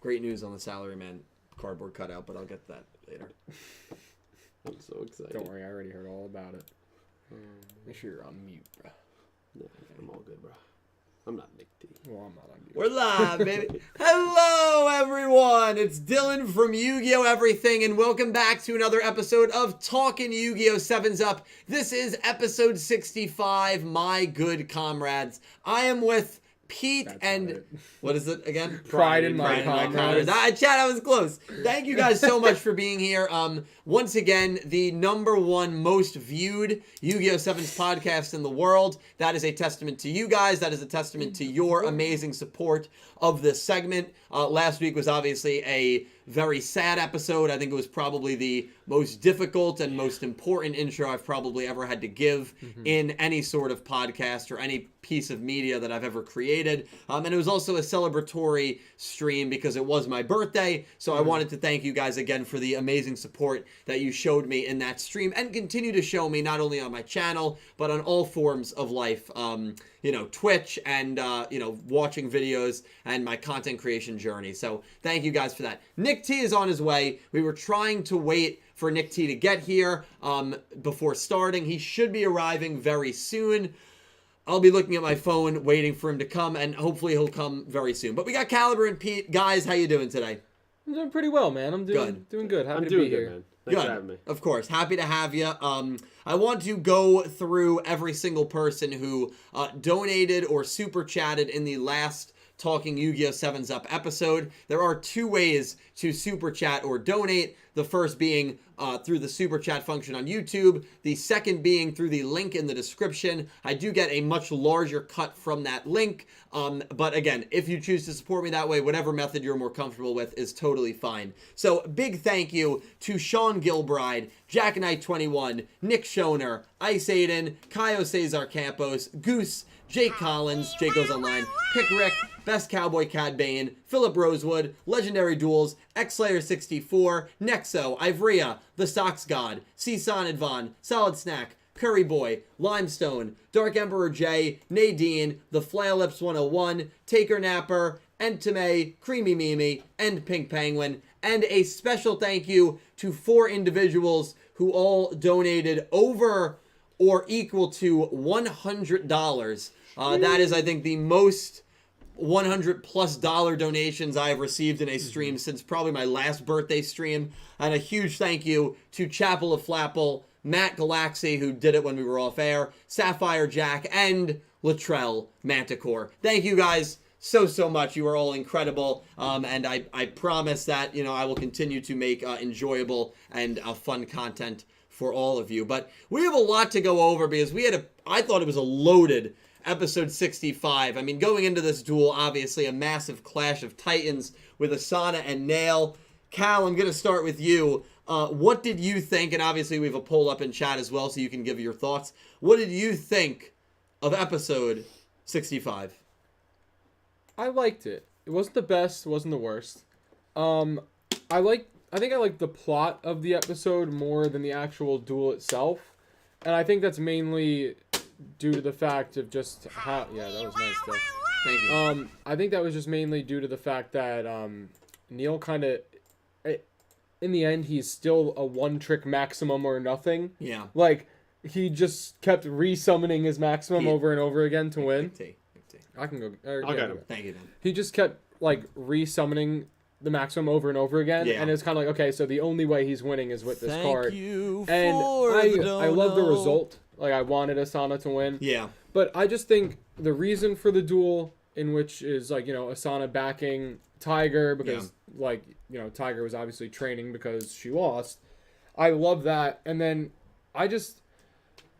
great news on the Salaryman cardboard cutout, but I'll get to that later. I'm so excited. Don't worry, I already heard all about it. Make sure you're on mute, bro. No, I'm all good, bro. I'm not Nick T. Well, I'm not on mute. We're live, baby. Hello, everyone. It's Dylan from Yu-Gi-Oh! Everything, and welcome back to another episode of Talkin' Yu-Gi-Oh! 7's Up. This is episode 65, My Good Comrades. I am with Pete and... What is it again? Pride in my comrades. Chat, I was close. Thank you guys so much for being here. Once again, the #1 most viewed Yu-Gi-Oh! 7's podcast in the world. That is a testament to you guys. That is a testament to your amazing support of this segment. Last week was obviously a very sad episode. I think it was probably the most difficult and most important intro I've probably ever had to give in any sort of podcast or any piece of media that I've ever created. And it was also a celebratory stream because it was my birthday. So I wanted to thank you guys again for the amazing support that you showed me in that stream and continue to show me not only on my channel, but on all forms of life. You know, Twitch and, you know, watching videos and my content creation journey. So thank you guys for that. Nick T is on his way. We were trying to wait for Nick T to get here before starting. He should be arriving very soon. I'll be looking at my phone, waiting for him to come, and hopefully he'll come very soon. But we got Caliber and Pete. Guys, how you doing today? I'm doing pretty well, man. I'm doing good. Happy to be here. Man. Thanks Good. for having me. Of course. Happy to have you. I want to go through every single person who donated or super chatted in the last Talking Yu-Gi-Oh! 7's Up episode. There are two ways to super chat or donate. The first being through the super chat function on YouTube. The second being through the link in the description. I do get a much larger cut from that link. But again, if you choose to support me that way, whatever method you're more comfortable with is totally fine. So big thank you to Sean Gilbride, Jack Knight 21, Nick Schoner, Ice Aiden, Kaio Cesar Campos, Goose, Jake Collins, Jake Goes Online, Pick Rick, Best Cowboy Cad Bane, Philip Rosewood, Legendary Duels, Xslayer64, Nexo, Ivrea, The Stocks God, C-Son Advan, Solid Snack, Curry Boy, Limestone, Dark Emperor J, Nadine, The Flail Lips 101, Taker Napper, Entame, Creamy Mimi, and Pink Penguin. And a special thank you to 4 individuals who all donated over or equal to $100. That is, I think, the most $100+ donations I have received in a stream since probably my last birthday stream. And a huge thank you to Chapel of Flapple, Matt Galaxy, who did it when we were off air, Sapphire Jack, and Latrell Manticore. Thank you guys so much. You are all incredible. And I promise that, you know, I will continue to make enjoyable and fun content for all of you. But we have a lot to go over because I thought it was a loaded episode 65. I mean, going into this duel, obviously a massive clash of titans with Asana and Nail. Cal, I'm going to start with you. What did you think? And obviously we have a poll up in chat as well, so you can give your thoughts. What did you think of episode 65? I liked it. It wasn't the best. It wasn't the worst. I think I like the plot of the episode more than the actual duel itself. And I think that's mainly due to the fact of just how... Yeah, that was nice stuff. Thank you. I think that was just mainly due to the fact that Neil kind of... In the end, he's still a one-trick maximum or nothing. Yeah. Like, he just kept re-summoning his maximum over and over again to win. I can go... I'll get him. Thank you, Dan. He just kept, like, re-summoning the maximum over and over again, and it's kind of like, okay, so the only way he's winning is with this card. And I love the result. Like, I wanted Asana to win. Yeah. But I just think the reason for the duel, in which is, like, you know, Asana backing Tiger, because, like, you know, Tiger was obviously training because she lost. I love that. And then I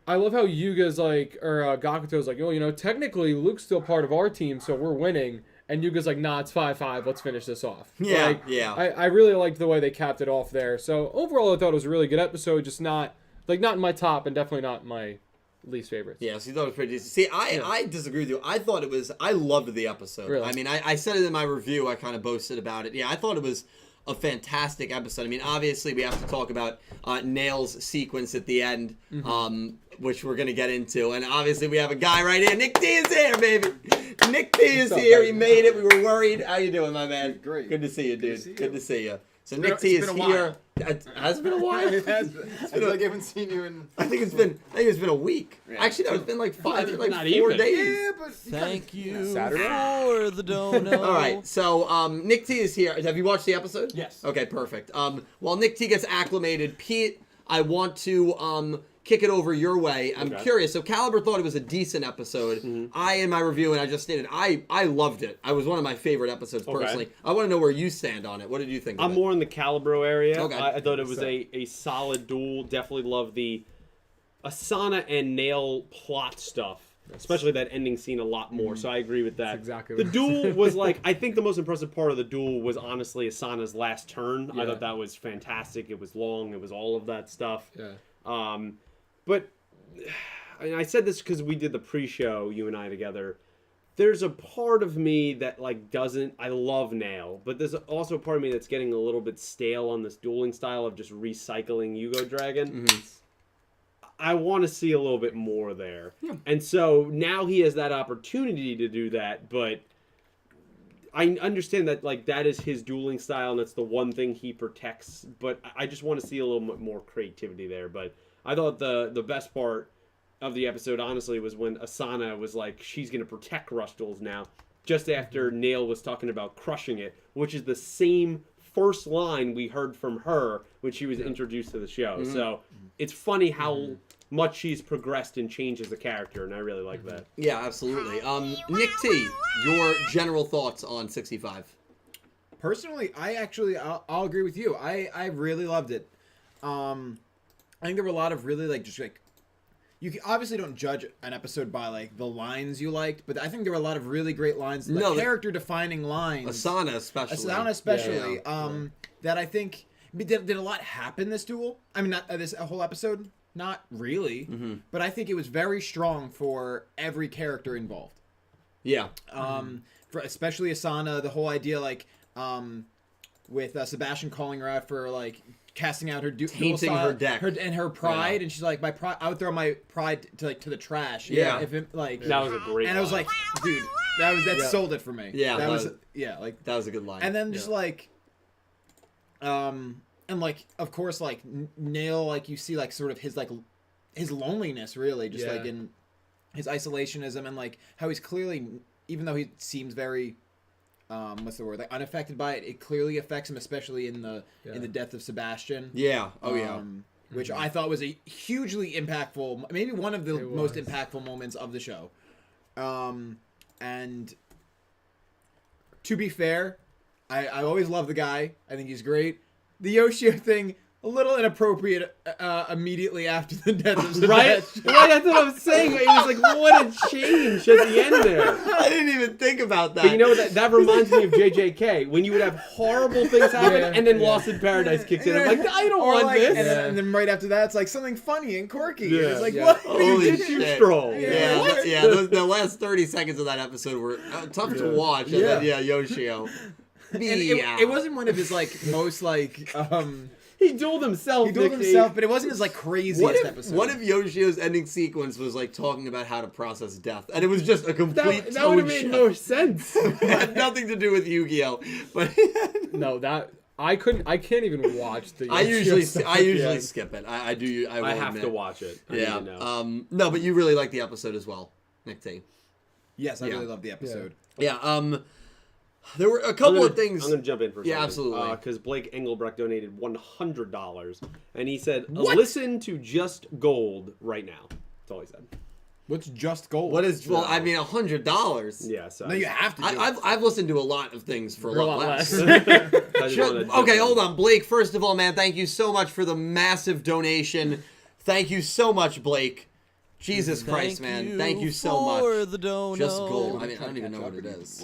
love how Yuga's like, or Gakuto's like, oh, you know, technically Luke's still part of our team, so we're winning. And Yuga's like, nah, it's 5-5. Let's finish this off. Yeah, like, yeah. I really liked the way they capped it off there. So overall, I thought it was a really good episode. Just not in my top, and definitely not my least favorites. Yeah, so you thought it was pretty decent. See, I disagree with you. I loved the episode. Really? I mean, I said it in my review. I kind of boasted about it. Yeah, I thought it was a fantastic episode. I mean, obviously, we have to talk about Nail's sequence at the end, which we're going to get into. And obviously, we have a guy right here. Nick D is here, baby. Nick T is here. He made it. We were worried. How you doing, my man? Great. Good to see you, dude. Good to see you. So Nick It's T is been a here. while. It has been a while. It has been. I feel like I haven't seen you in. I think it's been a week. Yeah. Actually, no, it's been like Not 4 even. days. Yeah, but Thank you Saturday. for the dono. All right, so Nick T is here. Have you watched the episode? Yes. Okay, perfect. While Nick T gets acclimated, Pete, I want to kick it over your way. I'm Okay. curious. So Caliber thought it was a decent episode. In my review, and I just stated, I loved it. I was one of my favorite episodes personally. I want to know where you stand on it. What did you think of I'm it? more in the Calibro area. Okay. I thought it was a solid duel. Definitely love the Asana and Nail plot stuff. Especially that ending scene a lot more. So I agree with that. That's exactly the what I duel was like, I think the most impressive part of the duel was honestly Asana's last turn. I Yeah. thought that was fantastic. It was long. It was all of that stuff. Yeah. But I said this because we did the pre-show, you and I together. There's a part of me that like doesn't. I love Nail, but there's also a part of me that's getting a little bit stale on this dueling style of just recycling Yugioh Dragon. I want to see a little bit more there, and so now he has that opportunity to do that. But I understand that like that is his dueling style, and that's the one thing he protects. But I just want to see a little bit more creativity there. But I thought the best part of the episode, honestly, was when Asana was like, she's going to protect Rush Duels now, just after Nail was talking about crushing it, which is the same first line we heard from her when she was introduced to the show. So it's funny how much she's progressed and changed as a character, and I really like that. Yeah, absolutely. Nick T, your general thoughts on 65? Personally, I'll agree with you. I really loved it. I think there were a lot of really like just like obviously don't judge an episode by like the lines you liked, but I think there were a lot of really great lines, like character defining lines. Asana especially. That I think did a lot happen this duel. I mean, not this whole episode, not really, but I think it was very strong for every character involved. Yeah. For especially Asana, the whole idea like with Sebastian calling her out for like casting out her tainting her deck and her pride, and she's like, my pride, I would throw my pride to the trash. Yeah. If it, like That was a great and I was line. like, dude, that sold it for me. Yeah, that was like that was a good line. and then just like and like of course like Nail, like you see like sort of his like his loneliness really just like in his isolationism, and like how he's clearly, even though he seems very what's the word, like unaffected by it, it clearly affects him, especially in the death of Sebastian. Yeah. Which I thought was a hugely impactful, maybe one of the most impactful moments of the show. And to be fair, I always love the guy. I think he's great. The Yugioh thing, a little inappropriate immediately after the death of Sebastian. Right, that's what I'm saying. It was like, what a change at the end there. I didn't even think about that. But you know what? That reminds me of JJK, when you would have horrible things happen, and then Lost in Paradise kicks in. I'm like, I don't want like, this. And then right after that, it's like something funny and quirky. Yeah. And it's like, Yeah. what? Holy did you shit. stroll? Yeah, the last 30 seconds of that episode were tough to watch. And then, Yoshio. And it wasn't one of his like most like He dueled himself. he dueled himself, but it wasn't his like craziest episode. What if Yoshio's ending sequence was like talking about how to process death, and it was just a complete That would have made no sense. It had nothing to do with Yu-Gi-Oh, but No, that I can't even watch the. I usually stuff skip it. I do. I, will I have admit. to watch it. I Yeah. need to know. No, but you really like the episode as well, Nick T. Yes, I really love the episode. Yeah. There were a couple of things. I'm going to jump in for a second. Yeah, absolutely. Because Blake Engelbrecht donated $100, and he said, listen to Just Gold right now. That's all he said. What's just gold? What is? Well, I mean, $100. Yeah, so No, you have to. Do it. I've listened to a lot of things for a lot less. Okay, Okay, hold on, Blake. First of all, man, thank you so much for the massive donation. Thank you so much, Blake. Jesus Christ, man. Thank you so much. For the dono. Just gold. I mean, I don't even know what it is.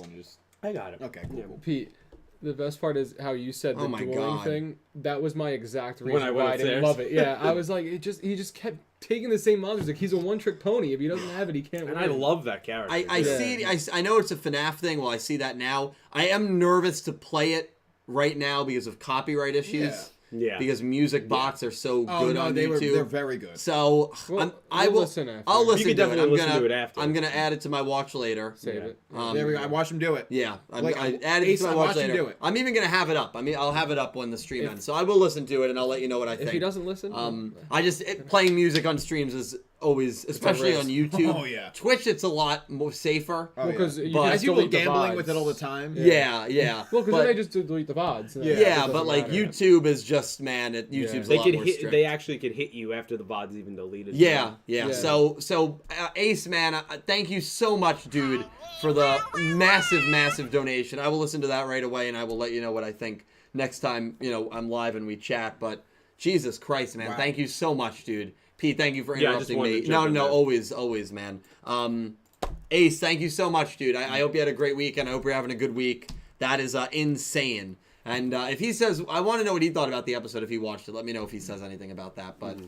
I got it. Okay, cool. Pete, the best part is how you said the Oh my dueling God. thing. That was my exact When reason I why went I didn't upstairs. love it. Yeah, I was like, he just kept taking the same monsters. Like he's a one-trick pony. If he doesn't have it, he can't And win. I love that character. I see it. I know it's a FNAF thing. Well, I see that now. I am nervous to play it right now because of copyright issues. Yeah. because music bots are so Oh good no, on they're YouTube. very good. So We'll I will listen after. I'll listen You could to it. definitely listen to it after. I'm gonna add it to my watch later. Save Yeah. it. There we go. I watched him do it. Yeah, Like, I added it Ace, to my I watch watched him later. do it. I'm even gonna have it up. I mean, I'll have it up when the stream ends. So I will listen to it and I'll let you know what I think. If he doesn't listen, Playing music on streams is always, especially risk. on YouTube. Oh, yeah. Twitch, it's a lot more safer. Oh, because yeah. you But- can I just see people delete the gambling with VODs. it all the time. Yeah. Well, because But- then they just delete the VODs. Yeah, but like YouTube is just YouTube's a They lot could more hit. strict. They actually could hit you after the VOD's even deleted. Yeah. Yeah. So Ace, man, thank you so much, dude, for the massive donation. I will listen to that right away, and I will let you know what I think next time, I'm live and we chat. But Jesus Christ, man, Wow. thank you so much, dude. Pete, thank you for Yeah, I just interrupting wanted me. to jump in there. Always, man. Ace, thank you so much, dude. I hope you had a great week, and I hope you're having a good week. That is insane. And if he says, I want to know what he thought about the episode if he watched it. Let me know if he says anything about that. But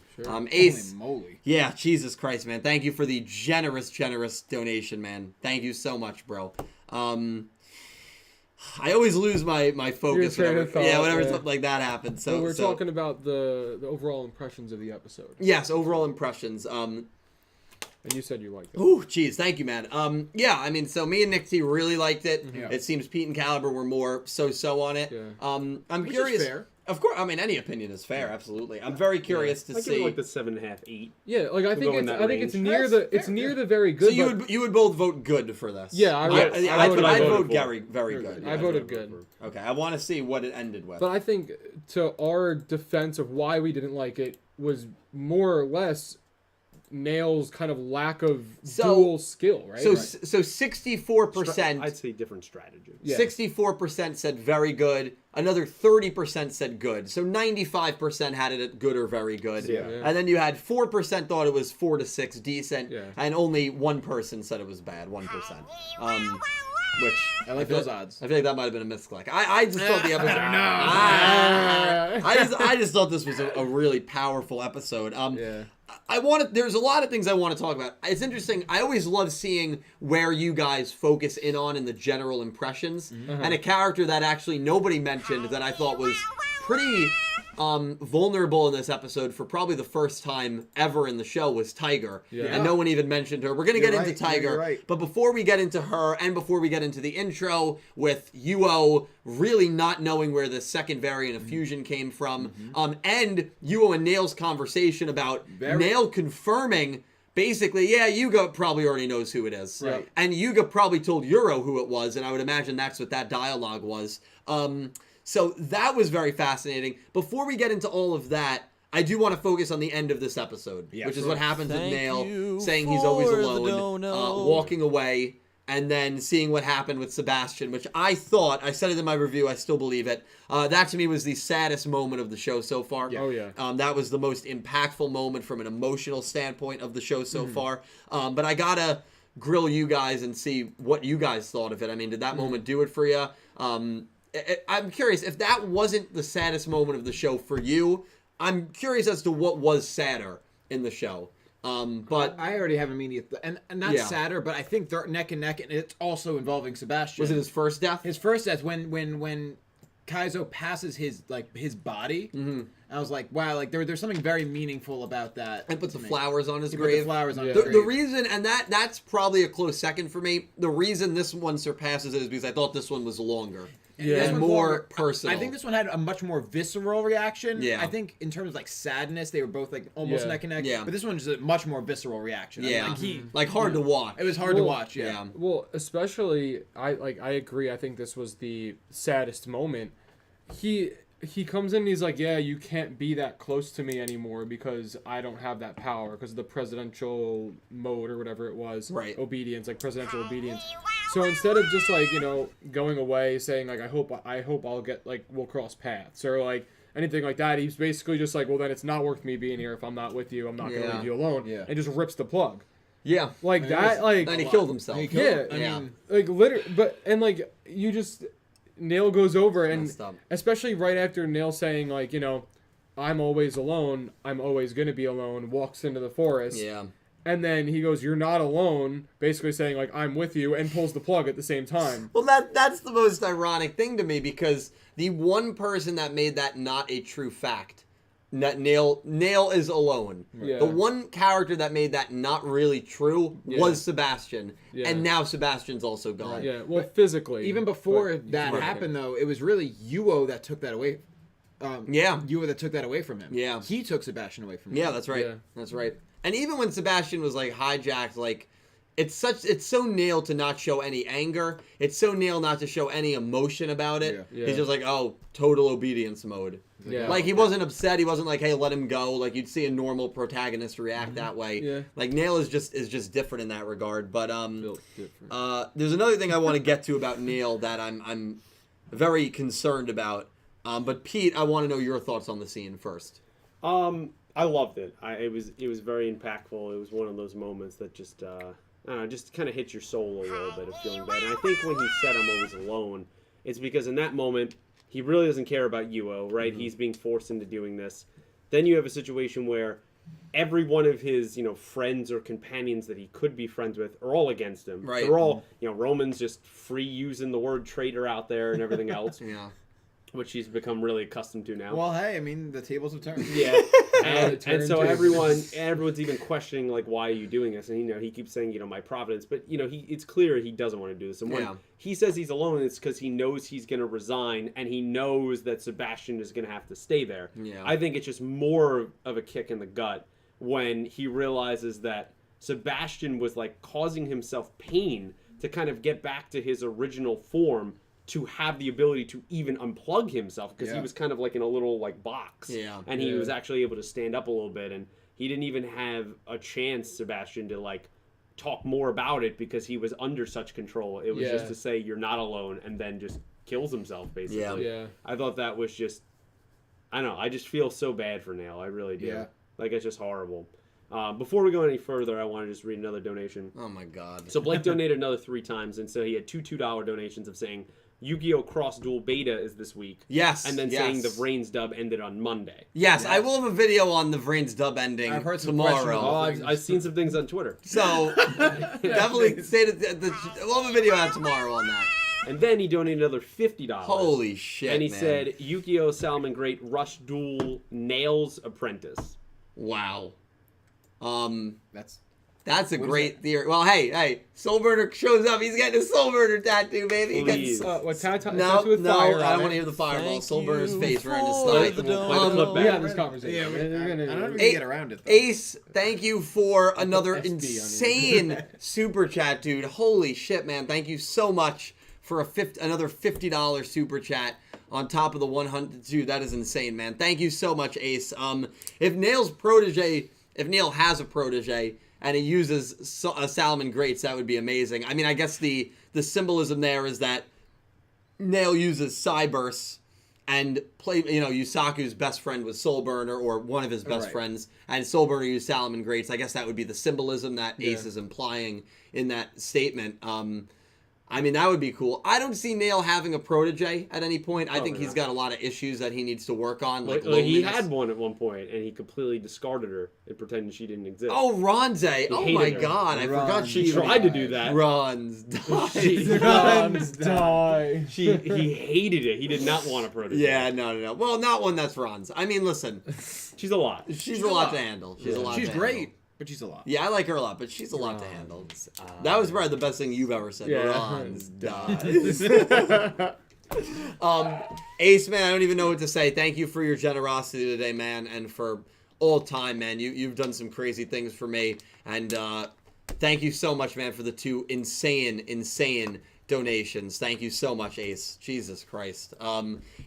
Ace, Holy moly. yeah, Jesus Christ, man. Thank you for the generous donation, man. Thank you so much, bro. I always lose my focus train whenever, of thought, whenever yeah. something like that happens. So we're talking about the overall impressions of the episode. Yes, overall impressions. And you said you liked it. Oh, geez, thank you, man. Yeah, I mean, so me and Nick T really liked it. Yeah. It seems Pete and Caliber were more so on it. Yeah. I'm Which curious. is fair. Of course, I mean, any opinion is fair. Absolutely. I'm very curious to I give see. it like the 7.5, 8. Yeah, like I think go in it's that it's range. near That's it's fair, near yeah. the very So good. you would both vote good for this? Yeah, I would- I'd I vote voted for. Gary very good. I voted good. Okay, I want to see what it ended with. But I think to our defense of why we didn't like it was more or less Nail's kind of lack of dual skill, right? So 64%. I'd say different strategy. Yeah. 64% said very good. Another 30% said good. So 95% had it at good or very good. Yeah. And then you had 4% thought it was 4 to 6 decent. Yeah. And only one person said it was bad. 1%. Which I like those odds. I feel like that might have been a misclick. I just thought the episode. Ah. I just thought this was a really powerful episode. Yeah. There's a lot of things I want to talk about. It's interesting. I always love seeing where you guys focus in on in the general impressions. And a character that actually nobody mentioned that I thought was pretty vulnerable in this episode for probably the first time ever in the show was Tiger. Yeah. And no one even mentioned her. We're going to get You're into right. Yeah, Tiger. you're right. But before we get into her and before we get into the intro with Yugioh really not knowing where the second variant of fusion came from, and Yugioh and Nail's conversation about Nail confirming basically, yeah, Yuga probably already knows who it is. Right. And Yuga probably told Yuro who it was, and I would imagine that's what that dialogue was. So that was very fascinating. Before we get into all of that, I do want to focus on the end of this episode, which is what happens with Thank Nail you saying he's always for the alone, dono. walking away, and then seeing what happened with Sebastian, which I said it in my review, I still believe it. That to me was the saddest moment of the show so far. Oh, yeah. That was the most impactful moment from an emotional standpoint of the show so far. But I gotta grill you guys and see what you guys thought of it. I mean, did that moment do it for you? I'm curious, if that wasn't the saddest moment of the show for you, I'm curious as to what was sadder in the show. But I already have immediate, and not Yeah. sadder, but I think they're neck and neck, and it's also involving Sebastian. was it his first death? His first death when Kaizo passes his body. I was like, wow, like there's something very meaningful about that. And put to the me. flowers on his He put grave. the flowers on Yeah. his The grave. reason, and that's probably a close second for me, the reason this one surpasses it is because I thought this one was longer. Yeah. This And one's more longer. personal. I think this one had a much more visceral reaction. Yeah. I think in terms of like sadness, they were both like almost Yeah. neck and neck. Yeah. But this one is a much more visceral reaction. I mean, Yeah. like Hard to watch. it was hard to Well, watch. Yeah. Well, especially I agree. I think this was the saddest moment. He comes in and he's like, yeah, you can't be that close to me anymore because I don't have that power because of the presidential mode or whatever it was. Right. Obedience, like presidential obedience. So instead of just like, going away saying like, I hope I'll get like, we'll cross paths or like anything like that. He's basically just like, well, then it's not worth me being here if I'm not with you. I'm not going to Yeah. leave you alone. Yeah. And just rips the plug. Yeah. Like that, like. And he killed himself. He killed- Yeah. I mean, Like literally, but and like you just Nail goes over and Messed up. especially right after Nail saying like I'm always alone, I'm always gonna be alone, walks into the forest, Yeah. And then he goes, "You're not alone," basically saying like, "I'm with you," and pulls the plug at the same time. Well, that's the most ironic thing to me, because the one person that made that not a true fact, that Nail is alone. Yeah. The one character that made that not really true was Sebastian, Yeah. and now Sebastian's also gone. Right. Yeah, well, physically. Even before but- that Right. happened, though, it was really Yugioh that took that away. Yugioh that took that away from him. Yeah. He took Sebastian away from him. Yeah, that's right. Yeah. That's right. And even when Sebastian was like hijacked, like it's so Nail to not show any anger. It's so Nail not to show any emotion about it. Yeah. He's just like, oh, total obedience mode. Yeah. Like he wasn't upset. He wasn't like, hey, let him go. Like you'd see a normal protagonist react that way. Yeah. Like Nail is just different in that regard. But Built different. there's another thing I want to get to about Nail that I'm very concerned about. But Pete, I want to know your thoughts on the scene first. I loved it. It was very impactful. It was one of those moments that just I don't know, just kind of hits your soul a little bit of feeling bad. And I think when he said "I'm always alone," it's because in that moment he really doesn't care about Yugioh, right? He's being forced into doing this. Then you have a situation where every one of his friends or companions that he could be friends with are all against him. Right. They're all Roman's just free using the word traitor out there and everything else. Yeah. Which he's become really accustomed to now. Well, hey, I mean, the tables have turned. Yeah, and Turn so tables. everyone's even questioning like, why are you doing this? And he keeps saying my providence, but it's clear he doesn't want to do this. And when he says he's alone, it's because he knows he's going to resign, and he knows that Sebastian is going to have to stay there. Yeah. I think it's just more of a kick in the gut when he realizes that Sebastian was like causing himself pain to kind of get back to his original form, to have the ability to even unplug himself, because he was kind of like in a little like box. Yeah. And he was actually able to stand up a little bit, and he didn't even have a chance, Sebastian, to like talk more about it because he was under such control. It was just to say you're not alone, and then just kills himself basically. Yeah. I thought that was just, I don't know, I just feel so bad for Nail. I really do. Yeah. Like it's just horrible. Before we go any further, I want to just read another donation. Oh my God. So Blake donated another 3 times, and so he had two $2 donations of saying Yu-Gi-Oh! Cross Duel Beta is this week. Yes. And then yes. saying the Vrains dub ended on Monday. Yes, I will have a video on the Vrains dub ending I've heard some tomorrow. Oh, I've seen some things on Twitter. So definitely stay to we'll have a video out tomorrow on that. And then he donated another $50. Holy shit, And he man. said Yu-Gi-Oh! Salmon Great Rush Duel Nails Apprentice. Wow. That's a great theory. Well, hey, Soulburner shows up. He's getting a Soulburner tattoo, baby. He Please. gets, What tattoo no, with fire I don't on want to it. hear the fireball. Thank Soulburner's you face right in his for stomach. the Play the donut. clip We back. had this conversation. Yeah, I don't know if we Hey, can get around it, though. Ace, thank you for another SB on you. insane super chat, dude. Holy shit, man. Thank you so much for another $50 super chat on top of the 100. Dude, that is insane, man. Thank you so much, Ace. If Nail has a protege and he uses Salmon Greats, that would be amazing. I mean, I guess the symbolism there is that Nail uses Cyburst and Yusaku's best friend was Soulburner, or one of his best friends, and Soulburner used Salmon Greats. I guess that would be the symbolism that Ace is implying in that statement. I mean, that would be cool. I don't see Nail having a protege at any point. I think he's got a lot of issues that he needs to work on, like He loneliness. had one at one point, and he completely discarded her and pretended she didn't exist. Oh, Ronze. Oh my hated her. God. I forgot she she tried to do that. Runs. Guns die. He hated it. He did not want a protege. Yeah, no. Well, not one that's Ron's. I mean, listen, She's a lot. she's a lot to handle. She's a lot She's to great, handle. but she's a lot. Yeah, I like her a lot, but she's a lot to handle. That was probably the best thing you've ever said. Yeah. Ron's dies. Ace, man, I don't even know what to say. Thank you for your generosity today, man, and for all time, man. You've done some crazy things for me, and thank you so much, man, for the 2 insane donations. Thank you so much, Ace. Jesus Christ.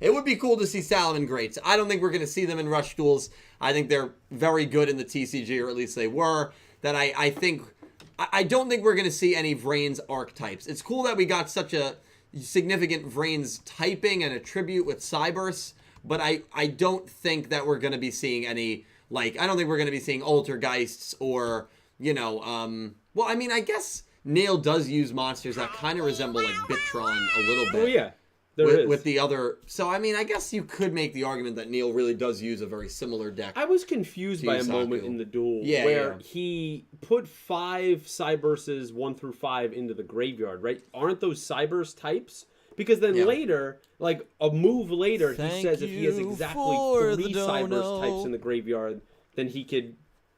It would be cool to see Salmon Greats. I don't think we're going to see them in Rush Duels. I think they're very good in the TCG, or at least they were. That I don't think we're going to see any Vrains archetypes. It's cool that we got such a significant Vrains typing and a tribute with Cyburst, but I don't think that we're going to be seeing any, I don't think we're going to be seeing Altergeists or, well, I mean, I guess Nail does use monsters that kind of resemble, like, Bitron a little bit. Oh, yeah. with the other. So I mean, I guess you could make the argument that Neil really does use a very similar deck. I was confused by a moment in the duel where he put 5 Cybursts 1 through 5 into the graveyard, right? Aren't those Cyburst types? Because then later, like a move later, he says if he has exactly 3 Cyburst types in the graveyard, then he could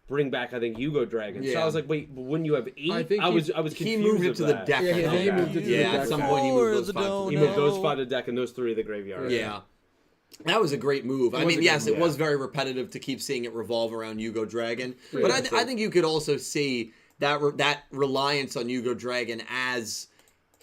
bring back, I think, Yugioh Dragon. So I was like, wait, but wouldn't you have 8? I was confused. He moved it to the deck. He moved it to the deck. At some point he moved those 5. He moved those 5 to the deck and those 3 to the graveyard. Yeah. That was a great move. I mean, yes, it was very repetitive to keep seeing it revolve around Yugioh Dragon. But I think you could also see that reliance on Yugioh Dragon as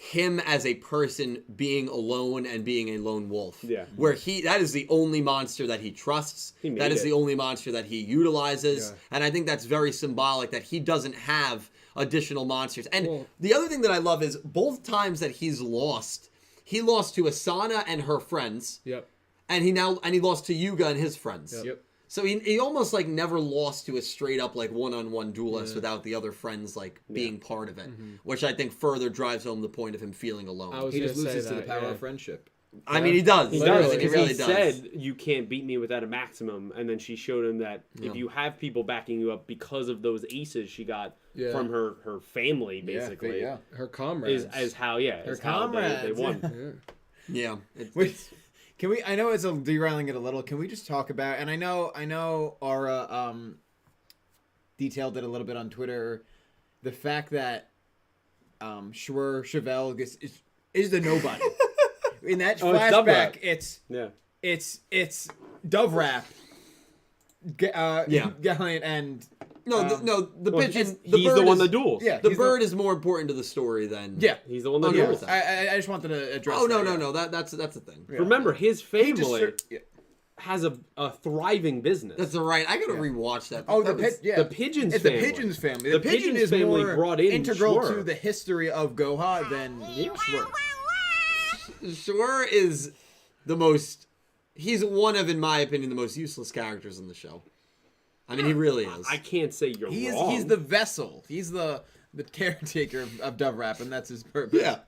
him as a person being alone and being a lone wolf. Yeah. Where that is the only monster that he trusts. That is the only monster that he utilizes. Yeah. And I think that's very symbolic that he doesn't have additional monsters. And the other thing that I love is both times that he lost to Asana and her friends. Yep. And he lost to Yuga and his friends. Yep. So he almost like never lost to a straight up like one-on-one duelist without the other friends like being part of it, which I think further drives home the point of him feeling alone. He just loses to the power of friendship. I mean, he does. He does. He really does. Said you can't beat me without a maximum, and then she showed him that if you have people backing you up because of those aces she got from her family, basically, her comrades, is how they won. Yeah. Can we? I know it's derailing it a little. Can we just talk about? And I know Aura detailed it a little bit on Twitter. The fact that Chevelle is the nobody in that flashback. It's Dove Rap, Gallant and. The pigeon. He's the one that duels. Yeah, the bird is more important to the story than. Yeah, he's the one that duels. I just wanted to address. No. That's a thing. Yeah. Remember, his family has a thriving business. That's right. I gotta rewatch that. The Pigeons family. The Pigeons family. The Pigeon is family more brought in integral to the history of Goha than Schwer. Schwer is the most. He's one of, in my opinion, the most useless characters in the show. I mean, he really is. I can't say you're wrong. He's the vessel. He's the caretaker of Dove Rap, and that's his purpose. Yeah.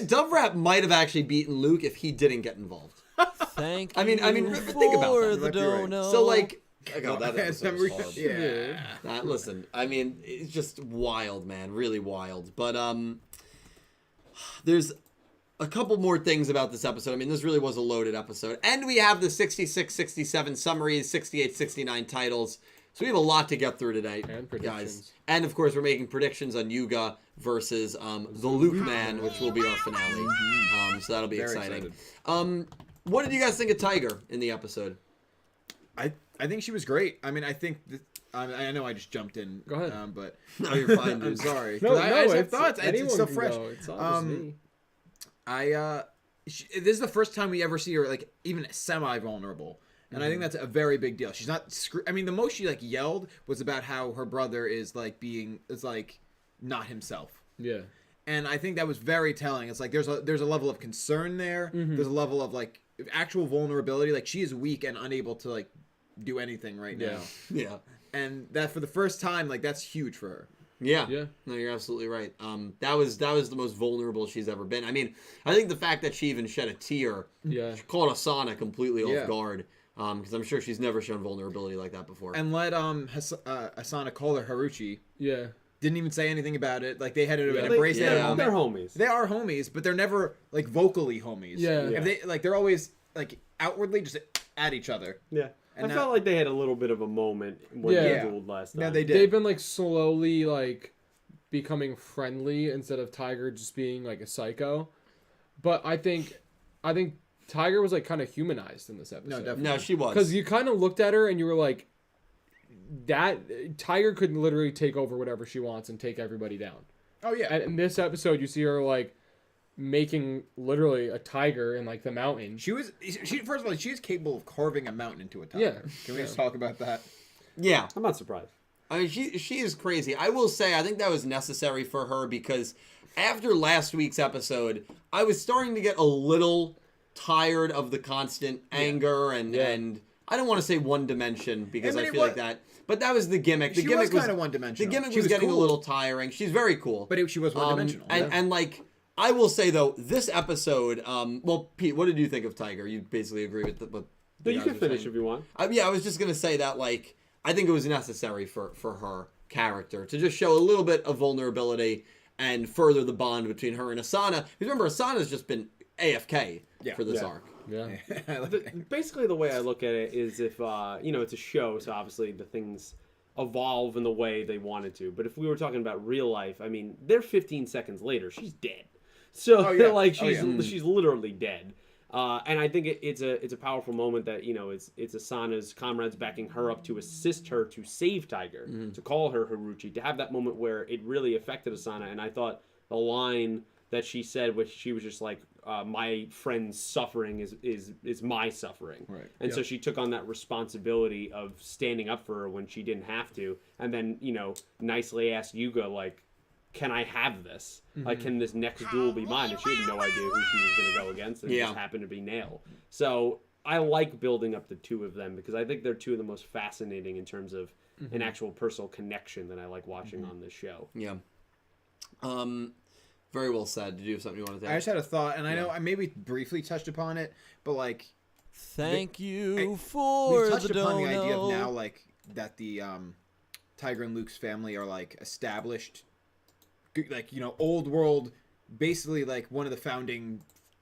Dove Rap might have actually beaten Luke if he didn't get involved. Think about that. So, like... Oh, that episode was horrible. Yeah. Listen, I mean, it's just wild, man. Really wild. But, there's a couple more things about this episode. I mean, this really was a loaded episode. And we have the 66, 67 summaries, 68, 69 titles. So we have a lot to get through today, guys. And, of course, we're making predictions on Yuga versus the Lukeman, which will be our finale. So that'll be exciting. What did you guys think of Tiger in the episode? I think she was great. I mean, I think... I know I just jumped in. Go ahead. But no, you're fine, dude. I'm sorry. No, I have thoughts. It's so fresh. It's not me. This is the first time we ever see her like even semi-vulnerable, and I think that's a very big deal. She's not. I mean, the most she like yelled was about how her brother is like not himself. Yeah. And I think that was very telling. It's like there's a level of concern there. There's a level of like actual vulnerability. Like she is weak and unable to like do anything right now. Yeah. And that for the first time, like that's huge for her. Yeah. No, you're absolutely right. That was the most vulnerable she's ever been. I mean, I think the fact that she even shed a tear, she caught Asana completely off guard, because I'm sure she's never shown vulnerability like that before. And let Asana call her Haruchi. Yeah. Didn't even say anything about it. Like they had to embrace that. They're homies. They are homies, but they're never like vocally homies. Yeah. If they like, they're always like outwardly just at each other. Yeah. And I felt like they had a little bit of a moment when they dueled last time. Yeah, they did. They've been like slowly like becoming friendly instead of Tiger just being like a psycho. But I think Tiger was like kind of humanized in this episode. No, definitely. No, she was. Because you kind of looked at her and you were like, that Tiger could literally take over whatever she wants and take everybody down. Oh yeah. And in this episode, you see her like making literally a tiger in like the mountain. She first of all, she is capable of carving a mountain into a tiger. Yeah. Can we just talk about that? Yeah. I'm not surprised. I mean, she is crazy. I will say, I think that was necessary for her because after last week's episode, I was starting to get a little tired of the constant anger and I don't want to say one dimension because I feel like that. But that was the gimmick. She was kind of one-dimensional. The gimmick was getting a little tiring. She's very cool. But she was one-dimensional. And like, I will say though, this episode, well, Pete, what did you think of Tiger? You basically agree with what But you guys can were finish saying. if you want. Yeah, I was just gonna say that, like, I think it was necessary for her character to just show a little bit of vulnerability and further the bond between her and Asana. Because remember, Asana's just been AFK for this arc. Yeah. Basically, the way I look at it is if, it's a show, so obviously the things evolve in the way they wanted to. But if we were talking about real life, I mean, they're 15 seconds later, she's dead. So, she's literally dead. And I think it's a powerful moment that, it's Asana's comrades backing her up to assist her to save Tiger, to call her Haruchi, to have that moment where it really affected Asana. And I thought the line that she said, which she was just like, my friend's suffering is my suffering. Right. And so she took on that responsibility of standing up for her when she didn't have to. And then, nicely asked Yuga, like, can I have this? Like, can this next duel be mine? And she had no idea who she was going to go against, and it just happened to be Nail. So I like building up the two of them because I think they're two of the most fascinating in terms of an actual personal connection that I like watching on this show. Yeah. Very well said. Did you have something you wanted to I add? just had a thought, and I know I maybe briefly touched upon it, but like Thank you we've for touched the upon dono. the idea of now, like that the Tiger and Luke's family are like established, like old world, basically like one of the founding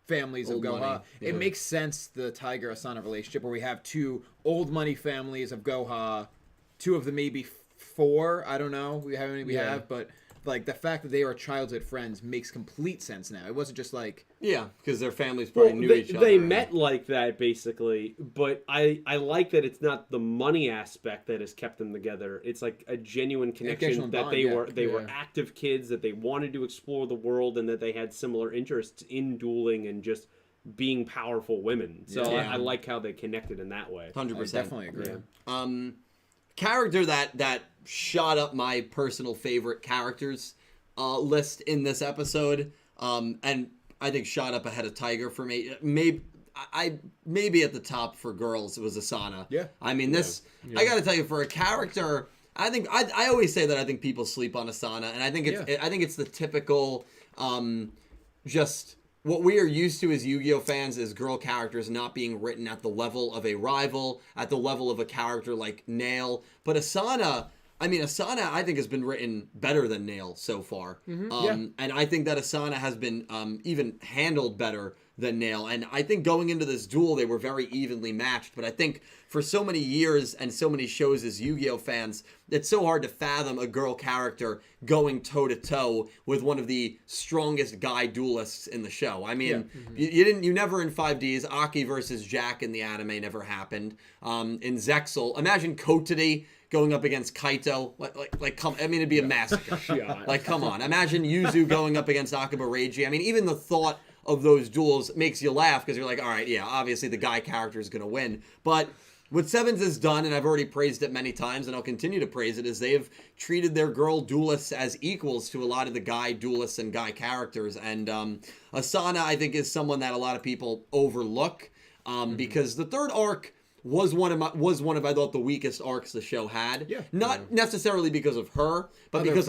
families Old of Goha. money. It makes sense the Tiger Asana relationship where we have two old money families of Goha, two of the maybe four. I don't know. How many we have, but. Like, the fact that they are childhood friends makes complete sense now. It wasn't just like... Yeah, because their families probably knew each other. They met like that, basically, but I like that it's not the money aspect that has kept them together. It's like a genuine connection that they were active kids, that they wanted to explore the world, and that they had similar interests in dueling and just being powerful women. So I like how they connected in that way. 100%. I definitely agree. Yeah. Character that shot up my personal favorite characters list in this episode, and I think shot up ahead of Tiger for me. Maybe at the top for girls it was Asana. Yeah. I mean I gotta tell you, for a character, I think I always say that I think people sleep on Asana, and I think it's the typical just what we are used to as Yu-Gi-Oh fans is girl characters not being written at the level of a rival, at the level of a character like Nail. But Asana, I think has been written better than Nail so far. And I think that Asana has been even handled better than Nail. And I think going into this duel, they were very evenly matched. But I think for so many years and so many shows as Yu-Gi-Oh fans, it's so hard to fathom a girl character going toe-to-toe with one of the strongest guy duelists in the show. I mean, you never in 5Ds, Aki versus Jack in the anime never happened. In Zexal, imagine Kotade going up against Kaito. It'd be a massacre. Like, come on. Imagine Yuzu going up against Akiba Reiji. I mean, even the thought of those duels makes you laugh because you're like, all right, yeah, obviously the guy character is going to win. But what Sevens has done, and I've already praised it many times, and I'll continue to praise it, is they have treated their girl duelists as equals to a lot of the guy duelists and guy characters. And Asana, I think, is someone that a lot of people overlook because the third arc was one of I thought the weakest arcs the show had. Yeah. Not necessarily because of her, but because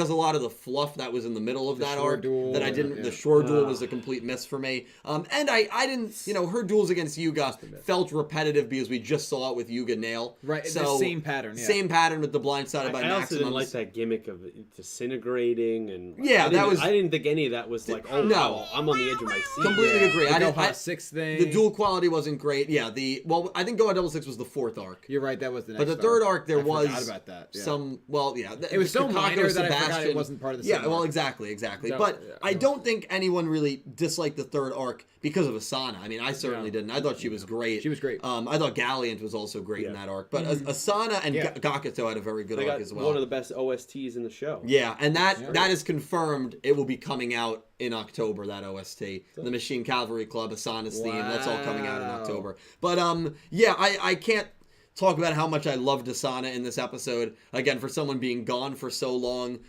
a lot of the fluff that was in the middle of that arc duel, that I didn't. The shore duel was a complete miss for me. And I didn't. Her duels against Yuga felt repetitive because we just saw it with Yuga Nail. Right. So the same pattern. Yeah. Same pattern with the blindsided by I also didn't Maximums. like that gimmick of it disintegrating and Yeah, I didn't think any of that was like wow, I'm on the edge of my seat. Completely agree. The I didn't. Goha 6 thing. The duel quality wasn't great. Yeah. I think Goha Double 6 was the fourth arc. You're right. That was the next. But the third arc, there I was forgot about that. Yeah. some. Well, yeah, It was so Kakako, minor that I forgot Sebastian. it wasn't part of the Yeah, same well, arc. exactly. No, But yeah, I don't think anyone really disliked the third arc because of Asana. I mean, I certainly didn't. I thought she was great. She was great. I thought Galliant was also great in that arc. But Asana and Gakuto had a very good They arc got as well. one of the best OSTs in the show. Yeah, and that is confirmed. It will be coming out in October, that OST. The Machine Cavalry Club, Asana's theme, that's all coming out in October. But I can't talk about how much I loved Asana in this episode. Again, for someone being gone for so long,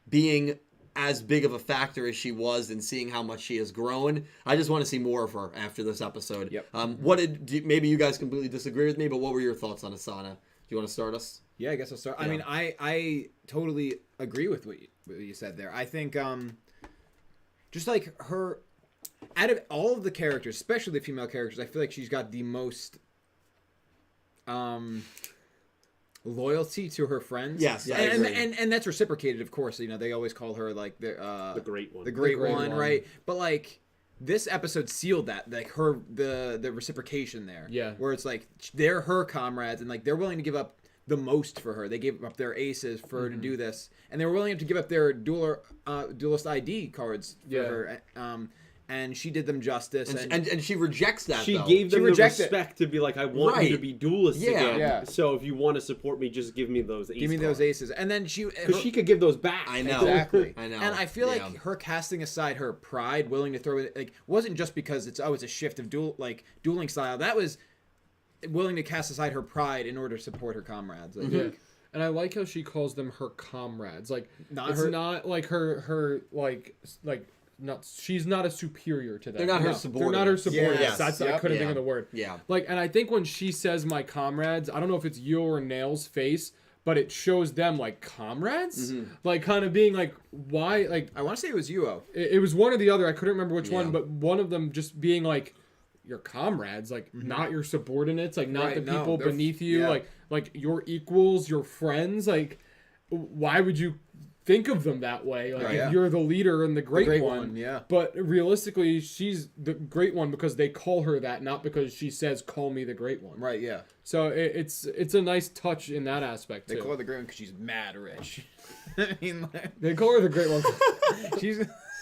being as big of a factor as she was and seeing how much she has grown, I just want to see more of her after this episode. Yep. Maybe you guys completely disagree with me, but what were your thoughts on Asana? Do you want to start us? Yeah, I guess I'll start. Yeah. I mean, I totally agree with what you said there. I think just like her, out of all of the characters, especially the female characters, I feel like she's got the most loyalty to her friends. Yes, I and, agree. and that's reciprocated, of course. You know, they always call her like The great one. the great great one, one. right? But like this episode sealed that, like the reciprocation there. Yeah. Where it's like they're her comrades, and like they're willing to give up the most for her. They gave up their aces for her to do this, and they were willing to give up their duelist ID cards for Yeah. her. And she did them justice. And she rejects that. She though. gave them the rejected- respect to be like, I want Right. you to be duelists Yeah. again. Yeah. So if you want to support me, just give me those aces. give me those aces. And then Because she could give those back. I know. Exactly. I know. And I feel Yeah. like her casting aside her pride, willing to throw it, like, wasn't just because it's a shift of dueling style. That was willing to cast aside her pride in order to support her comrades. Like, Yeah. And I like how she calls them her comrades. Like, Not it's her- not like her not, she's not a superior to them. They're not her They're subordinates. not her subordinates. Yes. That's I Yep. couldn't Yeah. think of the word. Yeah. Like, and I think when she says my comrades, I don't know if it's you or Nail's face, but it shows them like comrades, like kind of being like, why? Like, I want to say it was Yugioh. it was one or the other. I couldn't remember which Yeah. one, but one of them just being like, your comrades, like not your subordinates, like not Right, the no, people they're- beneath you, yeah. like your equals, your friends. Like, why would you think of them that way? Like, Right, if yeah. you're the leader and the great, great one, one, yeah. But realistically, she's the great one because they call her that, not because she says, "Call me the great one." Right, yeah. So it's a nice touch in that aspect They too. call her the great one because she's mad rich. I mean, like, They call her the great one.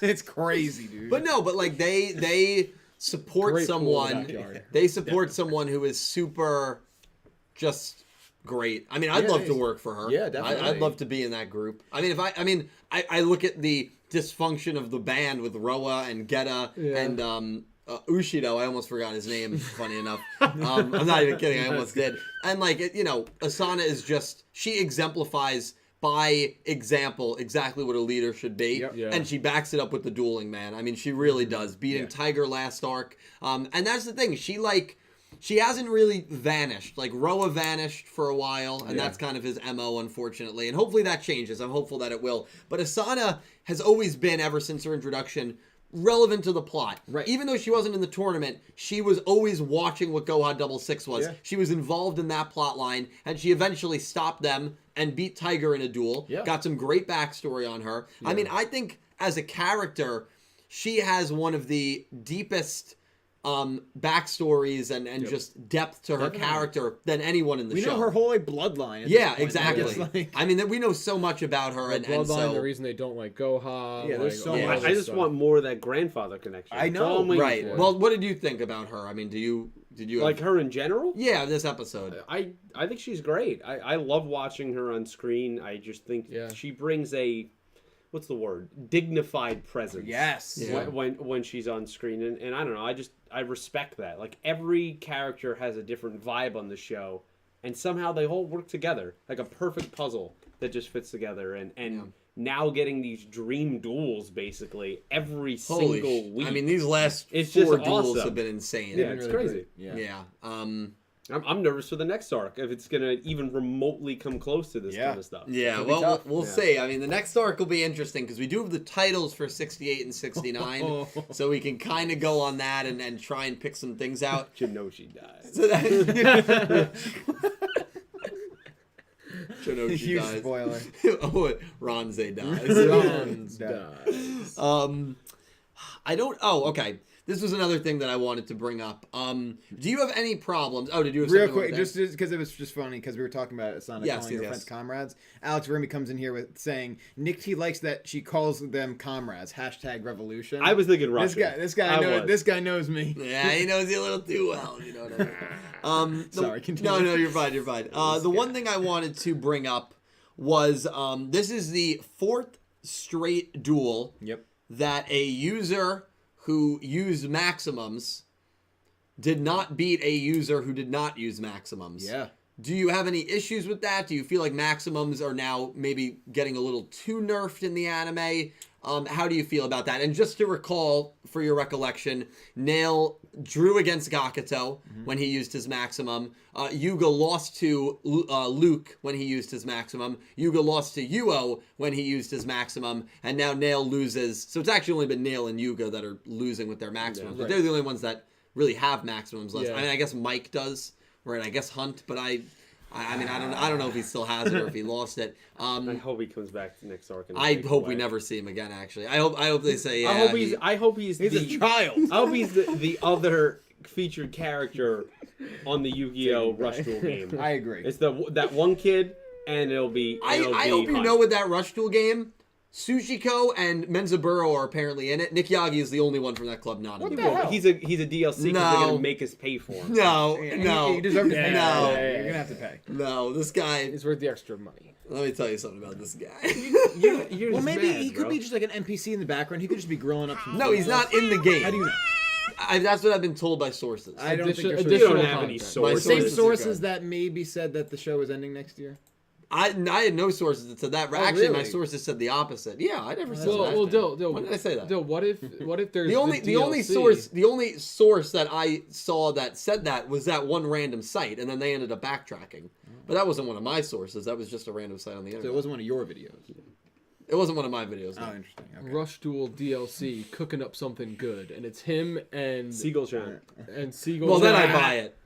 it's crazy, dude. But no, but like they support Great pool in the someone. backyard. They support someone who is super, just great. I mean, I'd Yeah, love it to is. work for her. Yeah, definitely. I'd love to be in that group. I mean, I look at the dysfunction of the band with Roa and Geta Yeah. and Ushido. I almost forgot his name. Funny enough, I'm not even kidding. I almost did. And like Asana is just, she exemplifies by example exactly what a leader should be. Yep. Yeah. And she backs it up with the dueling, man. I mean, she really does. Beating Tiger last arc. And that's the thing. She hasn't really vanished. Like, Roa vanished for a while, and that's kind of his MO, unfortunately. And hopefully that changes. I'm hopeful that it will. But Asana has always been, ever since her introduction, relevant to the plot. Right. Even though she wasn't in the tournament, she was always watching what Goha 66 was. Yeah. She was involved in that plot line, and she eventually stopped them and beat Tiger in a duel. Yeah. Got some great backstory on her. I mean, I think as a character, she has one of the deepest backstories and just depth to her character than anyone in the we show. know her whole bloodline. at Yeah, this point. exactly. Like, it's like- I mean, we know so much about her, and Bloodline, so the reason they don't like Goha. Yeah, there's so all much. this I just stuff. want more of that grandfather connection. I That's all know, I'm waiting right. for. Well, what did you think about her? I mean, did you like her in general? Yeah, this episode. I think she's great. I love watching her on screen. I just think she brings a, what's the word? Dignified presence. Yes. Yeah. When she's on screen, and I don't know. I respect that. Like, every character has a different vibe on the show, and somehow they all work together like a perfect puzzle that just fits together. And now getting these dream duels basically every Holy single week. I mean, these last It's 4 just duels awesome. have been insane. Yeah, it's really crazy. great. Yeah. I'm nervous for the next arc if it's gonna even remotely come close to this kind of stuff. Yeah, It'll be well, tough. we'll see. I mean, the next arc will be interesting because we do have the titles for 68 and 69, so we can kind of go on that and try and pick some things out. Jinoshi dies. So that Shinoshi Huge dies. spoiler. Oh, Ronze dies. Ron's dies. I don't. Oh, okay. This was another thing that I wanted to bring up. Do you have any problems? Oh, did you have Real something quick, with just because it was just funny because we were talking about Asana Yes, calling her yes. friends comrades. Alex Remy comes in here with saying Nick T likes that she calls them comrades. #revolution. I was thinking Russian. This guy knows me. Yeah, he knows you a little too well. You know what I mean? Sorry, continue. No, you're fine. You're fine. The one thing I wanted to bring up was this is the 4th straight duel Yep. that a user who used maximums did not beat a user who did not use maximums. Yeah. Do you have any issues with that? Do you feel like maximums are now maybe getting a little too nerfed in the anime? How do you feel about that? And just to recall, for your recollection, Nail drew against Gakuto when he used his maximum. Yuga lost to Luke when he used his maximum. Yuga lost to Yugioh when he used his maximum. And now Nail loses. So it's actually only been Nail and Yuga that are losing with their maximums. But they're the only ones that really have maximums left. Yeah. I mean, I guess Mike does, right? I guess Hunt, but I mean, I don't know if he still has it or if he lost it. I hope he comes back to next arc. I hope we never see him again. Actually, I hope they say. Yeah, I hope he's He's the a child. I hope he's the other featured character on the Yu-Gi-Oh! Rush Duel game. I agree. It's that one kid, and it'll be. I hope you Hunt. know with that Rush Duel game, Sushiko and Menzaburo are apparently in it. Nick Yagi is the only one from that club not in it. hell? He's a DLC because they're No. gonna make us pay for him. No, no, You deserve to pay. No. You're gonna have to pay. no. This guy. It's worth the extra money. Let me tell you something about this guy. You're Well, just maybe mad, he could bro. be just like an NPC in the background. He could just be grilling up. Some No, he's not in the game. How do you know? That's what I've been told by sources. I don't think there's You Additional don't have any content. My sources. Same sources are sources good. that maybe said that the show is ending next year. I had no sources that said that. Oh, Actually, my really? sources said the opposite. Yeah, I never said Well, that. Dill, When did I say that? Dill, what if there's The only DLC? source that I saw that said that was that one random site, and then they ended up backtracking. But that wasn't one of my sources. That was just a random site on the So internet. it wasn't one of your videos. It wasn't one of my videos. No. Oh, interesting. Okay. Rush Duel DLC cooking up something good, and it's him and Seagull Shine. Seagull. Well, then Giant. I'd buy it.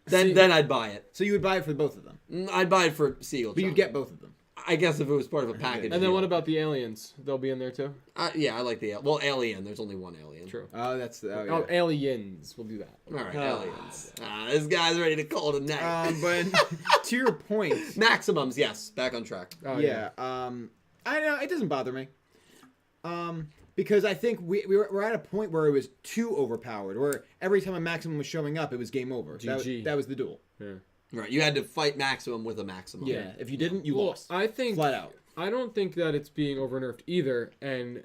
Then I'd buy it. So you would buy it for both of them, I'd buy it for Seagull. but you'd Giant. get both of them. I guess if it was part of a package. And then deal. what about the aliens? They'll be in there too. Yeah, I like the Alien. There's only one alien. True. Oh, that's the. Oh, Oh, yeah. aliens. We'll do that. All right, aliens. This guy's ready to call it a night. But to your point, Maximums, yes. Back on track. Oh, yeah. I know it doesn't bother me. Because I think we're at a point where it was too overpowered, where every time a maximum was showing up, it was game over. GG. That was the duel. Yeah. Right, you had to fight maximum with a maximum. Yeah. If you didn't, you Well, lost. I think Flat out. I don't think that it's being over nerfed either. And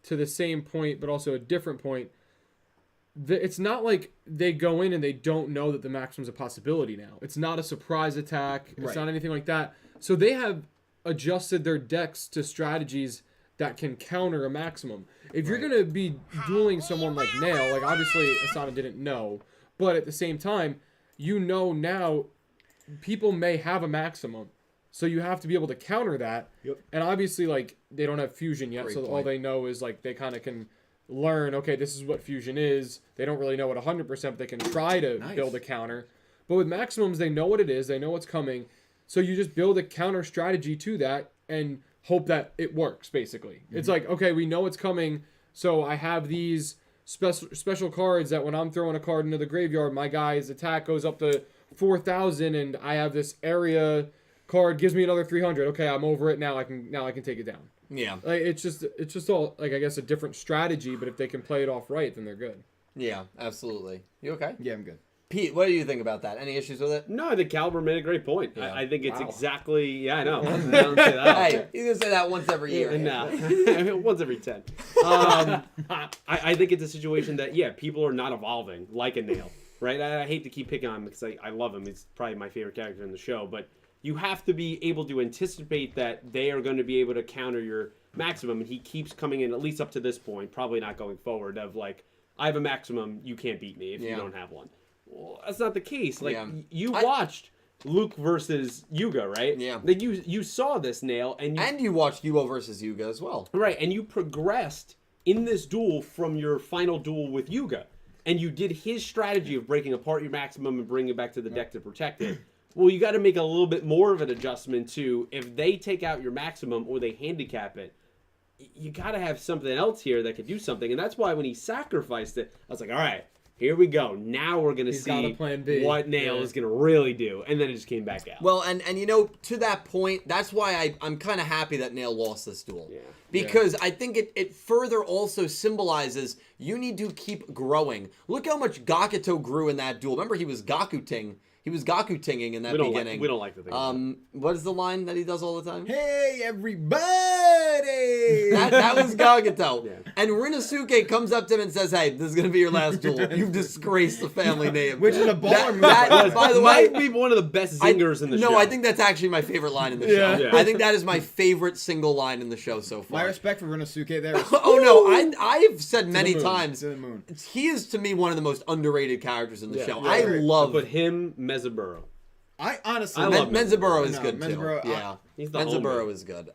to the same point, but also a different point, it's not like they go in and they don't know that the maximum's a possibility now. It's not a surprise attack. It's Right. not anything like that. So they have adjusted their decks to strategies that can counter a maximum. If you're going to be dueling someone like Nail, like obviously Asana didn't know, but at the same time, you know now people may have a maximum. So you have to be able to counter that. Yep. And obviously, like, they don't have fusion yet, Great so all point. they know is, like, they kind of can learn, okay, this is what fusion is. They don't really know it 100%, but they can try to Nice. build a counter. But with maximums, they know what it is. They know what's coming. So you just build a counter strategy to that and hope that it works, basically. It's like, okay, we know it's coming, so I have these special cards that when I'm throwing a card into the graveyard, my guy's attack goes up to 4,000, and I have this area card gives me another 300. Okay, I'm over it now. I can take it down. Yeah. Like it's just all like I guess a different strategy, but if they can play it off right, then they're good. Yeah, absolutely. You okay? Yeah, I'm good. Pete, what do you think about that? Any issues with it? No, I think Caliber made a great point. Yeah. I think it's Wow. exactly. Yeah, I know. I don't say that. Hey, you can say that once every year. No, once every 10. I think it's a situation that people are not evolving like a Nail, right? I hate to keep picking on him because I love him. He's probably my favorite character in the show, but you have to be able to anticipate that they are going to be able to counter your maximum, and he keeps coming in at least up to this point, probably not going forward. Of like, I have a maximum, you can't beat me if you don't have one. Well, that's not the case. Like you watched Luke versus Yuga, right? Yeah. Like you saw this, Nail, and you watched Yugioh versus Yuga as well. right, and you progressed in this duel from your final duel with Yuga, and you did his strategy of breaking apart your maximum and bringing it back to the deck to protect it. Well, you got to make a little bit more of an adjustment to if they take out your maximum or they handicap it. You got to have something else here that could do something, and that's why when he sacrificed it, I was like, all right. Here we go. Now we're going to He's got a see plan B. what Nail Yeah. is going to really do. And then it just came back out. Well, and you know, to that point, that's why I'm kind of happy that Nail lost this duel. Yeah. Because I think it further also symbolizes you need to keep growing. Look how much Gakuto grew in that duel. Remember, he was Gaku-ting. He was Gaku-tinging in that beginning. we don't like the thing. What is the line that he does all the time? Hey, everybody! That was Gakuto. Yeah. And Rinosuke comes up to him and says, hey, this is going to be your last duel. You've disgraced the family name. Which is a baller move. That, by the way, might be one of the best zingers in the show. No, I think that's actually my favorite line in the Yeah. show. Yeah. I think that is my favorite single line in the show so far. My respect for Rinosuke there is Oh no, I've said many move. times. To the moon. He is to me one of the most underrated characters in the show. Yeah, I love. But him, Mezuburo. I honestly I love Menzaburo is No, good Menzaburo, too. Yeah, He's the Menzaburo homie. is good.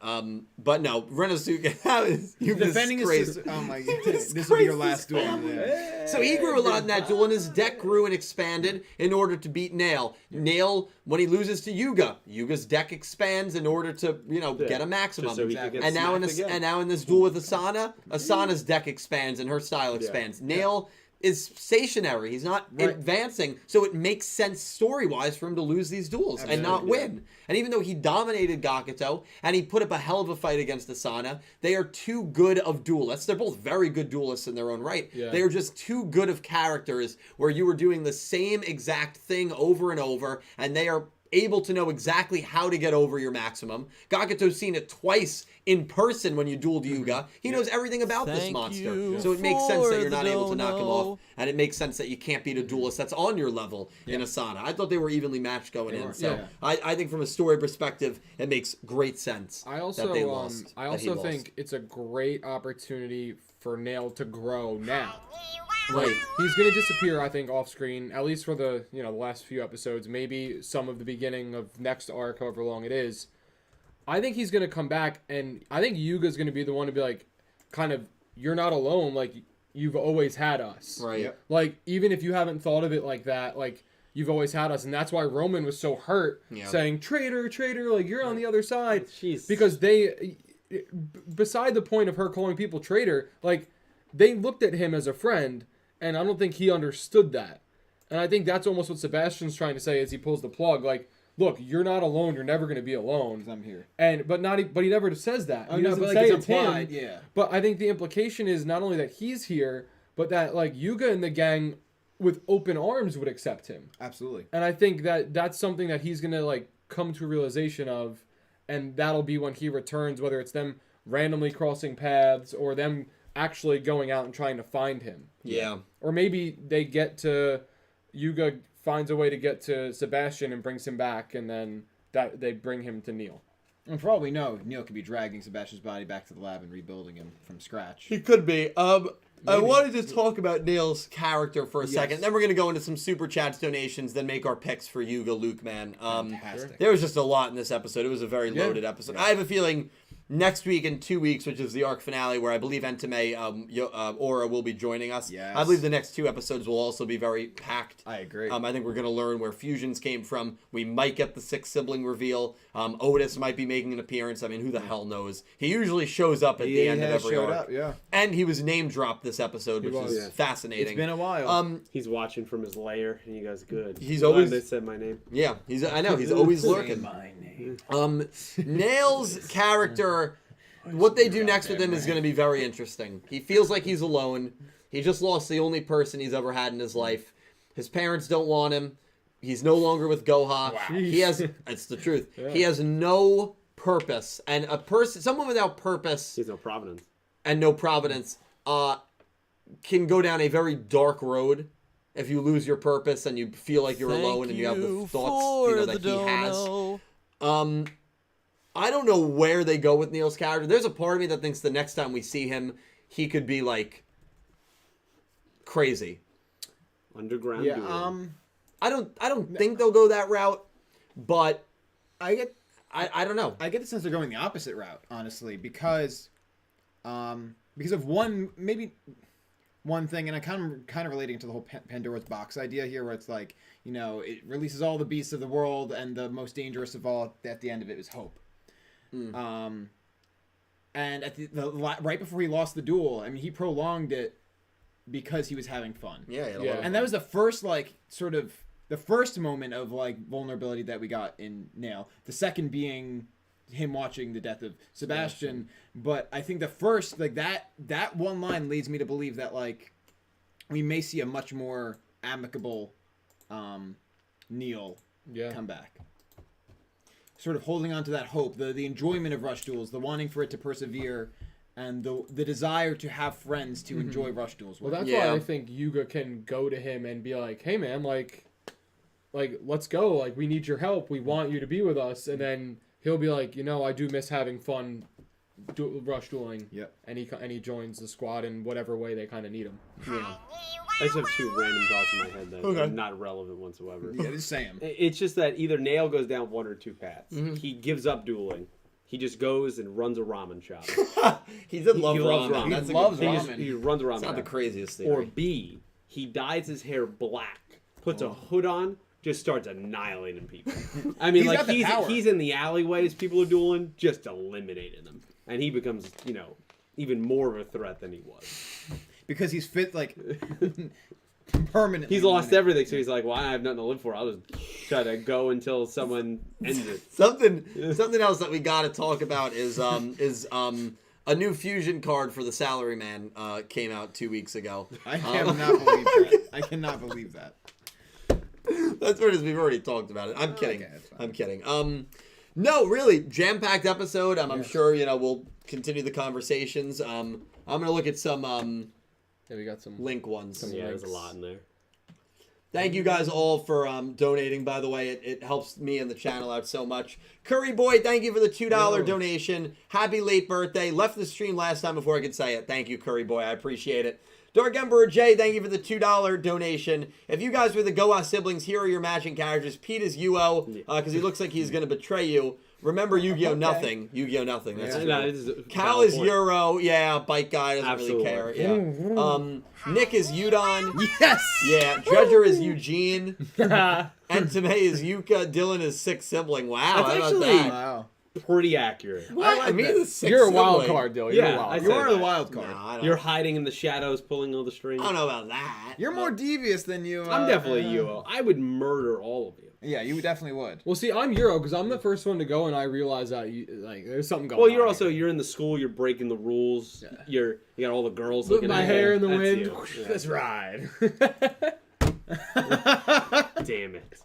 But no, Renosuke is defending his crazy. sister. Oh my god, this will be your last duel. Yeah. So he grew a lot in that duel, and his deck grew and expanded in order to beat Nail. Nail, when he loses to Yuga, Yuga's deck expands in order to, get a maximum. Just so he can get and now in smacked this, again. and now in this duel with Asana, Asana's deck expands and her style expands. Nail is stationary. He's not advancing, so it makes sense story-wise for him to lose these duels and not win. And even though he dominated Gakuto and he put up a hell of a fight against Asana, they are too good of duelists. They're both very good duelists in their own right. Yeah. They are just too good of characters where you were doing the same exact thing over and over, and they are able to know exactly how to get over your maximum. Gakuto's seen it twice in person when you dueled Yuga. He knows everything about this Thank monster. you So it makes sense that for you're the not able to knock him off. dono. And it makes sense that you can't beat a duelist that's on your level in Asana. I thought they were evenly matched going in. So I think from a story perspective, it makes great sense I also that they lost. I that he also lost. think it's a great opportunity for Nail to grow now. Right. He's going to disappear, I think, off screen, at least for the the last few episodes, maybe some of the beginning of next arc, however long it is. I think he's going to come back, and I think Yuga's going to be the one to be like, kind of, you're not alone, like, you've always had us. Right. Yep. Like, even if you haven't thought of it like that, like, you've always had us, and that's why Roman was so hurt, saying, traitor, traitor, like, you're on the other side. Jeez. Because they, beside the point of her calling people traitor, like, they looked at him as a friend, and I don't think he understood that. And I think that's almost what Sebastian's trying to say as he pulls the plug. Like, look, you're not alone. You're never going to be alone. 'Cause I'm here. But he never says that. Oh, He no, doesn't but like say it's implied, him. yeah. But I think the implication is not only that he's here, but that like Yuga and the gang with open arms would accept him. Absolutely. And I think that that's something that he's going to like come to a realization of, and that'll be when he returns, whether it's them randomly crossing paths or them actually going out and trying to find him. Yeah. Or maybe they get to Yuga finds a way to get to Sebastian and brings him back, and then that they bring him to Neil. And for all we know, Neil could be dragging Sebastian's body back to the lab and rebuilding him from scratch. He could be. I wanted to talk about Neil's character for a second. Then we're going to go into some super chats donations, then make our picks for Yuga, Lukeman. Fantastic. There was just a lot in this episode. It was a very loaded episode. I have a feeling next week in 2 weeks, which is the arc finale, where I believe Entame Aura will be joining us. Yes. I believe the next 2 episodes will also be very packed. I agree. I think we're going to learn where fusions came from. We might get the 6th sibling reveal. Otis might be making an appearance. I mean, who the hell knows? He usually shows up at the end of every arc. Up, yeah. And he was name dropped this episode, which is fascinating. It's been a while. He's watching from his lair, and you guys good. He's Glad always- they said my name. Yeah, I know he's always lurking. My name. Nail's character, what they do next with him is going to be very interesting. He feels like he's alone. He just lost the only person he's ever had in his life. His parents don't want him. He's no longer with Goha. Wow. He has, it's the truth. Yeah. He has no purpose. And someone without purpose. He's no providence. And no providence, can go down a very dark road. If you lose your purpose and you feel like you're alone and you have the thoughts that he has. I don't know where they go with Neil's character. There's a part of me that thinks the next time we see him, he could be like crazy. Underground. Yeah. Duel. I don't think they'll go that route, but I don't know. I get the sense they're going the opposite route, honestly, because of one thing, and I kind of relating to the whole Pandora's box idea here, where it's like, it releases all the beasts of the world, and the most dangerous of all at the end of it is hope. And at the right before he lost the duel, I mean, he prolonged it because he was having fun. Yeah. And that was the first the first moment of vulnerability that we got in Nail. The second being him watching the death of Sebastian. But I think the first that one line leads me to believe that we may see a much more amicable Neil come back. Sort of holding on to that hope, the enjoyment of rush duels, the wanting for it to persevere, and the desire to have friends to enjoy rush duels with. Well, that's why I think Yuga can go to him and be like, "Hey, man, like, let's go. We need your help. We want you to be with us." And then he'll be like, "I do miss having fun rush dueling. Yep. And he joins the squad in whatever way they kind of need him. Yeah. I just have two random thoughts in my head that are not relevant whatsoever. Yeah, just say him. It's just that either Nail goes down one or two paths. He gives up dueling. He just goes and runs a ramen shop. He did love he loves ramen. ramen. That's He a loves good ramen. He runs a ramen It's not shop. the craziest theory. Or B, he dyes his hair black, puts a hood on, just starts annihilating people. I mean, He's like got the power. he's in the alleyways, people are dueling, just eliminating them, and he becomes, even more of a threat than he was. Because he's fit, like, permanently. He's lost everything, so he's like, "Well, I have nothing to live for. I'll just try to go until someone ends it." Something else that we got to talk about is a new fusion card for the Salaryman came out 2 weeks ago. I cannot believe that. I cannot believe that. That's what it is. We've already talked about it. I'm kidding. Okay, that's fine. I'm kidding. No, really, jam-packed episode. I'm sure we'll continue the conversations. I'm gonna look at some Yeah, we got some link ones. Yeah, there's a lot in there. Thank you guys all for donating, by the way. It helps me and the channel out so much. Curry Boy, thank you for the $2 donation. Happy late birthday. Left the stream last time before I could say it. Thank you, Curry Boy. I appreciate it. Dark Emperor J, thank you for the $2 donation. If you guys were the Goa siblings, here are your matching characters. Pete is Yugioh, because he looks like he's going to betray you. Remember Yu-Gi-Oh! Nothing. Yu-Gi-Oh! Nothing. That's true. No, this is a Cal valid is point. Euro. Yeah, bike guy doesn't really care. Yeah. Nick is Udon. Yes! Yeah. Dredger is Eugene. And Tomei is Yuka. Dylan is sixth sibling. Wow. That's how about actually- that? Wow. Pretty accurate. I mean, the sixth You're a wild sibling. card, Dylan. Yeah, You're a wild I card. You said are that. the wild card. No, I don't, You're hiding in the shadows, pulling all the strings. I don't know about that. You're more devious than you. I'm definitely you. I would murder all of you. Yeah, you definitely would. Well, see, I'm Euro because I'm the first one to go, and I realize that there's something going on. Well, you're here. you're in the school. You're breaking the rules. You got all the girls Look, looking my at hair you. in the That's wind. you. Yeah. Let's ride. Damn it!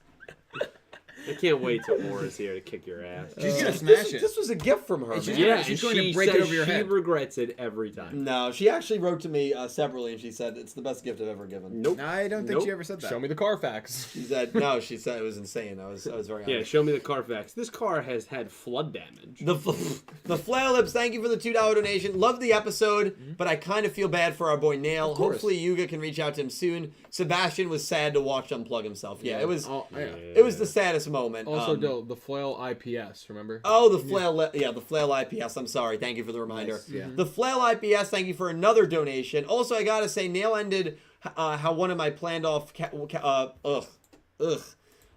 I can't wait till Aura's here to kick your ass. She's gonna smash it. This was a gift from her, man. Yeah, she's and going to she break it says over your she head. regrets it every time. No, she actually wrote to me separately, and she said it's the best gift I've ever given. Nope. I don't think Nope. she ever said that. Show me the Carfax. She said no. She said it was insane. I was very Yeah, honest. show me the Carfax. This car has had flood damage. The Flail Lips, thank you for the $2 donation. Love the episode, but I kind of feel bad for our boy Nail. course. Hopefully Yuga can reach out to him soon. Sebastian was sad to watch unplug himself. Yeah, it was Yeah. it was the saddest moment. Also, the flail IPS, remember? Oh, the Flail, the Flail IPS. I'm sorry. Thank you for the reminder. Nice, yeah. The Flail IPS. Thank you for another donation. Also, I gotta say, Nail ended how one of my planned off.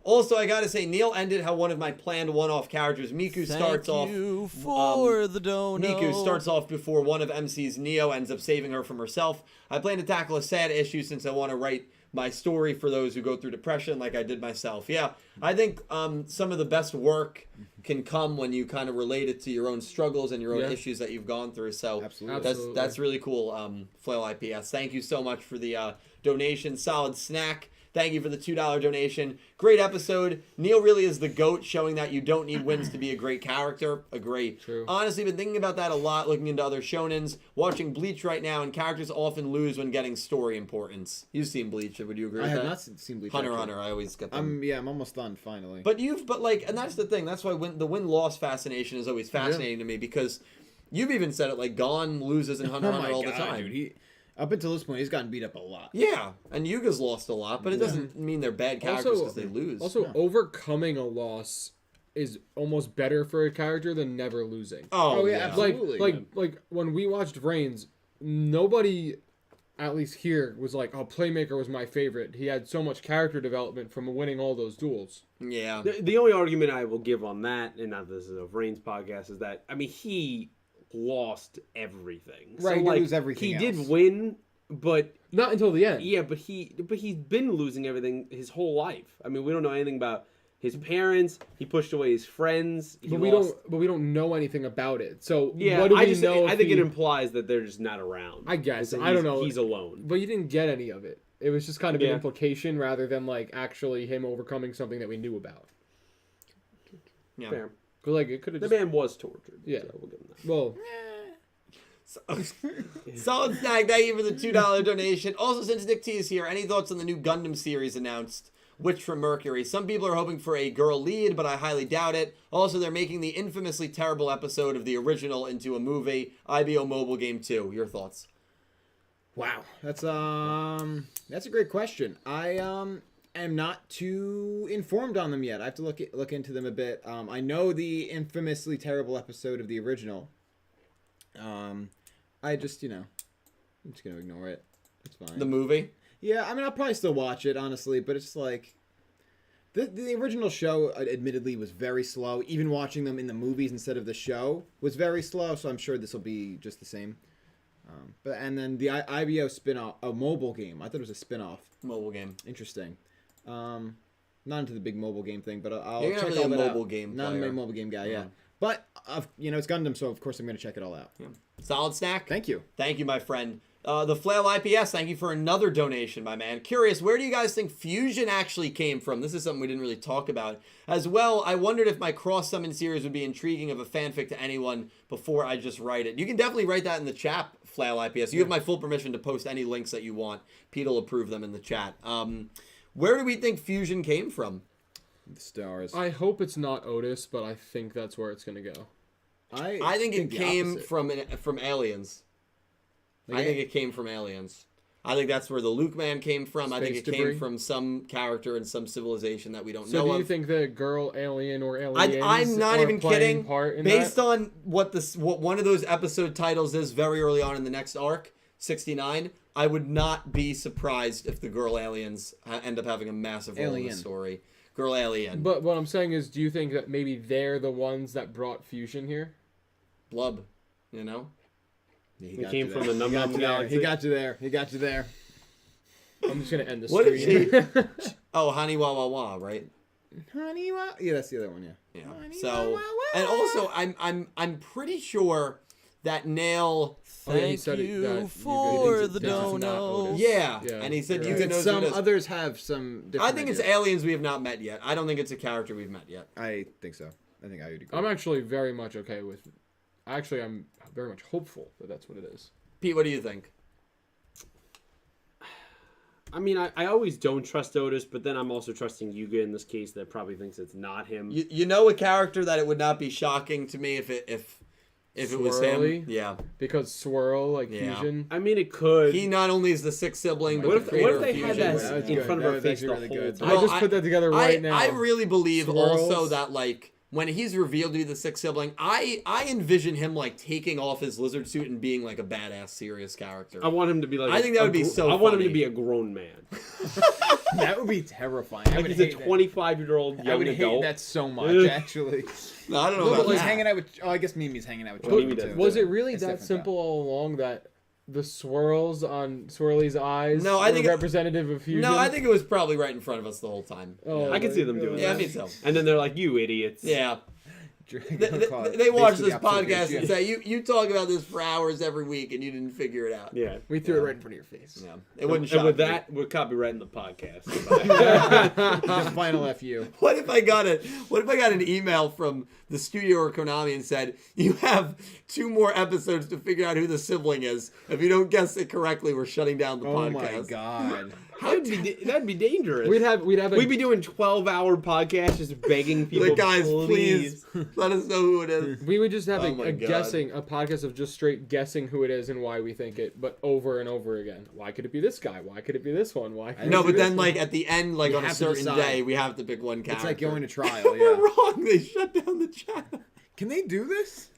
Also, I gotta say, Neil ended how one of my planned one-off characters, Miku, starts off. Thank you for the dono. Miku starts off before one of MC's Neo ends up saving her from herself. I plan to tackle a sad issue since I want to write my story for those who go through depression like I did myself. Yeah, I think some of the best work can come when you kind of relate it to your own struggles and your own issues that you've gone through. So Absolutely. that's really cool. Flail IPS. Thank you so much for the donation. Solid snack. Thank you for the $2 donation. Great episode. Neil really is the GOAT, showing that you don't need wins to be a great character. Agree. True. Honestly, been thinking about that a lot, looking into other shonens, watching Bleach right now, and characters often lose when getting story importance. You've seen Bleach, would you agree I with have that? not seen Bleach. Hunter x actually. Hunter, I always get them. I'm almost done finally. But and that's the thing. That's why the win-loss fascination is always fascinating to me, because you've even said it, like, Gon loses in Hunter x Hunter all the time. dude. Up until this point, he's gotten beat up a lot. Yeah, and Yuga's lost a lot, but it doesn't mean they're bad characters because they lose. Also, overcoming a loss is almost better for a character than never losing. oh yeah, yeah. absolutely. Like when we watched Reigns, nobody, at least here, was like, "Oh, Playmaker was my favorite. He had so much character development from winning all those duels." Yeah. The only argument I will give on that, and not this is a Reigns podcast, is that he lost everything. Right, he so, did lose everything He else. did win, but Not until the end. yeah, but he's been losing everything his whole life. I mean, we don't know anything about his parents. He pushed away his friends. But we don't know anything about it. So Yeah, what do we I know? think it implies that they're just not around. I guess. That I don't know. He's alone. But you didn't get any of it. It was just kind of an Yeah. implication rather than like actually him overcoming something that we knew about. Yeah. Fair. 'Cause, like, it could have The just... man was tortured. Yeah. So we'll give him that. Well, Solid snack. Thank you for the $2 donation. Also, since Nick T is here, any thoughts on the new Gundam series announced? Witch from Mercury. Some people are hoping for a girl lead, but I highly doubt it. Also, they're making the infamously terrible episode of the original into a movie, IBO Mobile Game 2. Your thoughts? Wow, that's a great question. I am not too informed on them yet. I have to look into them a bit. I know the infamously terrible episode of the original. I just, I'm just gonna ignore it. It's fine. The movie? Yeah, I mean, I'll probably still watch it, honestly, but it's like the original show, admittedly, was very slow. Even watching them in the movies instead of the show was very slow. So I'm sure this will be just the same. And then the IBO spin-off, a mobile game. I thought it was a spin-off. Mobile game. Interesting. Not into the big mobile game thing, but I'll You're check not really all a that mobile out. game Not a player. big mobile game guy, yeah. Uh-huh. But it's Gundam, so of course I'm going to check it all out. Yeah. Solid snack? Thank you. Thank you, my friend. The Flail IPS, thank you for another donation, my man. Curious, where do you guys think Fusion actually came from? This is something we didn't really talk about. As well, I wondered if my cross-summon series would be intriguing of a fanfic to anyone before I just write it. You can definitely write that in the chat, Flail IPS. You have my full permission to post any links that you want. Pete will approve them in the chat. Where do we think Fusion came from? The stars. I hope it's not Otis, but I think that's where it's gonna go. I think it the came opposite. from Aliens. Like, I think it came from Aliens. I think that's where the Lukeman came from. I think Space it debris? came from some character in some civilization that we don't So know do you of. think the girl alien or aliens I'm not are even playing kidding. part in Based that? on what one of those episode titles is very early on in the next arc, 69, I would not be surprised if the girl aliens end up having a massive role in the Alien. story. Girl alien. But what I'm saying is, do you think that maybe they're the ones that brought Fusion here? Blub, you know? He It got came you from there. the number He got of you there. galaxy. He got you there. He got you there. I'm just gonna end the What if stream. Oh, Honey Wah Wah Wah, right? Honey, yeah, that's the other one. Yeah. Yeah. Honey, So, wah, wah, wah. and also, I'm pretty sure that Nail. Oh, yeah, he Thank said it- you that for Yuga the thinks it's not dono. Otis. Yeah. Yeah, And he said you're you right. can know Some who it is. others have some different I think it's ideas. aliens we have not met yet. I don't think it's a character we've met yet. I think so. I think I would agree. I'm actually very much okay with. Actually, I'm very much hopeful that that's what it is. Pete, what do you think? I mean, I always don't trust Otis, but then I'm also trusting Yuga in this case that probably thinks it's not him. You know a character that it would not be shocking to me if it was him. Swirly? Yeah. Because swirl, like Yeah. Fusion. I mean, it could. He not only is the sixth sibling, but What the if creator they of had Fusion. that That was in good. front of That her was face actually the really whole good. time? I just put that together right now. I really believe Swirls. also that like when he's revealed to be the sixth sibling, I envision him like taking off his lizard suit and being like a badass serious character. I want him to be like. I think that would be so I want him funny. to be a grown man. That would be terrifying. I Like would he's a hate that. 25-year-old I young would adult. hate that so much, Ugh. actually. No, I don't know But about he's that. hanging out with. Oh, I guess Mimi's hanging out with. But Jordan, Mimi doesn't too. Was it really It's that different, simple all along that the swirls on Swirly's eyes No, I were think it- representative of Fusion? No, I think it was probably right in front of us the whole time. Oh, I can see them my doing God. Yeah, that. me too. And then they're like, "You idiots!" Yeah. though. They watch Basically this the opposite podcast issue. and say, you talk about this for hours every week and you didn't figure it out. Yeah. We threw it right in front of your face. Yeah. It wouldn't And shock with me. that, we're copyrighting the podcast. The final FU. What if I got an email from the studio or Konami and said, you have 2 more episodes to figure out who the sibling is. If you don't guess it correctly, we're shutting down the Oh podcast. my god. That'd be dangerous. We'd have a We'd be doing 12-hour podcasts just begging people. Like, guys, please let us know who it is. we would just have Oh my a God. guessing, a podcast of just straight guessing who it is and why we think it, but over and over again. Why could it be this guy? Why could it be this one? Why? Could No, it be but this then, one? like, at the end, like, You on a have to certain decide. day, we have to pick one character. It's like going to trial, We're yeah. wrong. They shut down the channel. Can they do this?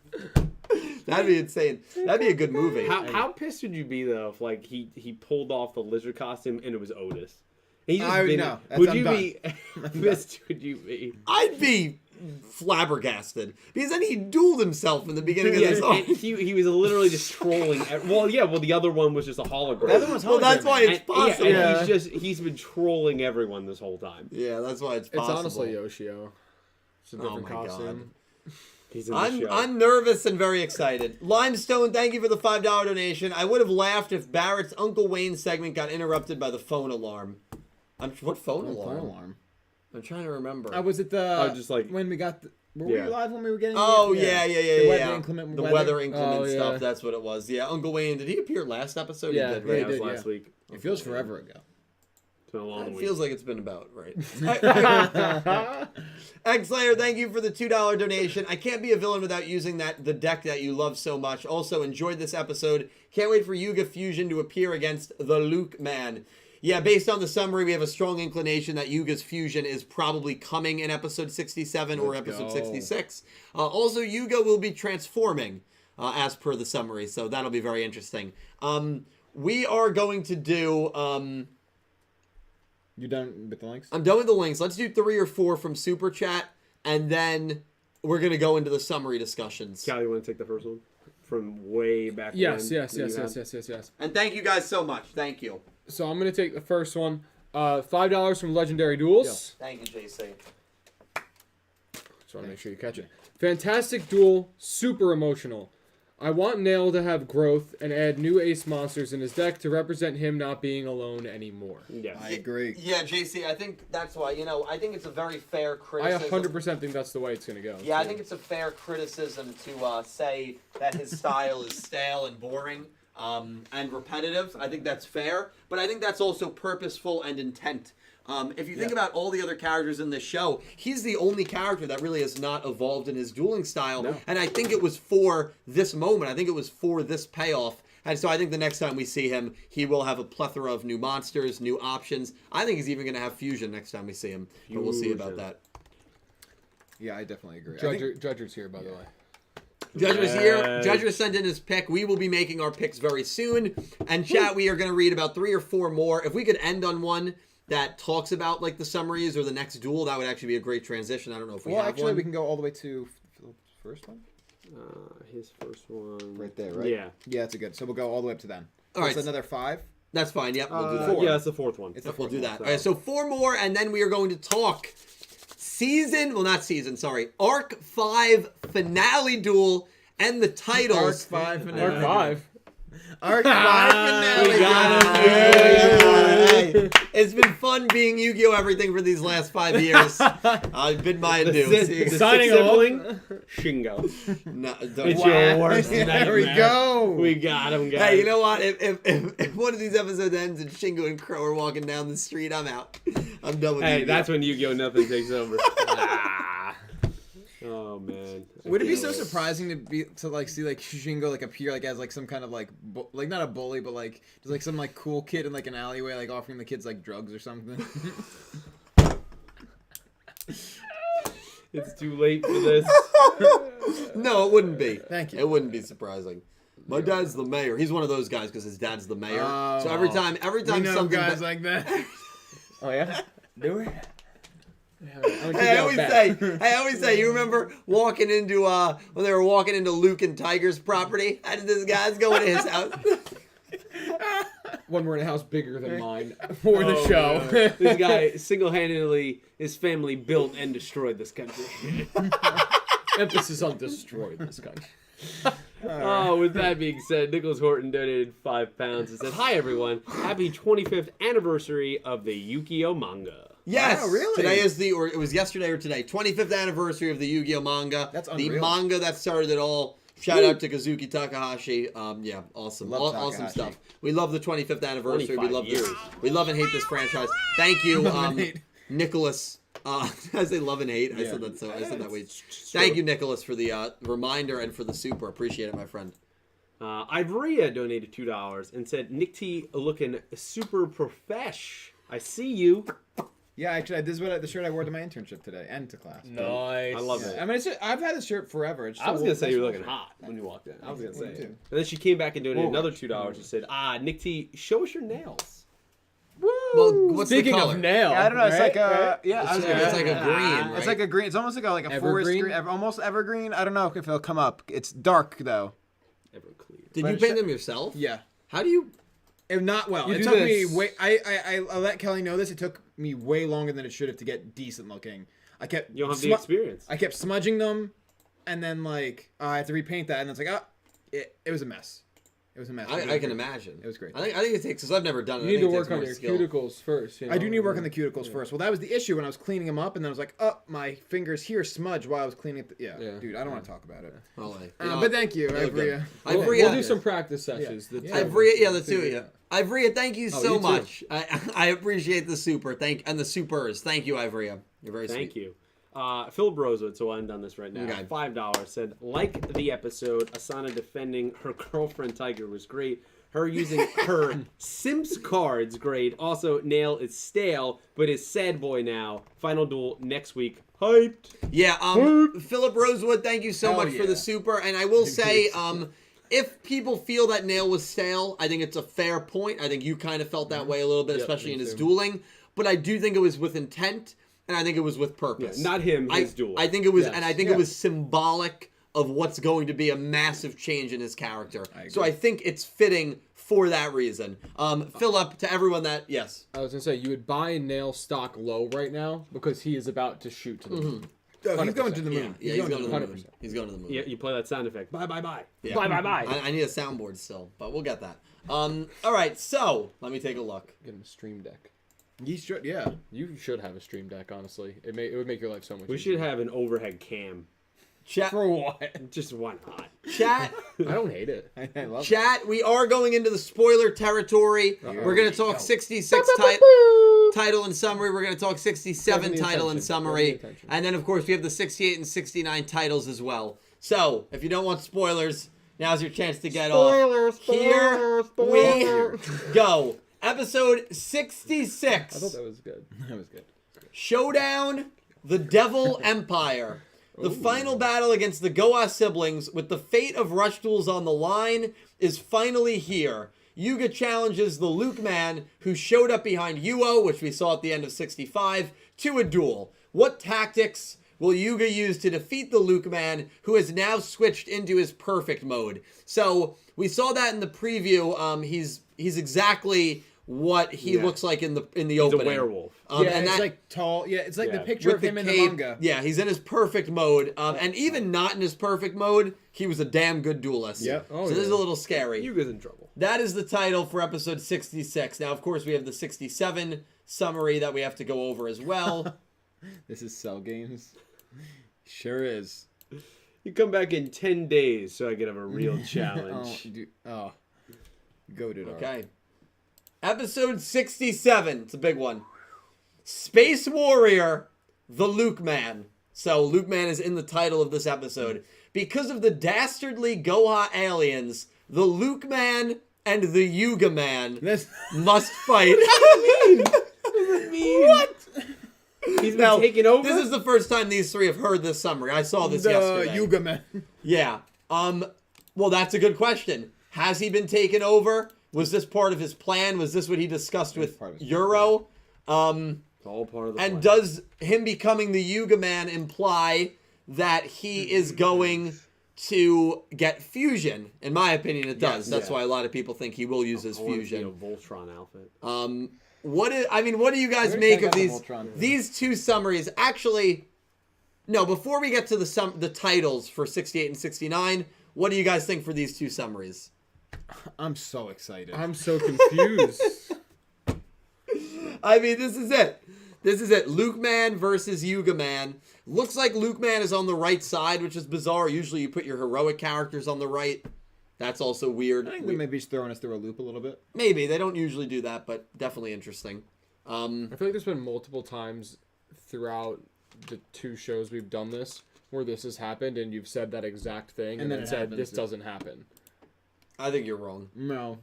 That'd be insane. That'd be a good movie. How pissed would you be though if like he pulled off the lizard costume and it was Otis? He just I already been- know. That's- Would I'm you done. be pissed? Would you be? I'd be flabbergasted because then he dueled himself in the beginning of this Yeah, arc. he was literally just trolling. Well, yeah. Well, the other one was just a hologram. The other one's Well, that's why it's And- yeah, possible. and Yeah, he's been trolling everyone this whole time. that's why it's It's possible. honestly Yoshio. It's a Oh different my God. costume. He's in the show. I'm nervous and very excited. Limestone, thank you for the $5 donation. I would have laughed if Barrett's Uncle Wayne segment got interrupted by the phone alarm. What phone alarm? I'm trying to remember. Was it the? just like- when we got. Were Yeah. we live when we were getting? Oh, it? yeah. The weather yeah. inclement The weather? weather inclement Oh, yeah. stuff, that's what it was. Yeah, Uncle Wayne, did he appear last episode? Yeah, he did, yeah, right? that was did, last yeah. week. It feels forever ago. been a long It week. feels like it's been about right. X-Slayer, thank you for the $2 donation. I can't be a villain without using the deck that you love so much. Also, enjoyed this episode. Can't wait for Yuga Fusion to appear against the Lukeman. Yeah, based on the summary, we have a strong inclination that Yuga's fusion is probably coming in episode 67 or episode 66. Also, Yuga will be transforming as per the summary, so that'll be very interesting. We are going to do... You done with the links? I'm done with the links. Let's do 3 or 4 from Super Chat, and then we're going to go into the summary discussions. Callie, you want to take the first one? From way back Yes. when? Yes. And thank you guys so much. Thank you. So I'm going to take the first one. $5 from Legendary Duels. Thank you, JC. Just want to make sure you catch it. Fantastic duel, super emotional. I want Nail to have growth and add new ace monsters in his deck to represent him not being alone anymore. Yes. I agree. Yeah, JC, I think that's why, I think it's a very fair I criticism. 100% think that's the way it's going to go. Yeah, I think it's a fair criticism to say that his style is stale and boring and repetitive. I think that's fair, but I think that's also purposeful and intent. If you think about all the other characters in this show, he's the only character that really has not evolved in his dueling style. No. And I think it was for this moment. I think it was for this payoff. And so I think the next time we see him, he will have a plethora of new monsters, new options. I think he's even going to have fusion next time we see him. But we'll see about that. Yeah, I definitely agree. Judger's here, by the way. Judger's here. Judger sent in his pick. We will be making our picks very soon. And chat, we are going to read about 3 or 4 more. If we could end on one that talks about like the summaries or the next duel, that would actually be a great transition. I don't know if we have one. We can go all the way to Philip's first one. His first one. Right there, right? Yeah. Yeah, that's a good. So we'll go all the way up to then. All right. Another 5. That's fine. Yep, we'll do that. Yeah, that's the 4th one. We'll do that. All right, so 4 more, and then we are going to talk Arc 5 finale duel and the titles. Arc 5 finale. Arc 5. Arc 5 finale. We got him. Hey, it's been fun being Yu-Gi-Oh! Everything for these last 5 years. I've been my due. The Signing sibling, Shingo. No, It's your worst There we nightmare. go. We got him, guys. Hey, you know what? If one of these episodes ends and Shingo and Crow are walking down the street, I'm out. I'm done with Hey, Yu-Gi-Oh! that's when Yu-Gi-Oh! Nothing takes over. Oh man. Would it be so surprising to see like Shingo like appear like as like some kind of like like not a bully but like just like some like cool kid in like an alleyway like offering the kids like drugs or something? It's too late for this. No, it wouldn't be. Thank you. It wouldn't be surprising. My dad's the mayor. He's one of those guys because his dad's the mayor. Oh. So every time We know something guys like that. Oh, yeah? Do we? I always say, you remember walking into when they were walking into Luke and Tiger's property? How did this guy's going to his house? One more in a house bigger than mine for the show. This guy single-handedly, his family built and destroyed this country. Emphasis on destroy this country. Oh, with that being said, Nicholas Horton donated £5 and said, "Hi everyone, happy 25th anniversary of the Yu-Gi-Oh manga." Yes. Wow, really? Today is it was yesterday or today, 25th anniversary of the Yu-Gi-Oh manga. That's the unreal. manga that started it all. Shout out to Kazuki Takahashi. Yeah, awesome. Love Awesome Takahashi. stuff. We love the 25th anniversary. We 25 love this. years. We love and hate this franchise. Thank you, Love and hate. Nicholas. I say love and hate. I Yeah. said that way. Thank you, Nicholas, for the reminder and for the super. Appreciate it, my friend. Ivrea donated $2 and said, "Nick T looking super profesh. I see you." Yeah, actually, this is the shirt I wore to my internship today and to class. Nice. I love it. I mean, I've had this shirt forever. It's I was gonna say you were looking nice. hot when you walked in. I was gonna say Me it. too. And then she came back and donated another $2. She said, Nick T, show us your nails." Well, what's Speaking the color? of nail, Yeah, I don't know. It's right? like a yeah. It's like a green, right? It's like a green. It's almost like a forest Evergreen? green, almost evergreen. I don't know if it'll come up. It's dark though. Everclear. Did but you it paint sh- them yourself? Yeah. How do you? If not well, You it do took me this. way. I let Kelly know this. It took me way longer than it should have to get decent looking. I kept You don't have the experience. I kept smudging them, and then like I had to repaint that, and it's like it was a mess. It was a mess. I can imagine. It was great. I think it takes, because I've never done it. You I need to think it work takes on more your skill. cuticles first. You know? I do need to work on the cuticles first. Well, that was the issue when I was cleaning them up, and then I was like, oh, my fingers here smudged while I was cleaning it. Yeah, dude, I don't want to talk about it. Well, But thank you, Ivrea. We'll do some practice sessions. Yeah. Ivrea, the two of you. Ivrea, thank you so you too. much. I appreciate the super. And the supers. Thank you, Ivrea. You're very sweet. Thank you. Philip Roswood, so I'll end on this right now. Okay. $5 said, like the episode, Asana defending her girlfriend Tiger was great. Her using her Simps cards, great. Also, Nail is stale, but is sad boy now. Final duel next week. Hyped. Yeah, Philip Rosewood, thank you so much for the super. And I will say, if people feel that Nail was stale, I think it's a fair point. I think you kind of felt that way a little bit, especially in his dueling. But I do think it was with intent, and I think it was with purpose. Yeah, not him, his duel. I think it was, and I think it was symbolic of what's going to be a massive change in his character. So I think it's fitting for that reason. Philip, to everyone that, yes. I was going to say, you would buy Nail stock low right now because he is about to shoot to the moon. He's going to the moon. Yeah, he's going to the moon. 100%. He's going to the moon. Yeah, you play that sound effect. Bye, bye, bye. Yeah. Bye, bye, bye. I need a soundboard still, but we'll get that. All right, so let me take a look. Get him a stream deck. You should, yeah. You should have a stream deck, honestly. It would make your life so much We easier. should have an overhead cam. Chat. For what? Just why not? Chat. I don't hate it. I love Chat. We are going into the spoiler territory. We're going to talk 66 title and summary. We're going to talk 67 title and summary. And then, of course, we have the 68 and 69 titles as well. So, if you don't want spoilers, now's your chance to get off. Here we go. Episode 66. I thought that was good. That was good. Showdown, the Devil Empire. The final battle against the Goa siblings, with the fate of Rush Duels on the line, is finally here. Yuga challenges the Lukeman, who showed up behind Yugioh, which we saw at the end of 65, to a duel. What tactics will Yuga use to defeat the Lukeman, who has now switched into his perfect mode? So, we saw that in the preview. He's exactly what he looks like in the opening. He's a werewolf. And it's that, like tall. Yeah, it's like the picture with of him in the cape, manga. Yeah, he's in his perfect mode. And even not in his perfect mode, he was a damn good duelist. Yep. So this is a little scary. Yuga's in trouble. That is the title for episode 66. Now, of course, we have the 67 summary that we have to go over as well. This is Cell Games. Sure is. You come back in 10 days so I can have a real challenge. Goated. Okay. Episode 67. It's a big one. Space Warrior, the Lukeman. So, Lukeman is in the title of this episode. Because of the dastardly Goha aliens, the Lukeman and the Yuga Man must fight. What does it mean? What? He's been taken over? This is the first time these three have heard this summary. I saw this yesterday. Yuga Man. Yeah. Well, that's a good question. Has he been taken over? Was this part of his plan? Was this what he discussed with Euro? It's all part of the plan. And does him becoming the Yuga Man imply that he is going to get fusion? In my opinion, it does. That's why a lot of people think he will use his fusion. A Voltron outfit. What do you guys make of these two summaries? Actually, no. Before we get to the titles for 68 and 69, what do you guys think for these two summaries? I'm so excited. I'm so confused. I mean, this is it. This is it. Lukeman versus Yuga Man. Looks like Lukeman is on the right side, which is bizarre. Usually you put your heroic characters on the right. That's also weird. I think they maybe just throwing us through a loop a little bit. Maybe. They don't usually do that, but definitely interesting. I feel like there's been multiple times throughout the two shows we've done this where this has happened and you've said that exact thing and then said happens, this doesn't happen. I think you're wrong. No,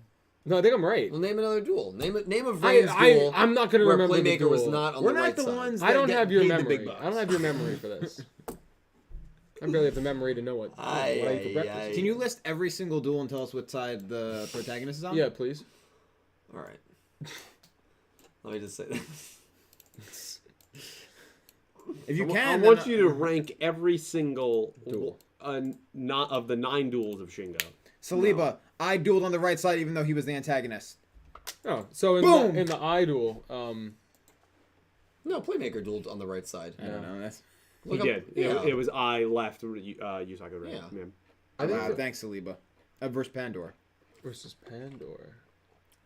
I think I'm right. Well, name another duel. Name a Vrain's duel. I'm not going to remember Playmaker the duel. was not on we're the not right the side. ones. That I don't have your paid the memory. big bucks. I don't have your memory for this. I barely have the memory to know what I eat for breakfast. Can you list every single duel and tell us what side the protagonist is on? Yeah, please. All right. Let me just say this. If you I can, want you to rank every single Duel. not of the 9 duels of Shingo. Saliba, I dueled on the right side even though he was the antagonist. Oh, so Boom! in the I duel, No, Playmaker dueled on the right side. I don't know. That's He did. It was I left Yusaka right. Yeah. Yeah. I think thanks, Saliba. Versus Pandora. Versus Pandora.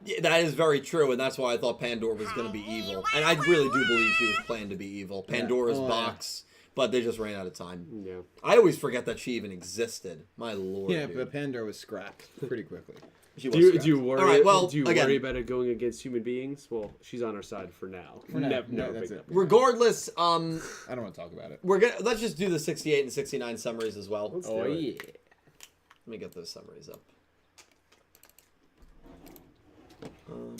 Yeah, that is very true, and that's why I thought Pandora was going to be evil. And I really do believe she was planned to be evil. Pandora's box, but they just ran out of time. Yeah. I always forget that she even existed. My lord. Yeah, dude. but Pandora was scrapped pretty quickly. She was Do scrapped. you worry? All right, well, do you again, worry about it going against human beings? Well, she's on our side for now. Never that's pick it. up. regardless, I don't want to talk about it. let's just do the 68 and 69 summaries as well. Let's Oh do it. yeah. Let me get those summaries up.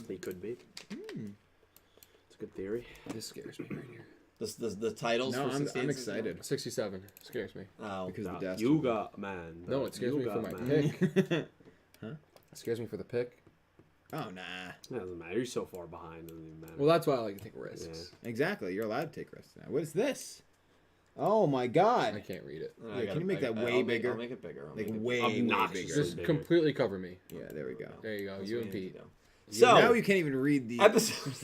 They could be. It's a good theory. This scares me right here. The titles No, for I'm 68 and 69? excited. 67 scares me. Oh, Because of the death. Yuga, man. No, it scares me Yuga, for my man. pick. Huh? It scares me for the pick. Oh, nah. It doesn't matter. You're so far behind. It doesn't even matter. Well, that's why I like to take risks. Exactly. You're allowed to take risks now. What is this? Oh, my God. I can't read it. Yeah, can you make that way bigger? I'll make it bigger. Like, way way Obnoxiously bigger. Just bigger. completely cover me. Yeah, there we go. There you go. You and Pete. So now you can't even read the... episode.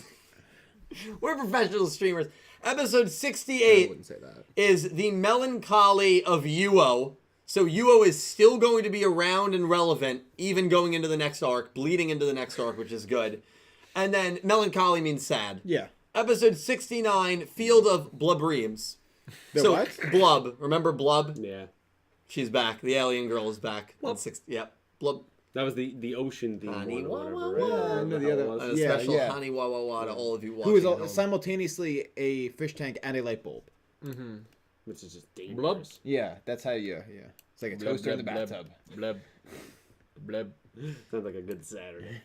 We're professional streamers. Episode I 68 wouldn't say that. is the Melancholy of Yugioh. So Yugioh is still going to be around and relevant, even going into the next arc, bleeding into the next arc, which is good. And then Melancholy means sad. Yeah. Episode 69, Field of Blubreams. The what? Blub. Remember Blub? Yeah. She's back. The alien girl is back. Blub. Yep. Blub. That was the ocean theme Honey, one or wah, whatever, wah, right? wah. I know the That other- was- And a Yeah, special yeah. honey wah wah wah to all of you watching. Who is at home. simultaneously a fish tank and a light bulb. Mm-hmm. Which is just dangerous. Blub. Yeah, that's how you... Yeah. It's like a toaster in the bathtub. Blub. Blub. Sounds like a good Saturday.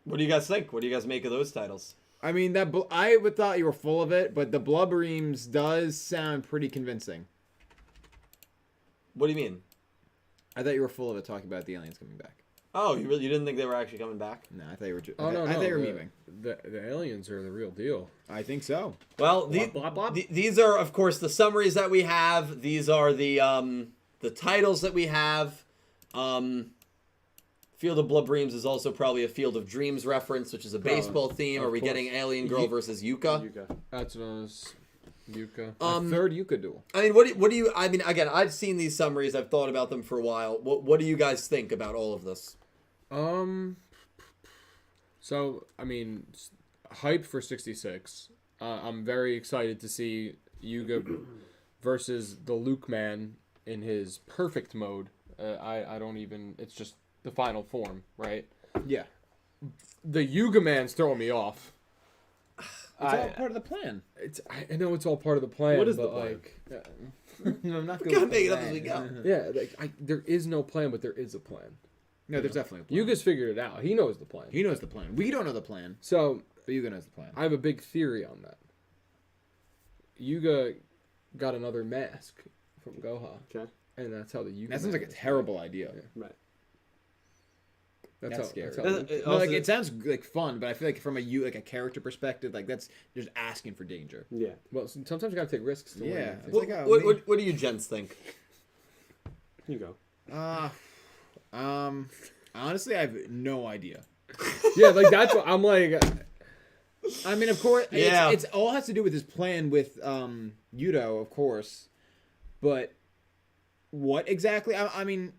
What do you guys think? What do you guys make of those titles? I mean, I would thought you were full of it, but the Blubbereams does sound pretty convincing. What do you mean? I thought you were full of it talking about the aliens coming back. Oh, you didn't think they were actually coming back? No, I thought you were. Oh, no, I thought you were the- memeing. The aliens are the real deal. I think so. Well, Blah, blah, blah. these are, of course, the summaries that we have. These are the titles that we have. Field of Blubreams is also probably a Field of Dreams reference, which is a baseball theme. of Are we course. getting Alien Girl versus Yuka? Yuga. That's what I was. Yuka. A third Yuka duel. I mean, what do you? I mean, again, I've seen these summaries. I've thought about them for a while. What do you guys think about all of this? So I mean, hype for 66. I'm very excited to see Yuga versus the Lukeman in his perfect mode. I don't even. It's just the final form, right? Yeah, The Yuga man's throwing me off. it's all part of the plan. I know it's all part of the plan. What is but the plan? like, I'm not Gotta make it up as we go. yeah, like there is no plan, but there is a plan. No, there's definitely a plan. Yuga's figured it out. He knows the plan. He knows the plan. We don't know the plan, So but Yuga knows the plan. I have a big theory on that. Yuga got another mask from Goha, Okay. and that's how the Yuga. That sounds like a man is terrible idea. Right. That's That's how, scary. That's how No, like it sounds like fun, but I feel like from a character perspective, like that's just asking for danger. Yeah. well, sometimes you gotta take risks. To Yeah. win. It's like, oh, What do you gents think? You go. Honestly, I have no idea. Yeah, like that's what I'm like. I mean, of course, Yeah. it's all has to do with his plan with Yugioh, of course. But what exactly? I mean,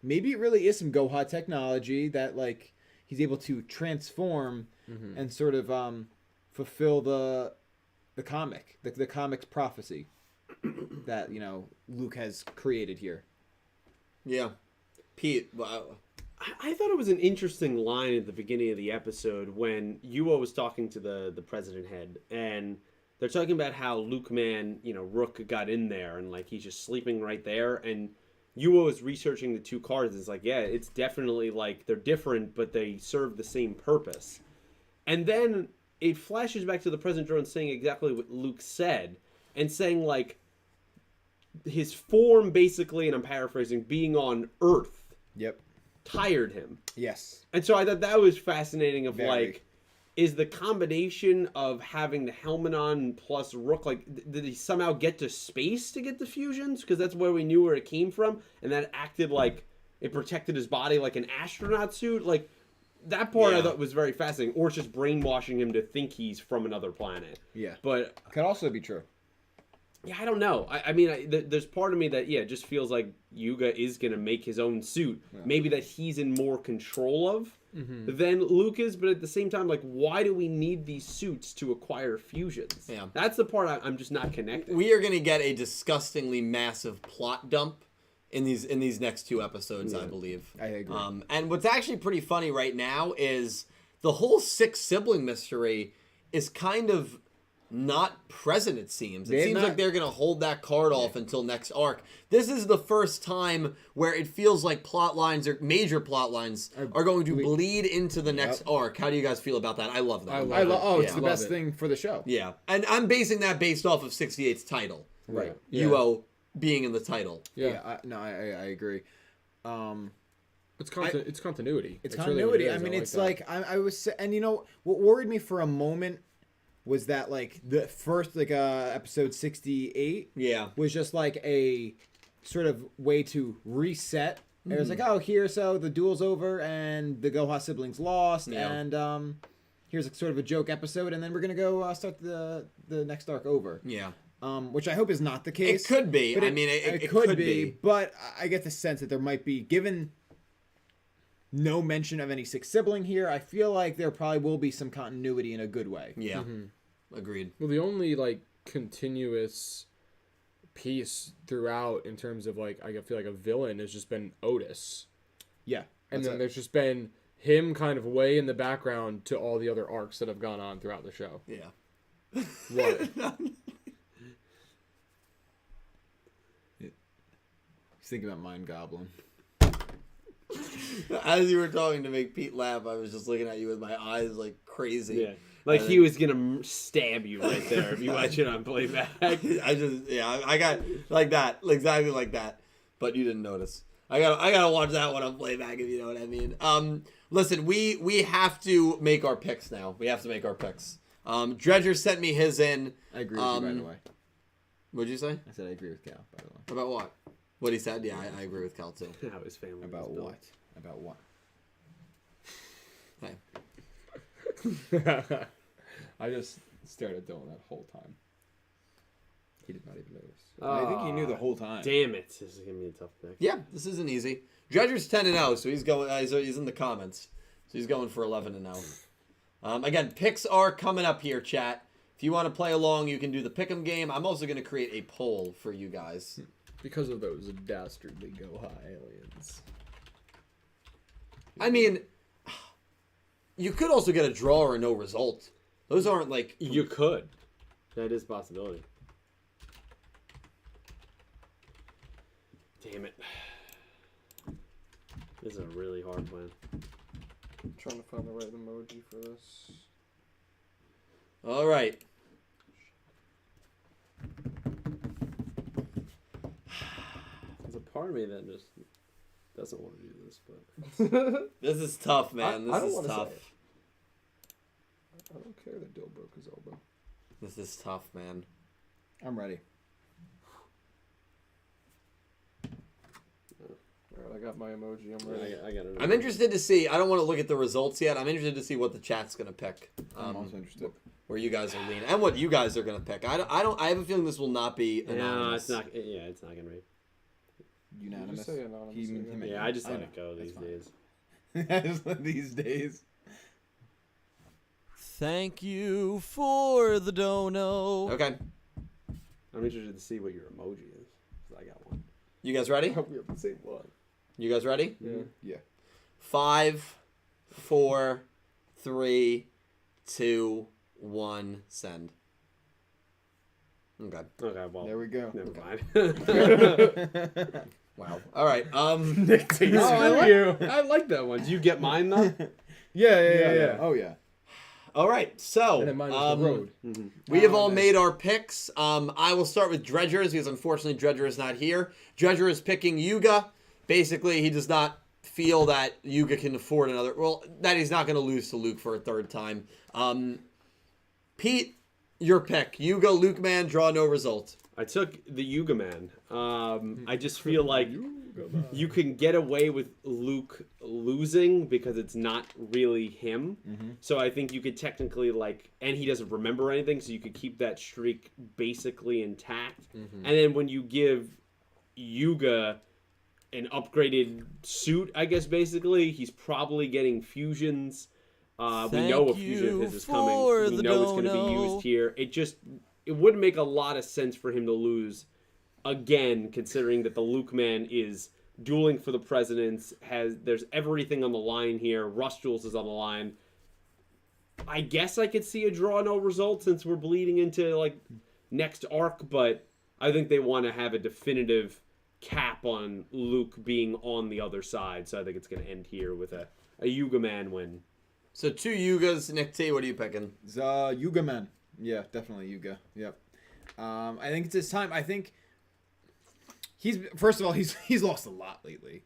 maybe it really is some Goha technology that like he's able to transform and sort of fulfill the comic, the comic's prophecy that Luke has created here. Yeah, Pete. Wow. I thought it was an interesting line at the beginning of the episode when Yugioh was talking to the president head, and they're talking about how Lukeman, Rook got in there, and like he's just sleeping right there, and Yugioh is researching the two cards. It's like, yeah, it's definitely like they're different, but they serve the same purpose. And then it flashes back to the present drone saying exactly what Luke said, and saying like his form basically, and I'm paraphrasing, being on Earth Yep. tired him. Yes. And so I thought that was fascinating of Very. like, is the combination of having the helmet on plus Rook, like, did he somehow get to space to get the fusions? Because that's where we knew where it came from. And that acted like it protected his body like an astronaut suit. Like, that part I thought was very fascinating. Or it's just brainwashing him to think he's from another planet. Yeah. But Could also be true. Yeah, I don't know. I mean, there's part of me that, yeah, just feels like Yuga is going to make his own suit. Yeah. Maybe that he's in more control of than Luke is, but at the same time, like, why do we need these suits to acquire fusions? Yeah. That's the part I'm just not connecting. We are going to get a disgustingly massive plot dump in these next 2 episodes, I believe. I agree. And what's actually pretty funny right now is the whole 6 sibling mystery is kind of not present, it seems. It seems like they're going to hold that card off until next arc. This is the first time where it feels like plot lines, or major plot lines, are going to bleed into the next arc. How do you guys feel about that? I love that. It's the best thing for the show. Yeah. And I'm basing that based off of 68's title. Right. Yugioh being in the title. Yeah. I agree. It's continuity. It's continuity. I mean, it's like I was, and you know what worried me for a moment was that like the first episode 68 was just like a sort of way to reset. It was like, oh, so the duel's over and the Goha siblings lost, and here's a sort of a joke episode, and then we're gonna go start the next arc over. Yeah. Which I hope is not the case. It could be. But I mean, it could be. But I get the sense that there might be, given no mention of any 6th sibling here, I feel like there probably will be some continuity in a good way. Yeah. Agreed. Well, the only like continuous piece throughout in terms of like I feel like a villain has just been Otis. Yeah. And then there's just been him kind of way in the background to all the other arcs that have gone on throughout the show. Yeah. What? Think about Mind Goblin. As you were talking to make Pete laugh, I was just looking at you with my eyes like crazy. Yeah. Like he was gonna stab you right there if you watch it on playback. I got like that, exactly like that. But you didn't notice. I gotta watch that one on playback, if you know what I mean. Listen, we have to make our picks now. We have to make our picks. Dredger sent me his in. I agree with you, by the way. What'd you say? I said I agree with Cal, by the way. About what? What he said? Yeah, I agree with Cal too. How his family about was what? About what? Hey. I just stared at Dylan that whole time. He did not even notice. I think he knew the whole time. Damn it! This is gonna be a tough pick. Yeah, this isn't easy. Dredger's 10-0, so he's going. He's in the comments, so he's going for 11-0. Again, picks are coming up here, chat. If you want to play along, you can do the pick'em game. I'm also going to create a poll for you guys. Because of those dastardly Goha aliens. I mean, you could also get a draw or no result. Those aren't like... You could. That is a possibility. Damn it. This is a really hard one. I'm trying to find the right emoji for this. All right. There's a part of me that just doesn't want to do this, but This is tough, man. This is tough. I don't care that Dill broke his elbow. This is tough, man. I'm ready. Alright, I got my emoji. I'm ready. I got it. I'm interested to see. I don't want to look at the results yet. I'm interested to see what the chat's gonna pick. I'm also interested. Where you guys are leaning, and what you guys are gonna pick. I have a feeling this will not be No, anonymous. it's not. Yeah, it's not gonna be. Unanimous. Just say anonymous, Yeah, I just let it go these days. These days. Thank you for the dono. Okay, I'm interested to see what your emoji is. 'Cause I got one. you guys ready? I hope we have the same one. You guys ready? Yeah. Yeah. 5, 4, 3, 2, 1, send. Okay. Okay, well, There we go. never mind. Wow. All right. I like that one. Do you get mine though? Yeah. Oh yeah. All right. So And then mine is the road. we have all made our picks. I will start with Dredger's because unfortunately Dredger is not here. Dredger is picking Yuga. Basically, he does not feel that Yuga can afford another. Well, that he's not going to lose to Luke for a third time. Pete, your pick. Yuga, Lukeman, draw no result. I took the Yuga man. I just feel like you can get away with Luke losing because it's not really him. So I think you could technically and he doesn't remember anything, so you could keep that streak basically intact. And then when you give Yuga an upgraded suit, I guess basically he's probably getting fusions. We know a fusion of his is coming. We know it's going to be used here. It wouldn't make a lot of sense for him to lose again, considering that the Lukeman is dueling for the presidents. There's everything on the line here. Rush Duels is on the line. I guess I could see a draw no result since we're bleeding into next arc, but I think they want to have a definitive cap on Luke being on the other side, so I think it's going to end here with a Yuga Man win. So 2 Yugas. Nick T, what are you picking? Yuga Man. Yeah, definitely Yuga. Yep. I think it's his time. I think first of all he's lost a lot lately.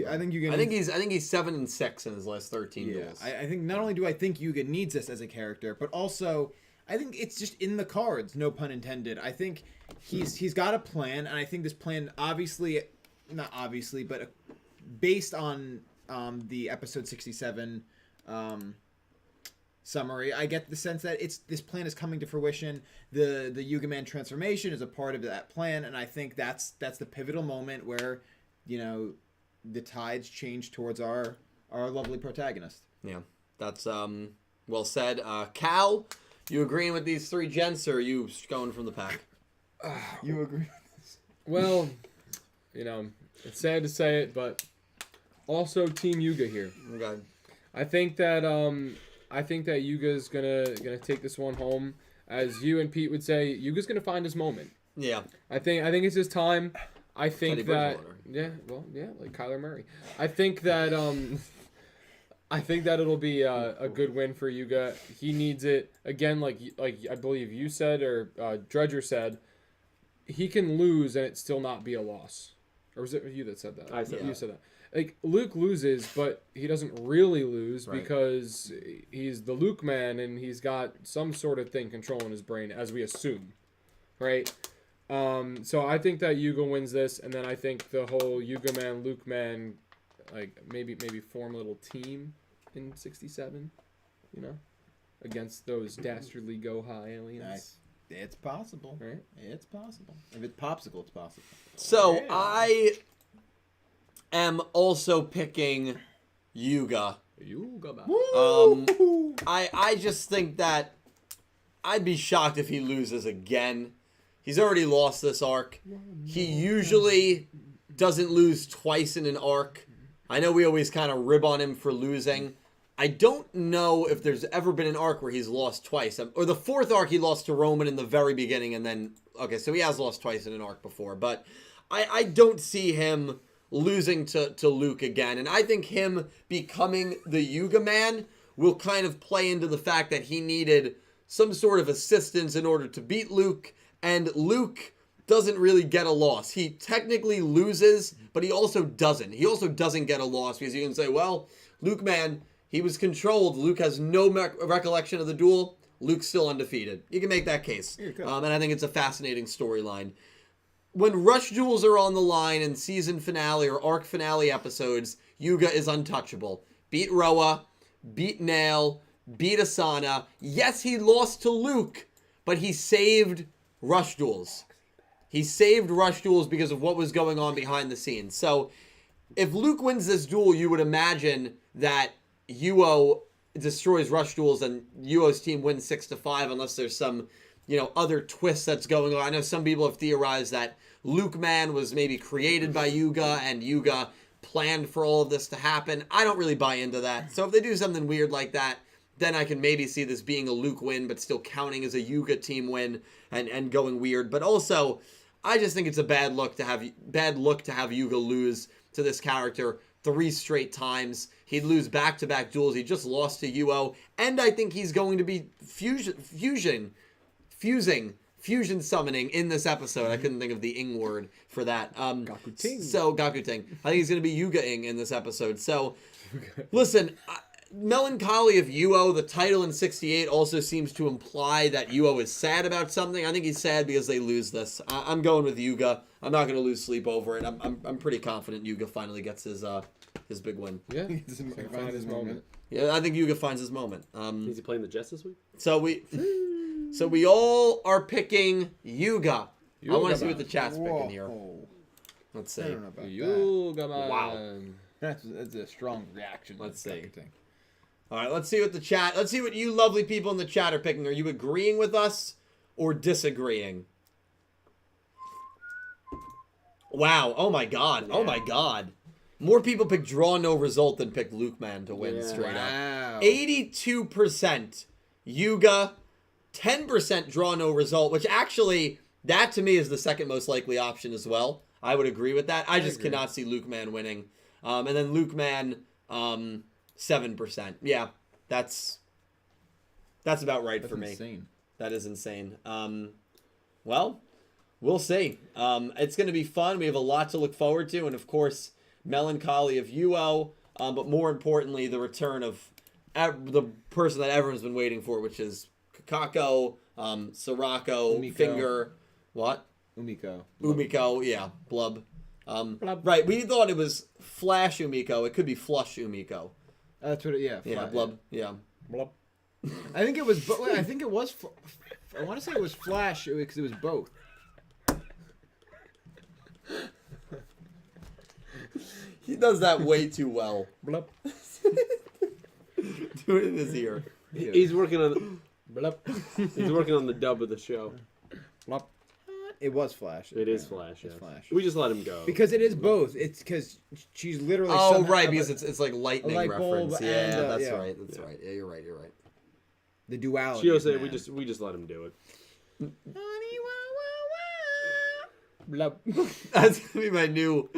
I think he's 7-6 in his last 13 duels. I think not only do I think Yuga needs this as a character, but also I think it's just in the cards, no pun intended. I think he's got a plan, and I think this plan not obviously, but based on the episode 67 summary, I get the sense that this plan is coming to fruition. The Yuga Man transformation is a part of that plan, and I think that's the pivotal moment where, the tides change towards our lovely protagonist. Yeah, that's well said. Cal, you agreeing with these 3 gents, or are you going from the pack? You agree? Well, it's sad to say it, but also Team Yuga here. Okay. I think that Yuga's gonna take this one home. As you and Pete would say, Yuga's gonna find his moment. Yeah. I think it's his time. I think Teddy that Bridgewater. like Kyler Murray. I think that it'll be a good win for Yuga. He needs it again. Like I believe you said, or Dredger said, he can lose and it still not be a loss. Or was it you that said that? I said You that. said that. Like, Luke loses, but he doesn't really lose because he's the Luke man and he's got some sort of thing controlling his brain, as we assume, right? So I think that Yuga wins this, and then I think the whole Yuga man, Luke man, maybe form a little team in 67, against those dastardly go-high aliens. Nice. It's possible. Right? It's possible. If it's popsicle, it's possible. So I am also picking Yuga. Yuga man. I just think that I'd be shocked if he loses again. He's already lost this arc. He usually doesn't lose twice in an arc. I know we always kind of rib on him for losing. I don't know if there's ever been an arc where he's lost twice. Or the 4th arc he lost to Roman in the very beginning, and then... Okay, so he has lost twice in an arc before. But I don't see him losing to Luke again. And I think him becoming the Yuga Man will kind of play into the fact that he needed some sort of assistance in order to beat Luke. And Luke doesn't really get a loss. He technically loses, but he also doesn't. He also doesn't get a loss because you can say, well, Luke Man, he was controlled. Luke has no recollection of the duel. Luke's still undefeated. You can make that case. And I think it's a fascinating storyline. When Rush Duels are on the line in season finale or arc finale episodes, Yuga is untouchable. Beat Roa, beat Nail, beat Asana. Yes, he lost to Luke, but he saved Rush Duels. He saved Rush Duels because of what was going on behind the scenes. So, if Luke wins this duel, you would imagine that Yugioh destroys Rush Duels and Yugioh's team wins 6-5 unless there's some, other twist that's going on. I know some people have theorized that Lukeman was maybe created by Yuga and Yuga planned for all of this to happen. I don't really buy into that. So if they do something weird like that, then I can maybe see this being a Luke win, but still counting as a Yuga team win and going weird. But also, I just think it's a bad look to have Yuga lose to this character 3 straight times. He'd lose back-to-back duels. He just lost to Yugioh, and I think he's going to be fusion summoning in this episode. I couldn't think of the ing word for that. Gaku-ting. So Gaku-ting. I think he's going to be Yuga-ing in this episode. So, listen. Melancholy of Yugioh, the title in 68 also seems to imply that Yugioh is sad about something. I think he's sad because they lose this. I'm going with Yuga. I'm not going to lose sleep over it. I'm pretty confident Yuga finally gets his big win. Yeah, find his moment. Yeah, I think Yuga finds his moment. Is he playing the Jets this week? So we all are picking Yuga. I want to see what the chat's picking here. Let's see. I don't know about that. Yuga. Wow. That's a strong reaction. Let's see. Everything. All right, let's see what you lovely people in the chat are picking. Are you agreeing with us or disagreeing? Wow. Oh my god. Yeah. Oh my god. More people pick draw no result than pick Lukeman to win straight up. Wow. 82% Yuga, 10% draw no result, which actually, that to me is the second most likely option as well. I would agree with that. I just cannot see Lukeman winning. And then Lukeman, 7%. Yeah, that's about right for me. Insane. That is insane. Well, we'll see. It's going to be fun. We have a lot to look forward to. And, of course, Melancholy of Yugioh. But more importantly, the return of the person that everyone's been waiting for, which is Kakako, Sorako, Umiko. Finger. What? Umiko. Yeah. Blub. Blub. Right, we thought it was Flash Umiko. It could be Flush Umiko. That's what. Yeah. Yeah, Blub. Yeah. Blub. I think it was. I think it was. I want to say it was Flash because it was both. He does that way too well. Blub. Do it in his ear. He's working on Blub. he's working on the dub of the show. Blub. It was Flash. It is Flash. It's Yes. Flash. We just let him go. Because it is both. It's because she's literally. Oh, somehow- right, because it's like lightning light bulb reference. and, Yeah, that's yeah. right. That's right. Yeah, you're right. You're right. the duality. Shio said man. we just let him do it. Blub. That's gonna be my new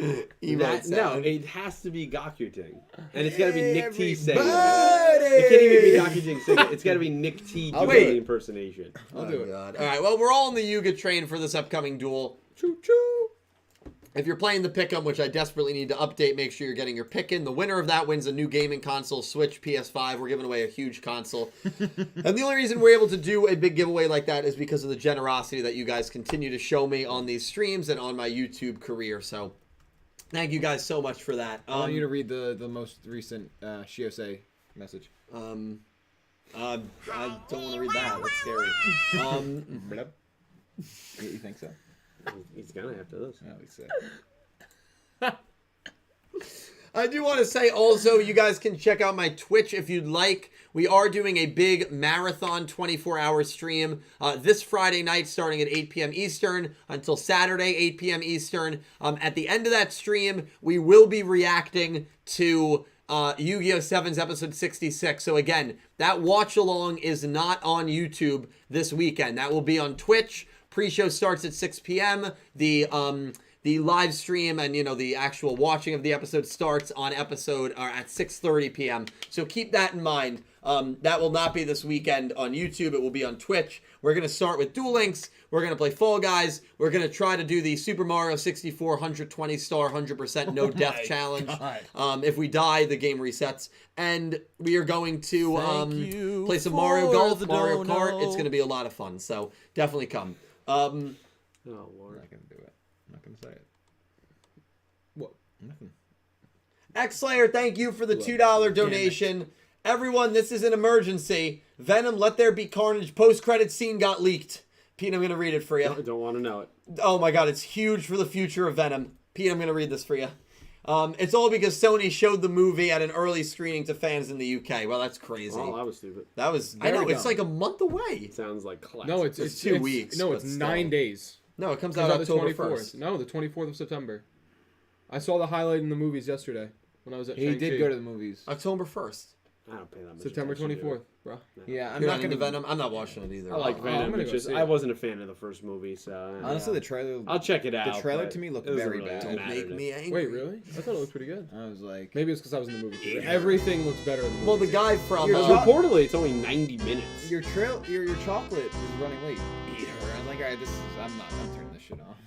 emote No, sound. it has to be Gakyuting. And it's gotta be Nick T saying it. Everybody! It can't even be Gakyuting saying it. It's gotta be Nick T doing wait. the impersonation. I'll do it. God. All right. Well, we're all on the Yuga train for this upcoming duel. Choo choo. If you're playing the Pick'em, which I desperately need to update, make sure you're getting your pick in. The winner of that wins a new gaming console, Switch, PS5. We're giving away a huge console. And the only reason we're able to do a big giveaway like that is because of the generosity that you guys continue to show me on these streams and on my YouTube career. So thank you guys so much for that. I want you to read the most recent Shiosei message. I don't want to read that. That's scary. Blub. You think so? He's gonna have to this. No, we say. I do want to say also, you guys can check out my Twitch if you'd like. We are doing a big marathon 24-hour stream this Friday night starting at 8 p.m. Eastern until Saturday, 8 p.m. Eastern. At the end of that stream, we will be reacting to Yu-Gi-Oh! 7's episode 66. So again, that watch-along is not on YouTube this weekend. That will be on Twitch. Pre-show starts at 6 p.m. The live stream and, you know, the actual watching of the episode starts on episode at 6:30 p.m. So keep that in mind. That will not be this weekend on YouTube. It will be on Twitch. We're going to start with Duel Links. We're going to play Fall Guys. We're going to try to do the Super Mario 64 120-star 100% no death challenge. If we die, the game resets. And we are going to play some Mario Golf, Mario Kart. It's going to be a lot of fun. So definitely come. Oh I'm Lord. not gonna do it. I'm not gonna say it. What? Nothing. X-Slayer, thank you for the $2 donation. Everyone, this is an emergency. Venom, Let There Be Carnage post-credit scene got leaked. Pete, I'm going to read it for you. Don't want to know it. Oh my god, it's huge for the future of Venom. Pete, I'm going to read this for you. It's all because Sony showed the movie at an early screening to fans in the UK. Well, that's crazy. Oh, that was stupid. That was, I know, Very it's dumb. like a month away. Sounds like classic. No, it's 2 weeks, No, but it's still. 9 days. No, it comes Comes out out the October 24th. 1st. No, the 24th of September. I saw the highlight in the movies yesterday when I was at He Shang-Chi. did go to the movies. October 1st. I don't pay that much September attention to 24th, it. bro. Yeah, I'm You're not not gonna. into Venom? I'm not watching it either. I like I'm Venom. gonna It's go just see I it. wasn't a fan of the first movie, so Honestly, the trailer. I'll check it out. The trailer but to me looked it doesn't very really bad. Don't matter make to me angry. Wait, really? I thought it looked pretty good. I was like, Maybe it's because I was in the movie theater. Everything looks better in the movie. Well, the guy from... You're Reportedly, it's only 90 minutes. your chocolate is running late. Eat her. I was like, alright, I'm turning this shit off.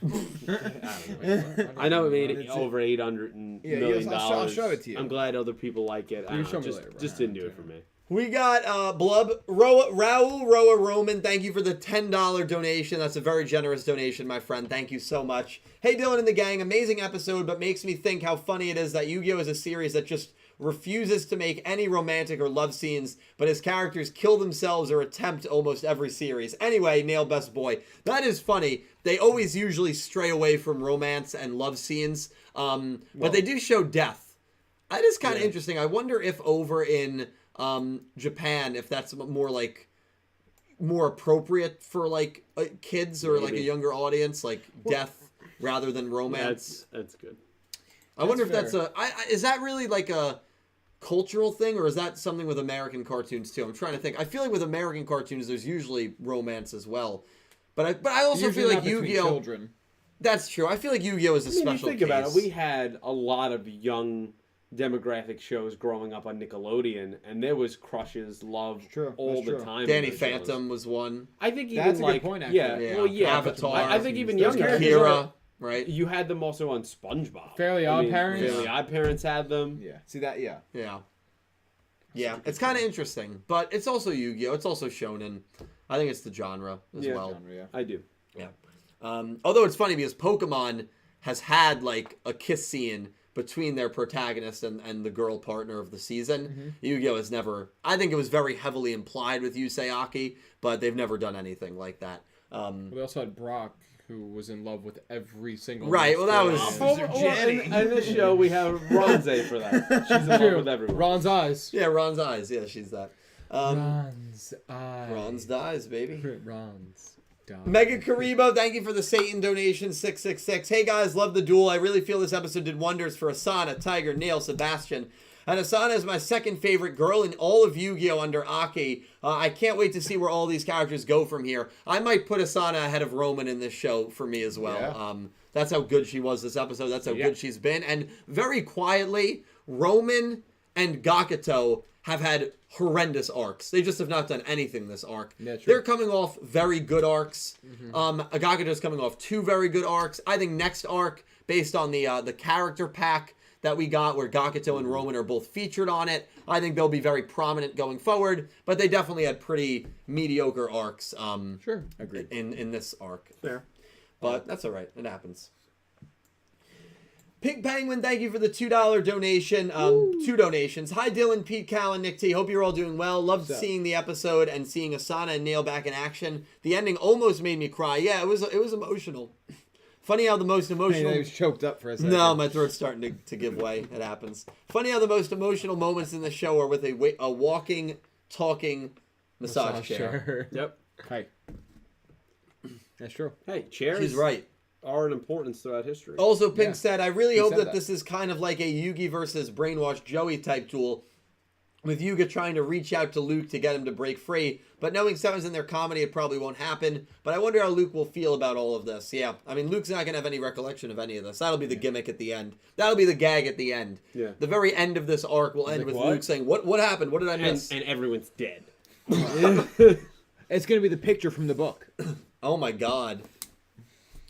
I know it made It's- over $800 million. I'll show it to you. I'm glad other people like it. I You don't show know, me just, later, Brian. just didn't do it for me. We got Raul Roa Roman. Thank you for the $10 donation. That's a very generous donation, my friend. Thank you so much. Hey, Dylan and the gang. Amazing episode, but makes me think how funny it is that Yu-Gi-Oh! Is a series that just refuses to make any romantic or love scenes, but his characters kill themselves or attempt almost every series. Anyway, Nail Best Boy. That is funny. They always usually stray away from romance and love scenes, but they do show death. That is kind of interesting. I wonder if over in Japan, if that's more appropriate for like kids or like a younger audience, like death rather than romance. That's good. I wonder if fair. that's is that really like a cultural thing, or is that something with American cartoons too? I'm trying to think. I feel like with American cartoons, there's usually romance as well, but I also Usually feel not like between Yu-Gi-Oh. children. That's true. I feel like Yu-Gi-Oh is a I mean, special you think case. about it. We had a lot of young demographic shows growing up on Nickelodeon, and there was crushes, love True, all that's the true. time. Danny in those shows. Phantom was one. I think even That's a good like point, actually. yeah, well, yeah, but Avatar. I think even Those younger characters Kira, right? You had them also on SpongeBob. Fairly Odd Parents. Fairly Odd Parents had them. Yeah. See that? Yeah. Yeah, it's kind of interesting, but it's also Yu-Gi-Oh. It's also shonen. I think it's the genre as well. Genre, yeah. I do. Yeah. Although it's funny because Pokemon has had like a kiss scene between their protagonist and the girl partner of the season. Yu-Gi-Oh has never. I think it was very heavily implied with Yusei Aki, but they've never done anything like that. We also had Brock, who was in love with every single. Right, well, that was- In this show, we have Ronze for that. She's in love with everyone. Ron's eyes. Yeah, Ron's eyes. Yeah, she's that. Ron's eyes. Ron's dies, baby. Ron's. Mega Karibo, thank you for the Satan donation 666. Hey guys, love the duel. I really feel this episode did wonders for Asana, Tiger, Neil, Sebastian. And Asana is my second favorite girl in all of Yu-Gi-Oh! Under Aki. I can't wait to see where all these characters go from here. I might put Asana ahead of Roman in this show for me as well. Yeah. That's how good she was this episode. That's how good she's been. And very quietly, Roman and Gakuto have had horrendous arcs. They just have not done anything this arc. Yeah, true. They're coming off very good arcs. Gakuto's coming off 2 very good arcs. I think next arc, based on the character pack that we got, where Gakuto and Roman are both featured on it, I think they'll be very prominent going forward. But they definitely had pretty mediocre arcs. Sure. Agreed. In this arc. Fair. But that's all right. It happens. Pink Penguin, thank you for the $2 donation. 2 donations. Hi, Dylan, Pete, Cal, and Nick T. Hope you're all doing well. Loved seeing the episode and seeing Asana and Nail back in action. The ending almost made me cry. Yeah, it was emotional. Funny how the most emotional... He was choked up for a second. No, my throat's starting to give way. It happens. Funny how the most emotional moments in the show are with a walking, talking massage chair. Yep. Hey. That's true. Hey, chairs She's right. are an importance throughout history. Also, Pink Yeah. said, I really He hope said that that. this is kind of like a Yugi versus Brainwash Joey type duel, with Yuga trying to reach out to Luke to get him to break free. But knowing Sevens in their comedy, it probably won't happen. But I wonder how Luke will feel about all of this. Yeah, I mean, Luke's not going to have any recollection of any of this. That'll be the gimmick at the end. That'll be the gag at the end. Yeah. The very end of this arc will end Like, with what? Luke saying, what happened? What did I miss? And everyone's dead. It's gonna be the picture from the book. Oh my god.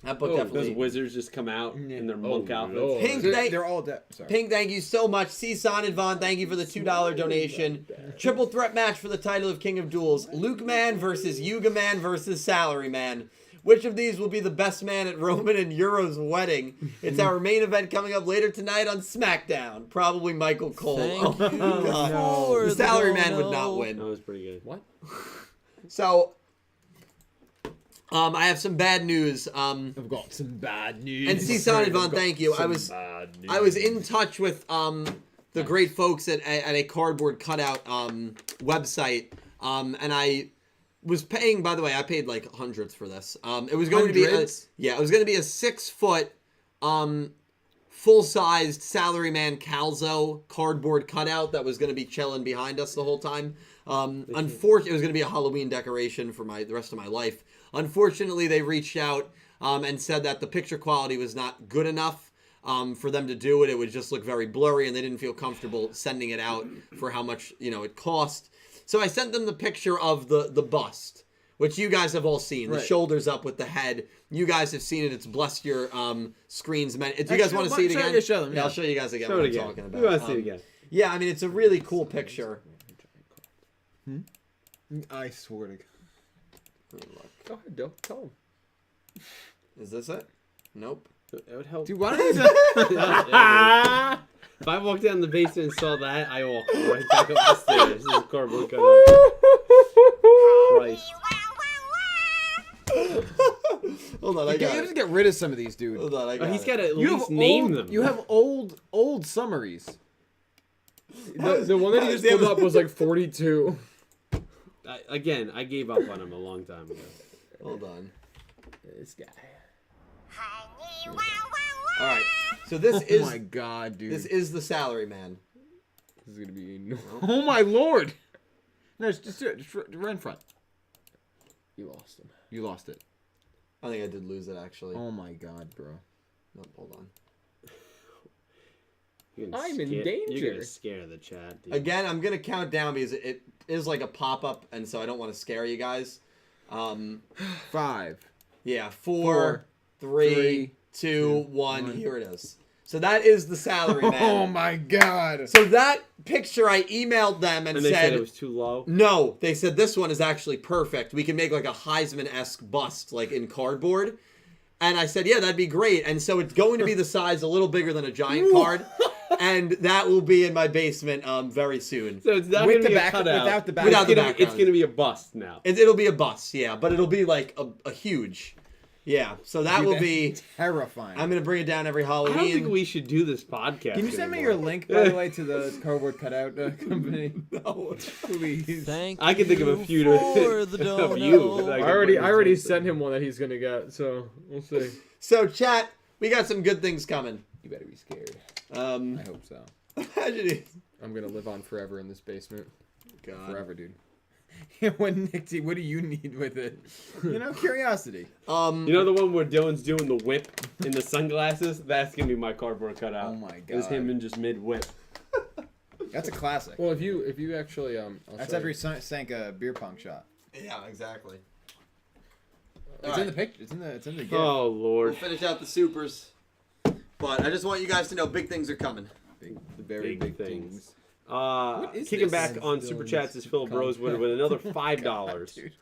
That book Those definitely... wizards just come out in their monk outfits. Lord. Pink, They're all dead. Sorry. Pink, thank you so much. C-Son and Vaughn, thank you for the $2 donation. Triple threat match for the title of King of Duels. Lukeman versus Yuga Man versus Salary Man. Which of these will be the best man at Roman and Euro's wedding? It's our main event coming up later tonight on SmackDown. Probably Michael Cole. Thank Oh, you God. for The Salary the Man would not dono. win. That was pretty good. What? So, I have some bad news. I've got some bad news. And C-Son and Vaughn, thank you. I was in touch with the great folks at a cardboard cutout website, and I was paying. By the way, I paid like hundreds for this. It was going Hundreds? to be it was going to be a 6-foot, full-sized Salaryman Calzo cardboard cutout that was going to be chilling behind us the whole time. Unfortunately, it was going to be a Halloween decoration for the rest of my life. Unfortunately, they reached out and said that the picture quality was not good enough for them to do it. It would just look very blurry, and they didn't feel comfortable sending it out for how much it cost. So I sent them the picture of the bust, which you guys have all seen. The Right. shoulders up with the head. You guys have seen it. It's blessed your screens. If you guys want to see it again, Show them, I'll show you guys again Show what it I'm again. talking We about. want to see it again. Yeah, I mean, it's a really cool picture. I swear to God. Go ahead, Dill. Tell him. Is this it? Nope. It would help. Dude, why don't you... If I walked down the basement and saw that, I walk right back up the stairs. This is cardboard cutout. Christ. Hold on, I You got have to it. get rid of some of these, dude. Hold on, I got He's it. got to at You least have name old, them. You have old summaries. The one that he just pulled up was like 42. I gave up on him a long time ago. Hold on. This guy. All right. So this Oh is my God, dude. this is the salary man. This is gonna be. Oh my Lord. No, just do it. Just right in front. You lost him. You lost it. I think I did lose it actually. Oh my God, bro. Nope, hold on. I'm in You're danger. gonna scare the chat, dude. Again, I'm gonna count down because it is like a pop-up, and so I don't want to scare you guys. 5. Yeah, 4, 4, 3, 2, 1. Here it is. So that is the salary man. Oh my God. So that picture, I emailed them and And they said said it was too low. no. They said this one is actually perfect. We can make like a Heisman-esque bust, like in cardboard. And I said, yeah, that'd be great. And so it's going to be the size a little bigger than a giant card. And that will be in my basement very soon. So it's not With gonna the be a back, cutout. without the back. Without the It's background. gonna be a bust now. It'll be a bust, yeah. But it'll be like a huge. Yeah, so that Dude, will that's be... terrifying. I'm going to bring it down every I Halloween. don't think we should do this podcast. Can you send me anymore. your link, by the way, to the cardboard cutout company? No. Please. Thank I can think of a you few to- for the of you, dono. but I already sent him one that he's gonna get, so we'll see. So, chat, we got some good things coming. You better be scared. I hope so. Imagine it. I'm gonna live on forever in this basement. God. Forever, dude. What, Nick T, what do you need with it? You know, curiosity. You know the one where Dylan's doing the whip in the sunglasses? That's gonna be my cardboard cutout. Oh my It's God. him in just mid whip. That's a classic. Well, if you actually I'll That's show after he you. sank a beer pong shot. Yeah, exactly. It's in the picture. It's in the gift. Oh We'll Lord. finish out the supers. But I just want you guys to know big things are coming. The very Big big things. things. is Kicking this? back on Dylan's Super Chats is Philip Come Rosewood back. with another Oh $5. dude.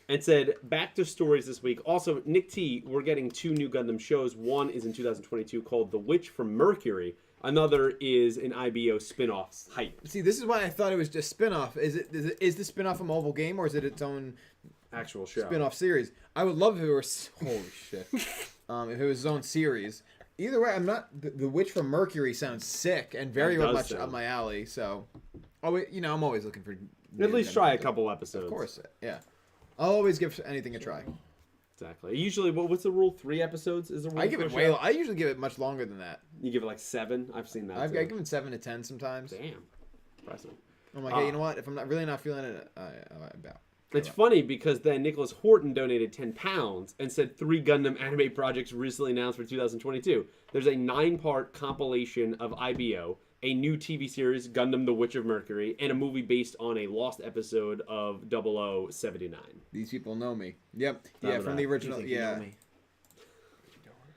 And said, back to stories this week. Also, Nick T, we're getting 2 new Gundam shows. One is in 2022 called The Witch from Mercury. Another is an IBO spin-off hype. See, this is why I thought it was just spin-off. Is the spin-off a mobile game or is it its own Actual show. spin-off series? I would love if it were holy shit. If it was its own series. Either way, I'm not. The Witch from Mercury sounds sick and very It does much sound. up my alley. So, I'm always looking for. At least try a couple episodes. Of course, yeah. I'll always give anything a try. Exactly. Usually, what's the rule? 3 episodes is the rule? I give for it a way. show? I usually give it much longer than that. You give it like 7? I've seen that. I've too. given 7 to 10 sometimes. Damn. Impressive. I'm like, hey, you know what? If I'm really not feeling it, I'm out. It's funny because then Nicholas Horton donated £10 and said 3 Gundam anime projects recently announced for 2022. There's a 9-part compilation of IBO, a new TV series, Gundam The Witch of Mercury, and a movie based on a lost episode of 0079. These people know me. Yep. Not Yeah, with from that. the original. Yeah.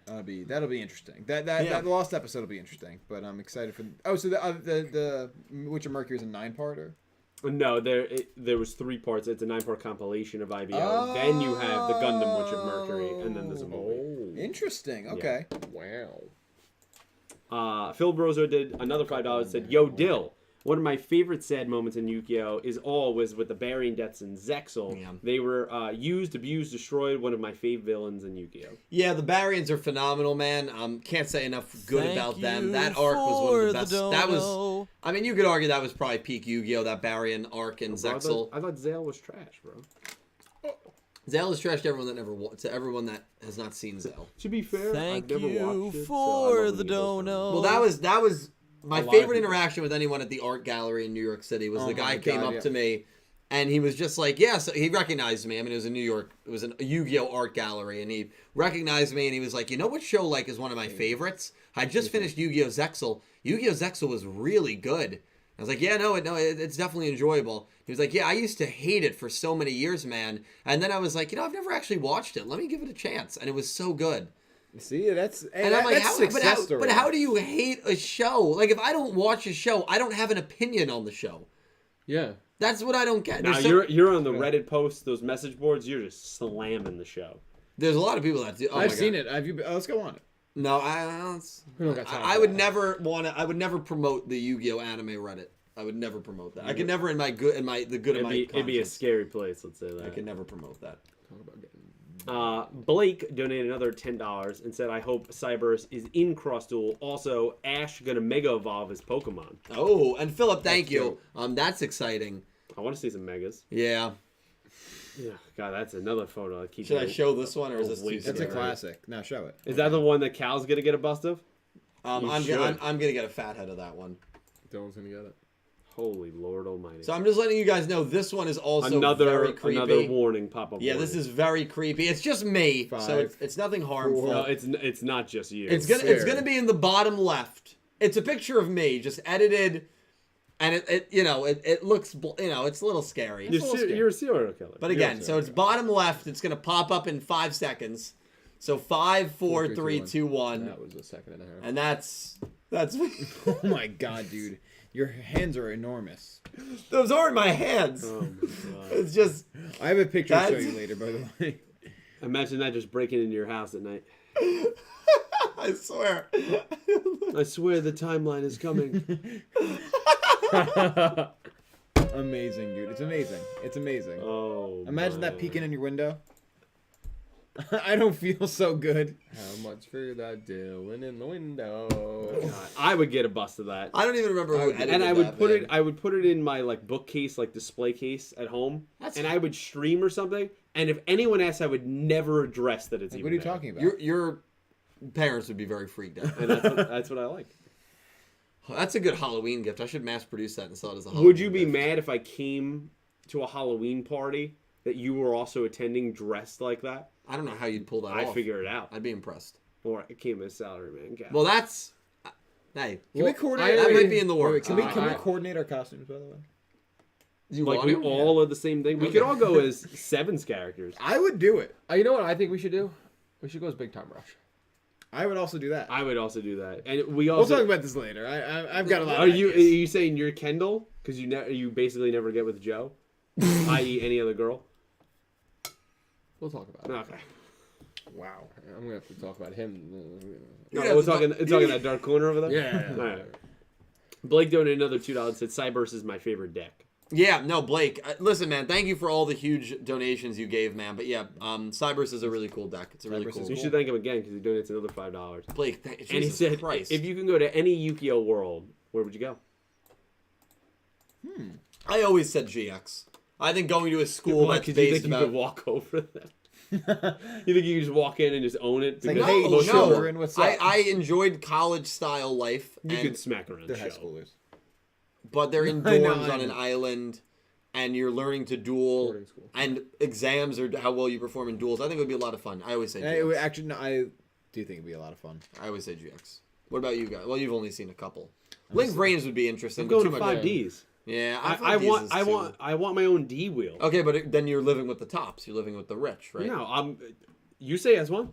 That'll be interesting. That lost episode will be interesting. But I'm excited for. Oh, so the Witch of Mercury is a 9-parter. No, there was 3 parts. It's a 9-part compilation of IBO. Then you have the Gundam Witch of Mercury, and then there's a movie. Interesting. Okay. Wow. Phil Brozo did another $5. Said, "Yo, Dill, one of my favorite sad moments in Yugioh was with the Baryon deaths in Zexal. Yeah. They were used, abused, destroyed. One of my fave villains in Yugioh. Yeah, the Baryons are phenomenal, man. Can't say enough good Thank about them. you That arc was one of the for best. the That was, dono. I mean, you could argue that was probably peak Yu-Gi-Oh! That Baryon arc in Zexal. I thought Zale was trash, bro. Zale is trash to everyone that to everyone that has not seen Zale. To be fair, Thank I've never you watched it, so I for love the when he goes down. dono. Well, that was my A lot of favorite people. interaction with anyone at the art gallery in New York City was Oh the guy my came God, up yeah. to me and he was just like, yeah, so he recognized me. I mean, it was in New York. It was a Yu-Gi-Oh! Art gallery and he recognized me and he was like, you know what show like is one of my favorites? I just finished Yu-Gi-Oh! Zexal. Yu-Gi-Oh! Zexal was really good. I was like, yeah, it's definitely enjoyable. He was like, yeah, I used to hate it for so many years, man. And then I was like, I've never actually watched it. Let me give it a chance. And it was so good. See, that's And I'm like, success story. but how do you hate a show? Like, if I don't watch a show, I don't have an opinion on the show. Yeah. That's what I don't get. Now you're on the Reddit posts, those message boards. You're just slamming the show. There's a lot of people that do. Oh I've my seen God. it. Have you? Let's go on it. No, We don't got time I for would that. never want to. I would never promote the Yu-Gi-Oh anime Reddit. I would never promote that. I could never in my good in my the good of my It'd be a conscience. scary place. Let's say that. I could never promote that. Talk about getting... Blake donated another $10 and said, "I hope Cyberse is in Cross Duel. Also, Ash gonna Mega Evolve his Pokemon. Oh, and Philip, thank you. That's exciting. I want to see some Megas. Yeah. Yeah, God, that's another photo. I keep. Should I show this one or is this too That's That's a scary? classic. Now show it. Is that the one that Cal's gonna get a bust of? I'm should. gonna get a fat head of that one. Dylan's gonna get it. Holy Lord Almighty! So I'm just letting you guys know this one is also very another creepy. warning pop-up. Yeah, warning. this is very creepy. It's just me, so 5, it's nothing harmful. No, it's not just you. It's gonna be in the bottom left. It's a picture of me, just edited, and it looks it's a little scary. You're a serial killer. But again, so it's bottom left. It's gonna pop up in 5 seconds. So 5, 4, 3, 2, 1, That was a second and a half. and that's Oh my God, dude. Your hands are enormous. those aren't my hands. Oh my God. It's just I have a picture to show That's- you later, by the way. Imagine that just breaking into your house at night. I swear. I swear the timeline is coming. Amazing, dude. It's amazing. It's amazing. Oh. Imagine my. that peeking in your window. I don't feel so good. How much for that Dylan in the window? God, I would get a bust of that. I don't even remember who edited And I would that, put it in my bookcase, display case at home, That's- and I would stream or something. And if anyone asks, I would never address that it's Like, even what are you there. talking about? Your parents would be very freaked out. And that's what I like. That's a good Halloween gift. I should mass produce that and sell it as a Halloween Would you be gift. mad if I came to a Halloween party that you were also attending dressed like that? I don't know how you'd pull that I'd off. figure it out. I'd be impressed. Or I came as salary man. God. Well, that's hey. Can we coordinate? I That already- might be in the Wait, works. can we I- coordinate our costumes, by the way? You like want we to? all are the same thing. We could all go as Sevens characters. I would do it. You know what I think we should do? We should go as Big Time Rush. I would also do that. I would also do that, and we We'll also. talk about this later. I've got a lot. Are of you ideas. saying you're Kendall because you basically never get with Joe, i.e. any other girl? We'll talk about it. Okay. Wow. I'm gonna have to talk about him. You'd No, have we're to talking that dark corner over there. Yeah. All right. Blake donated another $2. Said Cyberse is my favorite deck. Yeah, no, Blake. Listen, man. Thank you for all the huge donations you gave, man. But yeah, Cyberse is a really cool deck. It's a really Cyberse cool. is You should thank him again because he donates another $5. Blake, And he Jesus said, Christ. if you can go to any Yukio world, where would you go? I always said GX. I think going to a school that's Because you based think you about. could walk over them? You think you could just walk in and just own it? like, Because hey, No, most no. children, what's up? I enjoyed college style life. you and- could smack around They're the high show. schoolers. but they're in I know, dorms I on an know. island, and you're learning to duel, Boarding school. and exams are how well you perform in duels. I think it would be a lot of fun. I always say It would GX. actually, no, I do think it'd be a lot of fun. I always say GX. What about you guys? Well, you've only seen a couple. Link Brains would be interesting. I'm but going too to much- 5Ds. Yeah, I want my own D wheel. Okay, but then you're living with the tops. You're living with the rich, right? No, you say as one.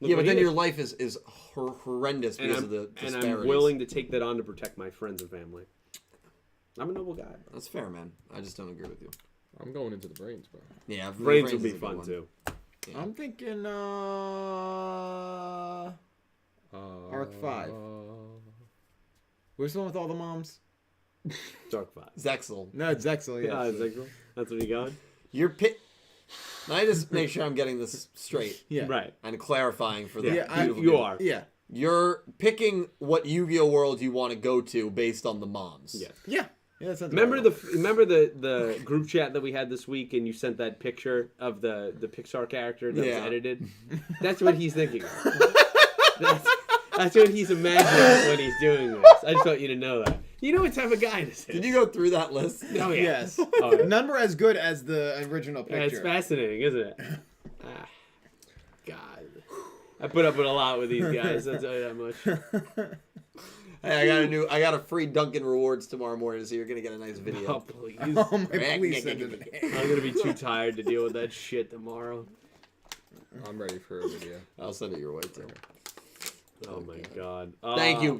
Look Yeah, what but then he your is. life is horrendous and because I'm, of the and disparities. I'm willing to take that on to protect my friends and family. I'm a noble guy. That's fair, man. I just don't agree with you. I'm going into the brains, bro. Yeah, Brains would is be a good fun one. too. Yeah. I'm thinking, Arc 5. Where's the one with all the moms? Dark 5. Zexel. No, it's Zexel, yeah. Exactly. That's what you got. You're Let me just make sure I'm getting this straight Yeah. Right. and clarifying for the Yeah, beautiful You people. are. Yeah. You're picking what Yu-Gi-Oh world you want to go to based on the moms. Yeah. Yeah. Yeah, that sounds Remember about the group chat that we had this week, and you sent that picture of the Pixar character that Yeah. was edited. That's what he's thinking of. That's what he's imagining when he's doing this. I just want you to know that. You know what type of guy this is. Did you go through that list? Oh, yeah. Yes. Oh, yeah. None were as good as the original Yeah, it's picture. fascinating, isn't it? God. I put up with a lot with these guys, I'll tell you that much. Hey, I got a free Dunkin' rewards tomorrow morning, so you're gonna get a nice video. Oh, please. Oh my, please send it. I'm gonna be too tired to deal with that shit tomorrow. I'm ready for a video. I'll send it your way too. Oh my god.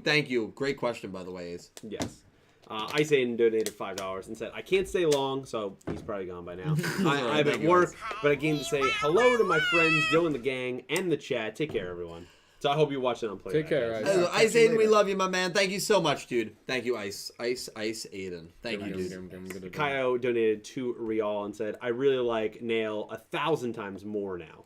Thank you. Great question, by the way, Ace. Yes. Ice Aiden donated $5 and said, I can't stay long, so he's probably gone by now. I'm at work, but I came to say hello to my friends, Dylan the gang, and the chat. Take care, everyone. So I hope you watch it on Playback. Take care, guys. Ice. Ice Aiden, we love you, my man. Thank you so much, dude. Thank you, Ice Aiden. Thank you, dude. Kaio donated 2 Rial and said, I really like Nail 1,000 times more now.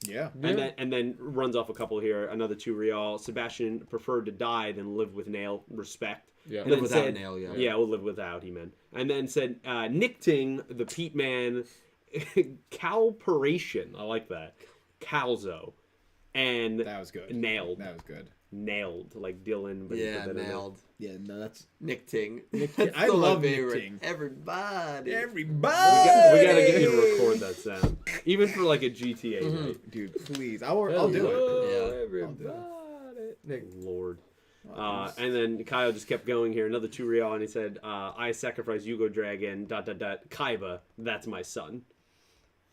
Yeah. And then runs off a couple here. Another 2 Rial. Sebastian preferred to die than live with Nail. Respect. Yeah. Live without Nail, yeah. Yeah, we'll live without, he meant. And then said, Nickting, the Pete Man, Calperation. I like that. Calzo. And That was good. Nailed. That was good. Nailed. Like Dylan. But Yeah, nailed. Yeah, no, that's... Nick Ting. I Still my love Nick favorite. Ting. Everybody. Everybody! We gotta get you to record that sound. Even for like a GTA night. Dude, please. I'll do it. Yeah. Everybody. Nick. Lord. And then Kyle just kept going here. Another 2 Rial, and he said, I sacrifice Yugo Dragon, ... Kaiba, that's my son.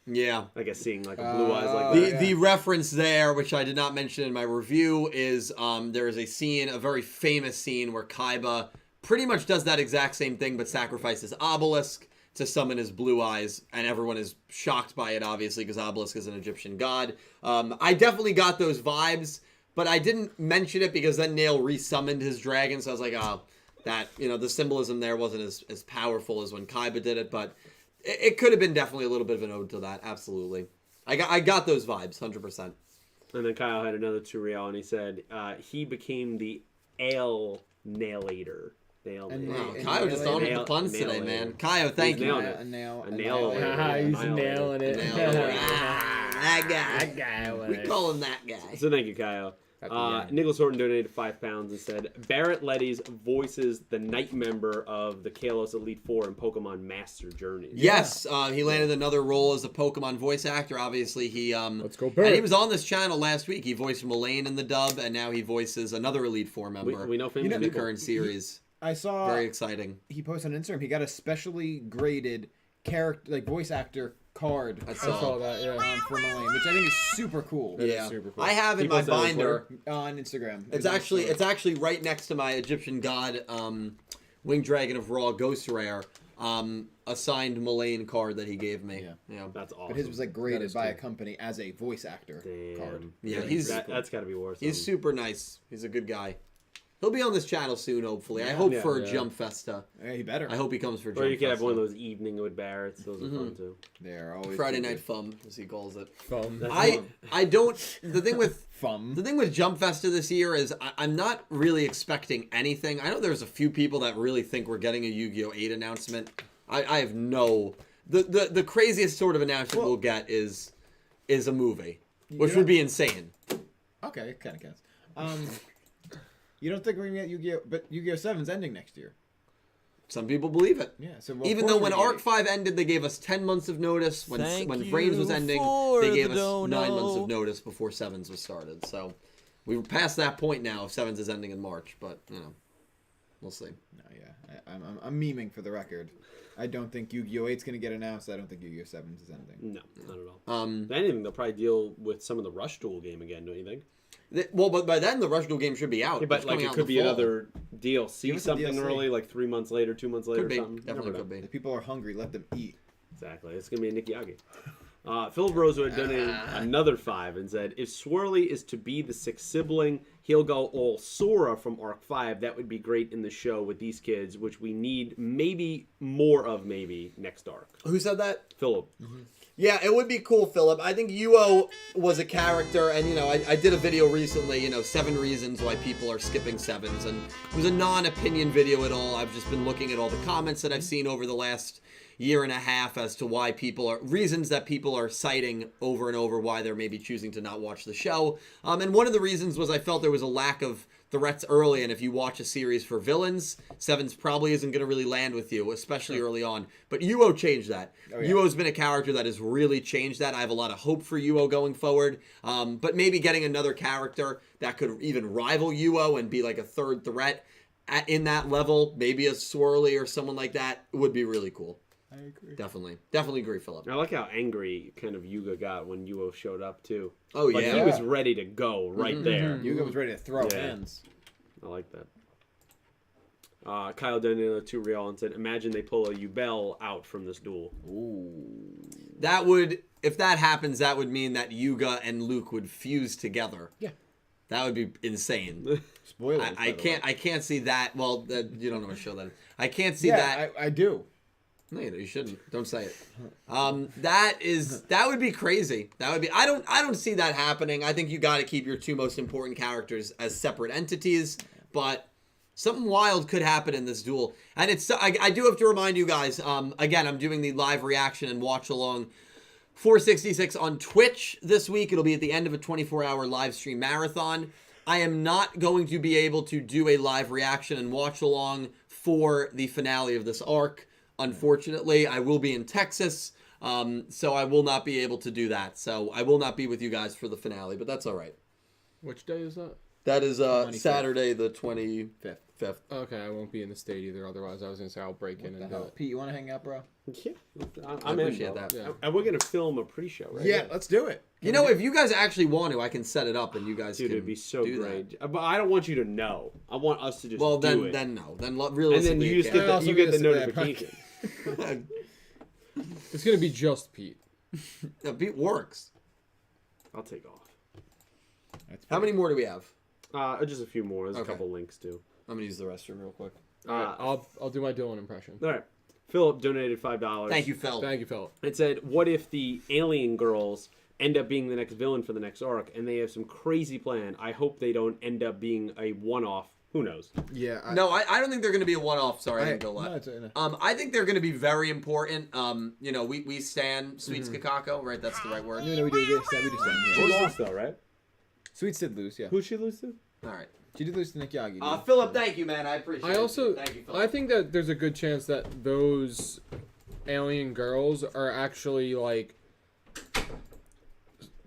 Yeah. I guess seeing like a blue eyes like that. The reference there, which I did not mention in my review, is there is a scene, a very famous scene, where Kaiba pretty much does that exact same thing, but sacrifices Obelisk to summon his blue eyes, and everyone is shocked by it, obviously, because Obelisk is an Egyptian god. I definitely got those vibes, but I didn't mention it because then Nail resummoned his dragon, so I was like, oh, that, the symbolism there wasn't as powerful as when Kaiba did it, but it could have been definitely a little bit of an ode to that, absolutely. I got those vibes, 100%. And then Kyle had another 2 Rial, and he said, he became the Ale Nailator. Wow, Kaio just on with the puns today, man. Kaio, thank you. A nail. He's nailing it. That guy. We call him that guy. So thank you, Kyle. Nicholas Horton donated £5 and said, Barrett Letty's voices the Night member of the Kalos Elite Four in Pokemon Master Journey. Yes, he landed another role as a Pokemon voice actor. Obviously, Let's go, and he was on this channel last week. He voiced Mullane in the dub, and now he voices another Elite Four member We know famous in the people. current series. I saw... Very exciting. He posted on Instagram. He got a specially graded character, like voice actor card. I saw that, yeah. For Mullane, which I think is super cool. Yeah, super cool. I have in He my posted on binder. On Instagram. It's actually right next to my Egyptian god, Winged Dragon of Raw Ghost Rare, a signed Mullane card that he gave me. Yeah. That's awesome. But his was like graded by a company as a voice actor Damn. card. Yeah, that's got to be worth. He's super nice. He's a good guy. He'll be on this channel soon, hopefully. I hope for Jump Festa. Yeah, he better. I hope he comes for Jump Festa. Or you could have one of those evening with Barretts. Those are fun too. They're always Friday good. Night Fum, as he calls it. Fum. I don't. The thing with Fum. The thing with Jump Festa this year is I'm not really expecting anything. I know there's a few people that really think we're getting a Yu-Gi-Oh! 8 announcement. I have no... The craziest sort of announcement we'll get is a movie, which would be insane. Okay, it kind of counts. You don't think we're going to get Yu-Gi-Oh! But Yu-Gi-Oh! 7's ending next year. Some people believe it. Yeah. So even though when Arc 5 ended, they gave us 10 months of notice. When Frames was ending, they gave us 9 months of notice before Sevens was started. So we were past that point now if Sevens is ending in March. But, we'll see. No, yeah. I'm memeing for the record. I don't think Yu-Gi-Oh! 8's going to get announced. I don't think Yu-Gi-Oh! 7's is ending. No, not at all. If anything, they'll probably deal with some of the Rush Duel game again, don't you think? Well, but by then the Rush Duel game should be out. Yeah, but It's like coming it out could in the be fall. another DLC, Give us a something DLC. early, like 3 months later, 2 months later, Could be. or something. Definitely Never could know. be. If people are hungry, let them eat. Exactly. It's going to be a Nicky Yagi. Philip Rosewood donated another 5 and said, if Swirly is to be the 6th sibling, he'll go all Sora from Arc 5. That would be great in the show with these kids, which we need maybe more of next arc. Who said that? Philip. Yeah, it would be cool, Philip. I think Yugioh was a character, and, I did a video recently, 7 reasons why people are skipping Sevens, and it was a non-opinion video at all. I've just been looking at all the comments that I've seen over the last, year and a half as to why reasons that people are citing over and over why they're maybe choosing to not watch the show. And one of the reasons was I felt there was a lack of threats early, and if you watch a series for villains, Sevens probably isn't going to really land with you, especially early on. But Yugo changed that. Yugo's been a character that has really changed that. I have a lot of hope for Yugo going forward. But maybe getting another character that could even rival Yugo and be like a third threat in that level, maybe a Swirly or someone like that, would be really cool. I agree. Definitely agree, Philip. I like how angry kind of Yuga got when Yugo showed up too. Oh Like yeah, he was ready to go right there. Yuga was ready to throw Yeah. hands. I like that. Kyle donated another $2 and said, "Imagine they pull a Yubel out from this duel." that would, if that happens, that would mean that Yuga and Luke would fuse together. Yeah. That would be insane. Spoilers. I can't see that. Well, you don't know what show that is. I can't see Yeah, that. I do. No, you shouldn't. Don't say it. That would be crazy. That would be. I don't see that happening. I think you got to keep your two most important characters as separate entities. But something wild could happen in this duel, and I do have to remind you guys. Again, I'm doing the live reaction and watch along 466 on Twitch this week. It'll be at the end of a 24-hour live stream marathon. I am not going to be able to do a live reaction and watch along for the finale of this arc. Unfortunately, I will be in Texas, so I will not be able to do that. So I will not be with you guys for the finale, but that's all right. Which day is that? That is 25th. Saturday the 25th. Okay, I won't be in the state either. Otherwise, I was gonna say I'll break in and do it. Pete, you want to hang out, bro? Yeah, I I'm in. appreciate bro. that. Yeah. And we're gonna film a pre-show, right? Yeah, let's do it. You know, if you guys actually want to, I can set it up and you guys Dude, can it'd be so do great. But I don't want you to know. I want us to just Well, do it. then no. Then And realistically, then you just it get also you get the get a notification. can't. It's gonna be just Pete. It works. I'll take off. How many more do we have? Just a few more. There's Okay. a couple links too. I'm gonna use the restroom real quick. I'll do my Dylan impression. All right. Philip donated $5. Thank you, Phil. Thank you, Philip. It said, "What if the alien girls end up being the next villain for the next arc, and they have some crazy plan? I hope they don't end up being a one-off. Who knows?" Yeah. No, I don't think they're going to be a one-off. Sorry, I didn't go no, left. it's- I think they're going to be very important. You know, we stand Sweet Ccapacappuuu, right? That's the right word. No, we do this. We do She something. Yeah. lost though, right? Sweet did lose, yeah. Who'd she lose to? All right. She did lose to Nick Yagi. dude. Philip, thank you, man. I appreciate it. Thank you, Philip. I think that there's a good chance that those alien girls are actually like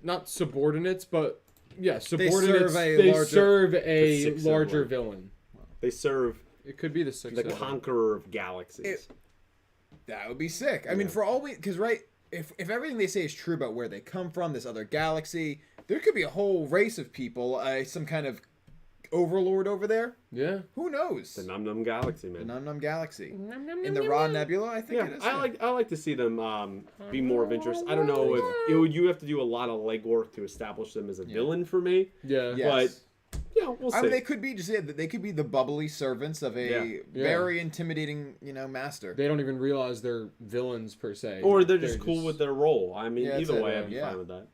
not subordinates, but yeah, subordinates. They serve a Six larger Sigma. villain. They serve It could be the Six the Sigma. conqueror of galaxies. That would be sick. I mean, for all we, because right, if everything they say is true about where they come from, this other galaxy, there could be a whole race of people, some kind of overlord over there. Yeah. Who knows? The Num Num Galaxy, The man. Num Num Galaxy. In the Ra Nebula, I think Yeah, it is. I like to see them be more of interest. I don't know if you have to do a lot of legwork to establish them as a villain for me. Yeah. Yes. Yeah, we'll see. I mean, they could be just they could be the bubbly servants of a Yeah. very intimidating, master. They don't even realize they're villains per se. Or they're just cool with their role. I mean, Yeah, that's either it, way, I'd be yeah. fine with that.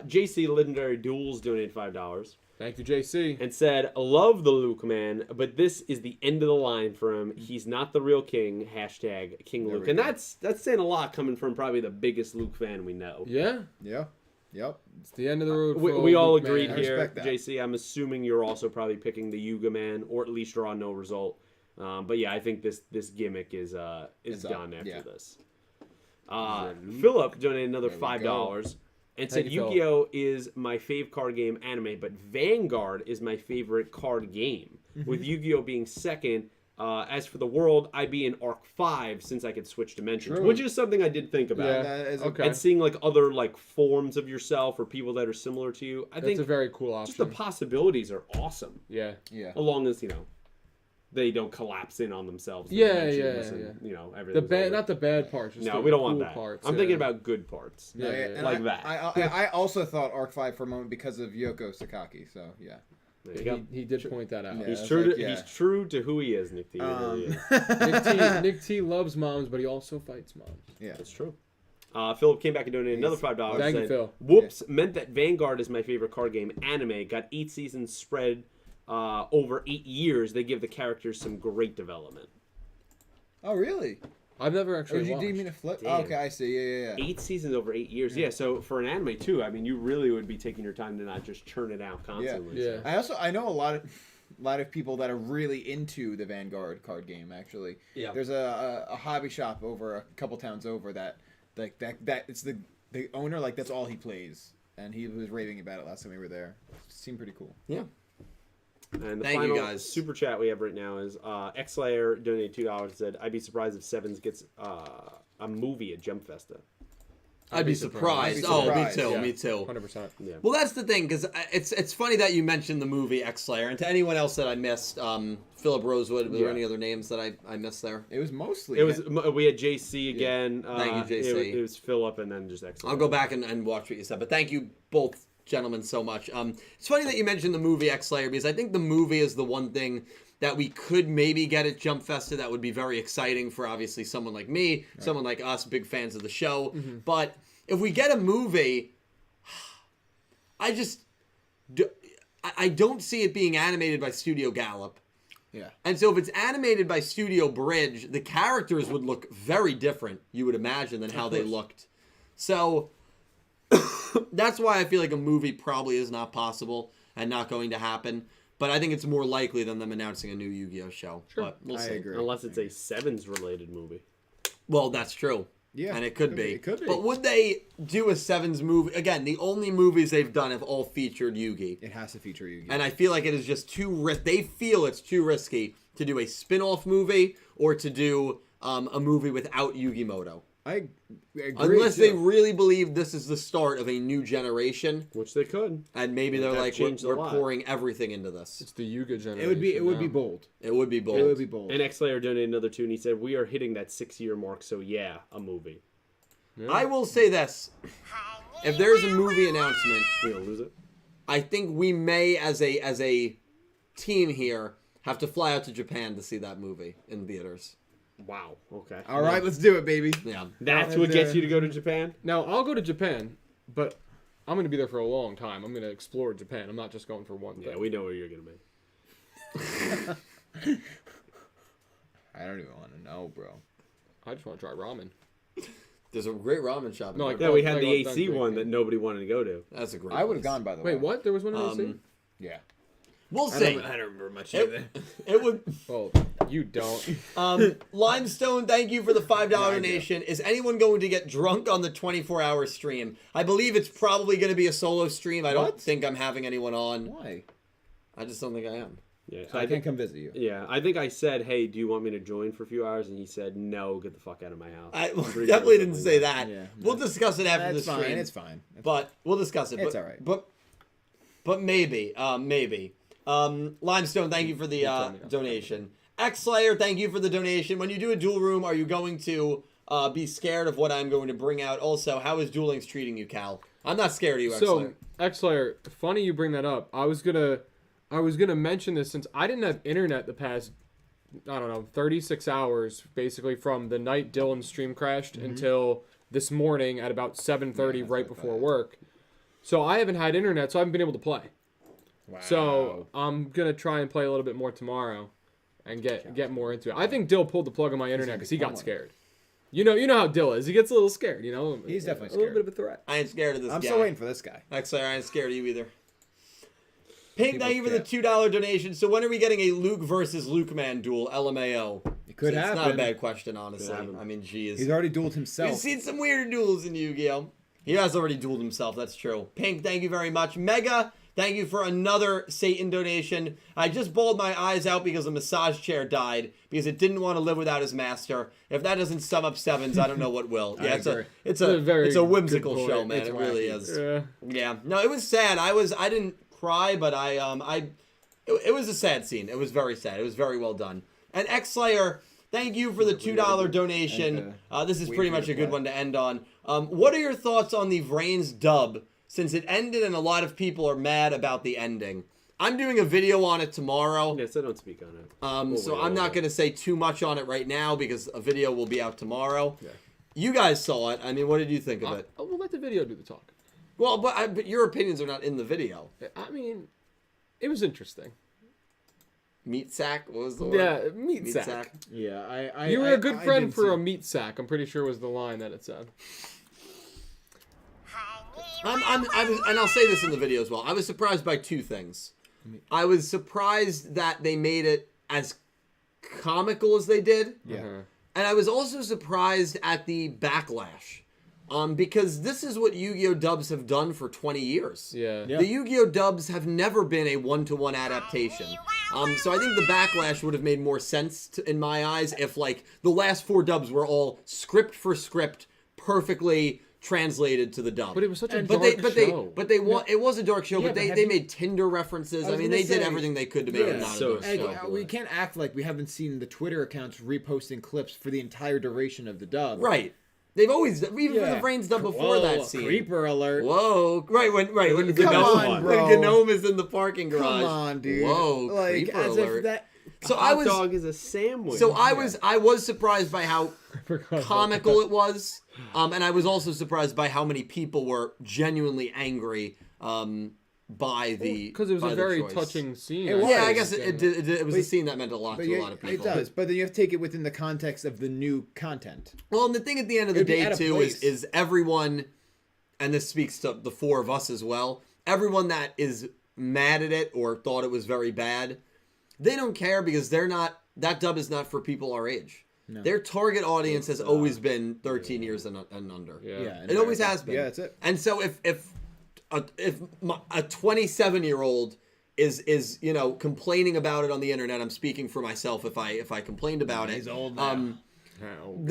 JC Legendary Duels donated $5 Thank you, JC. and said, "Love the Lukeman, but this is the end of the line for him. He's not the real king. Hashtag King There Luke." we And go. that's saying a lot coming from probably the biggest Luke fan we know. Yeah. Yeah. Yep. It's the end of the road. We for all Luke, agreed man. here, respect that. JC. I'm assuming you're also probably picking the Yuga man, or at least draw no result. But yeah, I think this gimmick is It's done up, after yeah. this. Philip donated another There we $5 and said, Thank you, "Yu-Gi-Oh is my fave card game anime, but Vanguard is my favorite card game. With Yu-Gi-Oh being second. As for the world, I'd be in Arc 5 since I could switch dimensions," True. which is something I did think about. Yeah. That is Okay. And seeing like other like forms of yourself or people that are similar to you, I That's think a very cool just the option. possibilities are awesome. Yeah. Yeah. As long as they don't collapse in on themselves. the Yeah, dimensions yeah, and, The everything. bad, not the bad parts. Just No, the we don't want cool that. Parts, I'm yeah. thinking about good parts. Yeah, And like that. I also thought Arc 5 for a moment because of Yoko Sakaki. So yeah. There you go. He did point that out. Yeah. He's it's true. like, to, yeah. He's true to who he is, Nick T. He really is. Nick T loves moms, but he also fights moms. Yeah. That's true. Philip came back and donated another $5. Thank you, said, Phil. "Whoops, meant that Vanguard is my favorite card game anime. Got 8 seasons spread over 8 years. They give the characters some great development." Oh really? I've never Or actually did you watched. do you mean a flip? Damn. Oh, okay, I see. Yeah. 8 seasons over 8 years. Yeah, so for an anime too, I mean, you really would be taking your time to not just churn it out constantly. Yeah. I know a lot of people that are really into the Vanguard card game. Actually, Yeah. There's a hobby shop over a couple towns over that it's the owner, like that's all he plays, and he was raving about it last time we were there. It seemed pretty cool. Yeah. And the Thank final you, guys. super chat we have right now is X-Layer donated $2 and said, "I'd be surprised if Sevens gets a movie at Jump Festa." I'd be surprised. I'd be Oh, surprised. me too. Yeah, Me too. 100%. Yeah. Well, that's the thing, because it's funny that you mentioned the movie X-Slayer, and to anyone else that I missed, Philip Rosewood, were there any other names that I missed there? It was mostly. It was we had JC again. Thank you, JC. It was Philip and then just X-Layer. I'll go back and watch what you said, but thank you both gentlemen so much. It's funny that you mentioned the movie X-Slayer, because I think the movie is the one thing that we could maybe get at Jump Festa that would be very exciting for obviously someone like me, someone like us, big fans of the show. But if we get a movie, I don't see it being animated by Studio Gallop. Yeah. And so if it's animated by Studio Bridge, the characters would look very different, you would imagine, than how they looked. So that's why I feel like a movie probably is not possible and not going to happen. But I think it's more likely than them announcing a new Yu-Gi-Oh show. Sure. But we'll I see. agree. Unless it's a Sevens related movie. Well, that's true. Yeah, And it could be. It could be. But would they do a Sevens movie? Again, the only movies they've done have all featured Yugi. It has to feature you. And I feel like it is just too They feel it's too risky to do a spin-off movie or to do a movie without Yugimoto. I agree. Unless too. they really believe this is the start of a new generation, Which they could. and maybe they're That like, changed a we're lot. pouring everything into this. It's the Yuga generation. It would be now. bold. It would be bold. It would be bold. And X-Layer donated another 2 and he said, "We are hitting that 6-year mark, so yeah, a movie." I will say this. If there's a movie announcement, You gonna lose it? I think we may, as a team here, have to fly out to Japan to see that movie in theaters. Wow. Okay. All right, let's do it, baby. Yeah. That's what gets you to go to Japan? Now, I'll go to Japan, but I'm going to be there for a long time. I'm going to explore Japan. I'm not just going for one Yeah, thing. we know where you're gonna be. I don't even want to know, bro. I just want to try ramen. There's a great ramen shop. in No, like- there. Yeah, we had Like the all done AC great, one yeah. that nobody wanted to go to. That's a great I would have place. gone, by the way. Wait, what? There was one in AC? Yeah. We'll see. I don't remember much It, either. it would. Well, you don't. Limestone, thank you for the $5 I do. donation. Is anyone going to get drunk on the 24-hour stream? I believe it's probably going to be a solo stream. I don't What? think I'm having anyone on. Why? I just don't think I am. Yeah, So I can't come visit you. Yeah, I think I said, "Hey, do you want me to join for a few hours?" And he said, "No, get the fuck out of my house." I I'm pretty definitely sure didn't something say like that. Yeah. We'll discuss it after That's the fine. stream. It's fine. But we'll discuss it. It's But, all right. But maybe. Maybe. Limestone, thank you for the told me not to. donation. X-Slayer, thank you for the donation. When you do a duel room, are you going to be scared of what I'm going to bring out? Also, how is Duel Links treating you, Cal? I'm not scared of you, X-Slayer. So, X-Slayer, funny you bring that up. I was gonna mention this since I didn't have internet the past, 36 hours, basically from the night Dylan's stream crashed until this morning at about 7:30 right before work. So I haven't had internet, so I haven't been able to play. Wow. So I'm gonna try and play a little bit more tomorrow, and get more into it. I think Dill pulled the plug on my internet because he got scared. You know how Dill is. He gets a little scared. He's definitely a little scared. bit of a threat. I ain't scared of this I'm guy. still waiting for this guy. X-Slayer, I ain't scared of you either. Pink, thank you for the People $2 donation. So when are we getting a Luke versus Lukeman duel, LMAO? It could It's happen. not a bad question, honestly. happen. I mean, geez. He's already dueled We've himself. seen some weird duels in Yu-Gi-Oh! He has already dueled himself, that's true. Pink, thank you very much. Mega, thank you for another Satan donation. I just bawled my eyes out because a massage chair died because it didn't want to live without his master. If that doesn't sum up Sevens, I don't know what will. Yeah, agree. it's a very a whimsical good point. show, man. It's It really wacky. is. Yeah. Yeah. No, it was sad. I didn't cry, but it was a sad scene. It was very sad. It was very well done. And X-Slayer, thank you for the $2 donation. This is pretty much a good one to end on. What are your thoughts on the Vrains dub since it ended and a lot of people are mad about the ending? I'm doing a video on it tomorrow. Yes, I don't speak on it. So I'm not going to say too much on it right now because a video will be out tomorrow. Yeah. You guys saw it. I mean, what did you think of it? We'll let the video do the talk. Well, but your opinions are not in the video. I mean, it was interesting. meat sack. What was the word? Yeah, meat sack. Yeah, You were a good friend didn't for see a meat sack. I'm pretty sure was the line that it said. And I'll say this in the video as well. I was surprised by two things. I was surprised that they made it as comical as they did. Yeah. And I was also surprised at the backlash. Because this is what Yu-Gi-Oh! Dubs have done for 20 years. Yeah. Yeah. The Yu-Gi-Oh! Dubs have never been a one-to-one adaptation. So I think the backlash would have made more sense in my eyes if, like, the last 4 dubs were all script for script, perfectly translated to the dub. But it was such a But dark show. it was a dark show, Yeah, but but have they you- made Tinder references. I was mean, gonna they did say- everything they could to make it Yeah, not so a dark show. we can't act like we haven't seen the Twitter accounts reposting clips for the entire duration of the dub. Right. They've always, even for Yeah. the Brains dub before Whoa, that scene. Creeper alert. Whoa! When Come on, bro. when Gnome is in the parking garage. Come on, dude. Whoa! Like, Creeper as alert. if that. So Hot dog is a sandwich. So I was surprised by how forgot comical it was, and I was also surprised by how many people were genuinely angry by the Because it was by a the very choice. touching scene. It was. Yeah, I think, guess and- it was a But- scene that meant a lot But to a lot of people. it does, but then you have to take it within the context of the new content. Well, and the thing at the end of the It'd be day out of too place. is everyone, and this speaks to the 4 of us as well. Everyone that is mad at it or thought it was very bad, they don't care because they're not. That dub is not for people our age. No. Their target audience has always been 13 years and under. Yeah. It always has been. Yeah, that's it. And so if a 27-year-old is complaining about it on the internet, I'm speaking for myself if I complained about it. He's old now.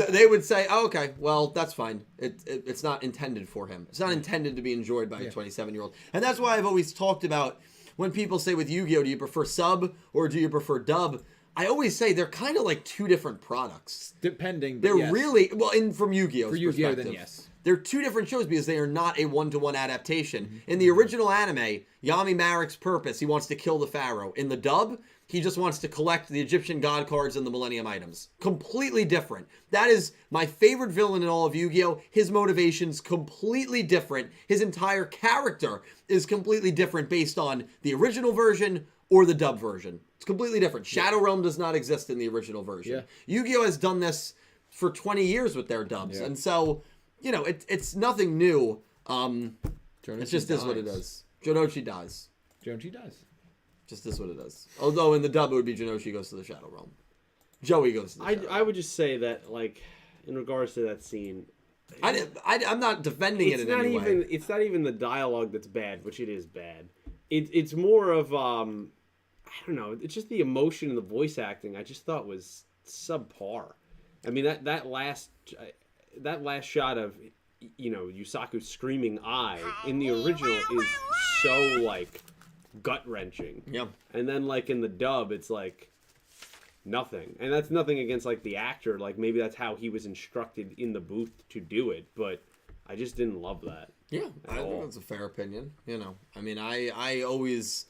They would say, oh, okay, well, that's fine. It's not intended for him. It's not intended to be enjoyed by a 27-year-old. And that's why I've always talked about when people say with Yu-Gi-Oh, do you prefer sub or do you prefer dub? I always say they're kind of like 2 different products. Depending. But They're yes. really, well, from Yu-Gi-Oh's For Yu-Gi-Oh, perspective. then yes. They're 2 different shows because they are not a one-to-one adaptation. In the original anime, Yami Marek's purpose, he wants to kill the pharaoh. In the dub, he just wants to collect the Egyptian god cards and the Millennium items. Completely different. That is my favorite villain in all of Yu-Gi-Oh! His motivation's completely different. His entire character is completely different based on the original version or the dub version. It's completely different. Shadow Realm does not exist in the original version. Yeah. Yu-Gi-Oh! Has done this for 20 years with their dubs. Yeah. And so, it's nothing new. It Jonochi just is what it dies. is. Jonochi dies. Jonochi does. Just is what it is. Although in the dub it would be Jonochi goes to the Shadow Realm. Joey goes to the Shadow I Realm. would just say that, like, in regards to that scene, I'm not defending it it's in not any even way. it's not even the dialogue that's bad, which it is bad. It's more of I don't know. It's just the emotion and the voice acting. I just thought was subpar. I mean that last shot of Yusaku's screaming "I" in the original is so like gut wrenching. Yeah. And then like in the dub, it's like nothing. And that's nothing against like the actor. Like maybe that's how he was instructed in the booth to do it. But I just didn't love that. Yeah, I think all. that's a fair opinion. I mean, I always,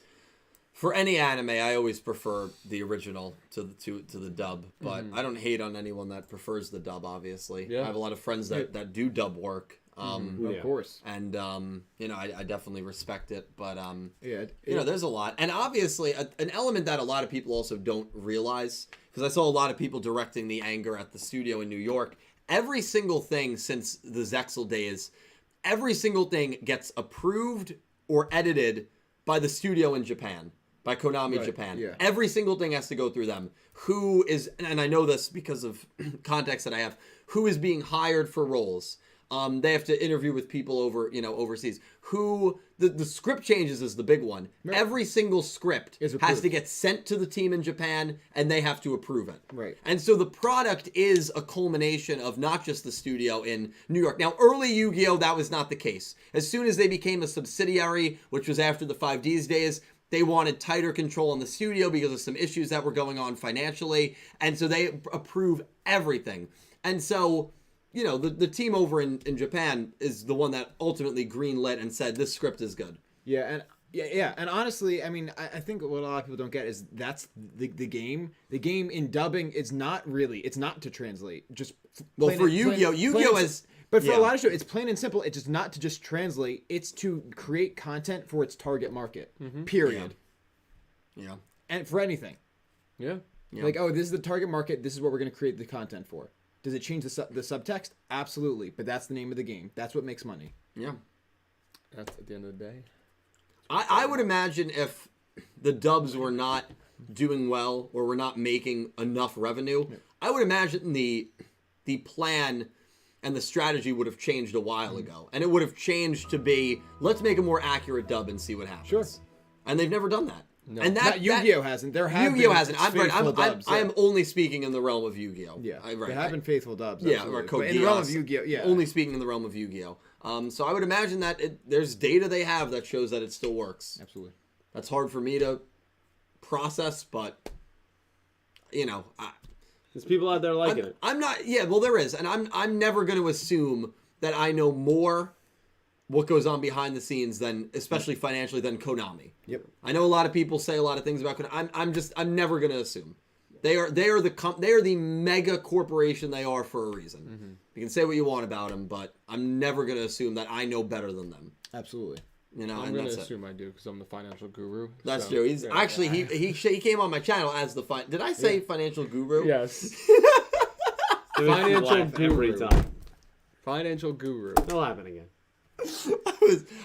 for any anime, I always prefer the original to the dub. But I don't hate on anyone that prefers the dub. Obviously, Yeah. I have a lot of friends that do dub work. Of course. And I definitely respect it. But Yeah. there's a lot, and obviously an element that a lot of people also don't realize, because I saw a lot of people directing the anger at the studio in New York. Every single thing since the Zexel days. Every single thing gets approved or edited by the studio in Japan, by Konami Right, Japan. yeah. Every single thing has to go through them. Who is, and I know this because of context that I have, who is being hired for roles. They have to interview with people overseas. Who the script changes is the big one. Right. Every single script Is has approved. to get sent to the team in Japan, and they have to approve it. Right. And so the product is a culmination of not just the studio in New York. Now, early Yu-Gi-Oh, that was not the case. As soon as they became a subsidiary, which was after the 5Ds days, they wanted tighter control on the studio because of some issues that were going on financially. And so they approve everything. And so, the team over in Japan is the one that ultimately greenlit and said, this script is good. Yeah, and honestly, I mean, I think what a lot of people don't get is that's the game. The game in dubbing is not really. It's not to translate. Just Well, plain for and- Yu-Gi-Oh, plain- Yu-Gi-Oh plain- is... But for yeah. a lot of shows, it's plain and simple. It's just not to just translate. It's to create content for its target market. Period. Yeah. And for anything. Yeah. Yeah. Like, oh, this is the target market. This is what we're going to create the content for. Does it change the subtext? Absolutely. But that's the name of the game. That's what makes money. Yeah. That's at the end of the day. I would imagine if the dubs were not doing well or were not making enough revenue, I would imagine the plan and the strategy would have changed a while ago. And it would have changed to be, let's make a more accurate dub and see what happens. Sure. And they've never done that. No. And Yu-Gi-Oh hasn't. There have Yu-Gi-Oh been hasn't. dubs. I am only speaking in the realm of Yu-Gi-Oh. Yeah, right. there have been faithful dubs. Yeah, absolutely. or Code But in the realm of Geass, Yu-Gi-Oh, yeah. Only speaking in the realm of Yu-Gi-Oh. So I would imagine that there's data they have that shows that it still works. Absolutely. That's hard for me to process, but you know, There's people out there liking it. I'm not. Yeah, well, there is, and I'm never going to assume that I know more what goes on behind the scenes than, especially financially, than Konami. Yep. I know a lot of people say a lot of things about Konami. I'm never going to assume. They are the mega corporation they are for a reason. Mm-hmm. You can say what you want about them, but I'm never going to assume that I know better than them. Absolutely. You know, I'm and going that's to it. assume I do because I'm the financial guru. That's so, true. He's yeah. actually he came on my channel as the did I say financial guru? Yes. Financial Financial every guru. time. Financial guru. It'll happen again.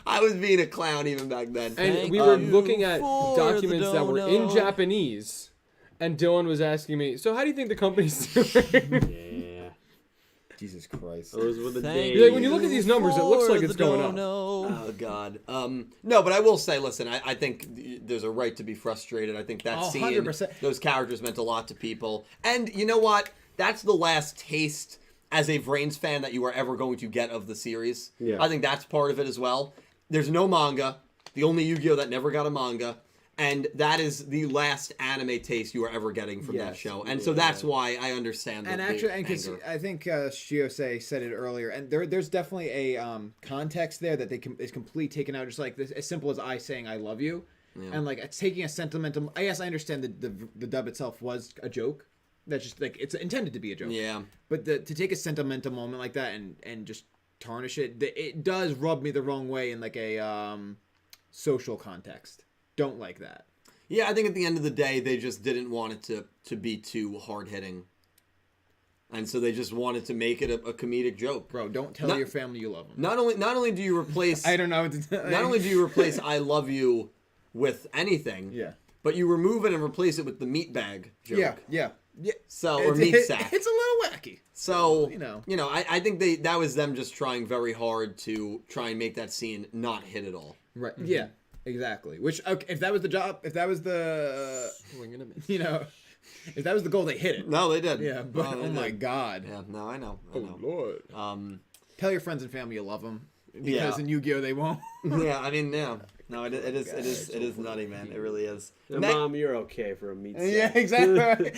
I was being a clown even back then. And Thank we were you looking at for documents the that were in dono. Japanese. And Dylan was asking me, so how do you think the company's doing? Yeah. Jesus Christ. Those were the Thank days. You're like, when you look at these numbers, it looks for like it's the going up. dono. Oh God. No, but I will say, listen, I think there's a right to be frustrated. I think that Oh, scene, 100%. those characters meant a lot to people. And you know what? That's the last taste as a Vrains fan that you are ever going to get of the series. Yeah. I think that's part of it as well. There's no manga. The only Yu-Gi-Oh that never got a manga. And that is the last anime taste you are ever getting from that Yes. show. And so that's why I understand And the actually, and anger. I think Shiosei said it earlier, and there's definitely a context there that is completely taken out, just like this, as simple as I saying I love you, and like it's taking a sentimental. I guess I understand the dub itself was a joke. That's just like it's intended to be a joke. Yeah. But to take a sentimental moment like that and just tarnish it, it does rub me the wrong way in like a social context. Don't like that. Yeah, I think at the end of the day, they just didn't want it to be too hard-hitting. And so they just wanted to make it a comedic joke. Bro, don't tell Not- your family you love them. Not only do you replace I don't know what to not only do you replace I love you with anything, Yeah. but you remove it and replace it with the meat bag joke. Yeah. So or meat sack. It's a little wacky. So you know. I think that was them just trying very hard to try and make that scene not hit at all. Right. Yeah. Exactly. Which, okay, if that was the job, if that was the, Swing and a miss. you know, if that was the goal, they hit it. No, they did. Yeah. But No, they oh my did. God. Yeah, no, I know. Oh, Lord. Tell your friends and family you love them because Yeah. in Yu-Gi-Oh they won't. Yeah, I mean, yeah. No, it is nutty, man. It really is. And Mom, you're okay for a meat sack. Yeah. Exactly.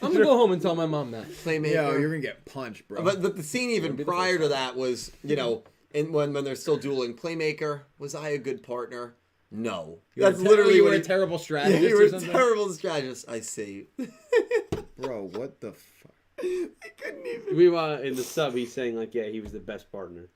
I'm going to go home and tell my mom that. Playmaker. Yo, you're gonna get punched, bro. But the scene even be the prior first to that was, when they're still dueling, Playmaker, was I a good partner? No. That's literally you what were a he- terrible Yeah, strategist you were or a something. terrible strategist. I see. Bro, what the fuck? I couldn't even We in the sub, he's saying like, yeah, he was the best partner.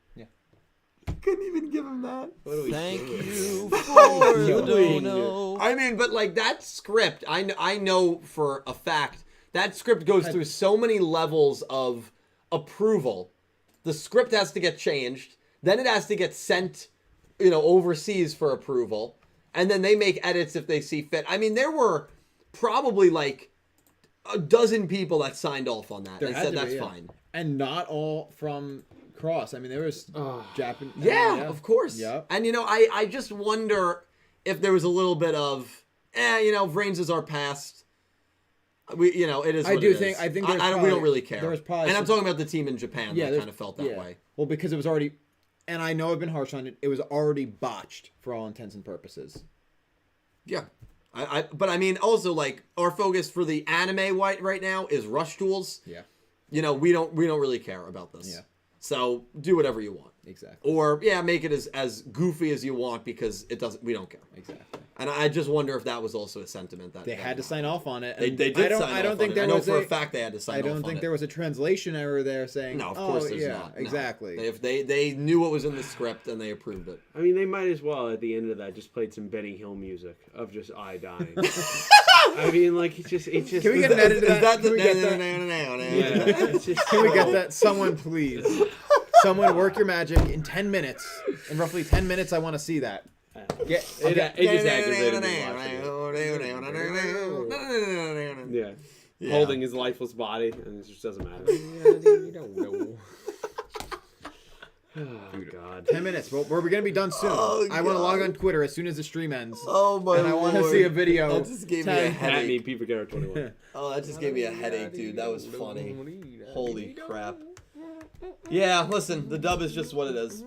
give him that. What do we Thank do? you for the doing dono. I mean, but like that script, I know for a fact that script goes through so many levels of approval. The script has to get changed, then it has to get sent, overseas for approval, and then they make edits if they see fit. I mean, there were probably like a dozen people that signed off on that. There They had said to be, that's yeah. fine. And not all from Cross. I mean, there was Japan. Yeah, of course. Yep. And I just wonder if there was a little bit of, Vrains is our past. It is. I what do it think- is. I think we there's don't probably- really care. there was probably and I'm some- talking about the team in Japan that there's- kind of felt that way. Well, because it was already, and I know I've been harsh on it. It was already botched for all intents and purposes. Yeah. But I mean, also like our focus for the anime right now is Rush Duels. Yeah. We don't really care about this. Yeah. So do whatever you want. Exactly. Or make it as goofy as you want because we don't care. Exactly. And I just wonder if that was also a sentiment that They had to sign off on it. They And did I don't, sign I don't off think on there it. I know was for a fact they had to sign I off on don't think it. there was a translation error there saying. No, of course there's yeah, not. No. Exactly. If they knew what was in the script and they approved it. I mean, they might as well at the end of that just played some Benny Hill music of just I dying. I mean, like it's just. Can we get an edit of that? Is that Can we get that? Yeah, it's just Can we get that? Someone please. Someone work your magic in 10 minutes. In roughly 10 minutes, I want to see that. It just aggravated me watching it. Yeah. Holding his lifeless body, and it just doesn't matter. You don't know. Oh, God. 10 minutes. Well, we're going to be done soon. Oh, I want to God. log on Twitter as soon as the stream ends. Oh my And I want to Lord. see a video. That just gave me a Tag- At me, headache. P4Garrett21. Oh, that just gave me a headache, dude. That was funny. Holy crap. Yeah, listen, the dub is just what it is.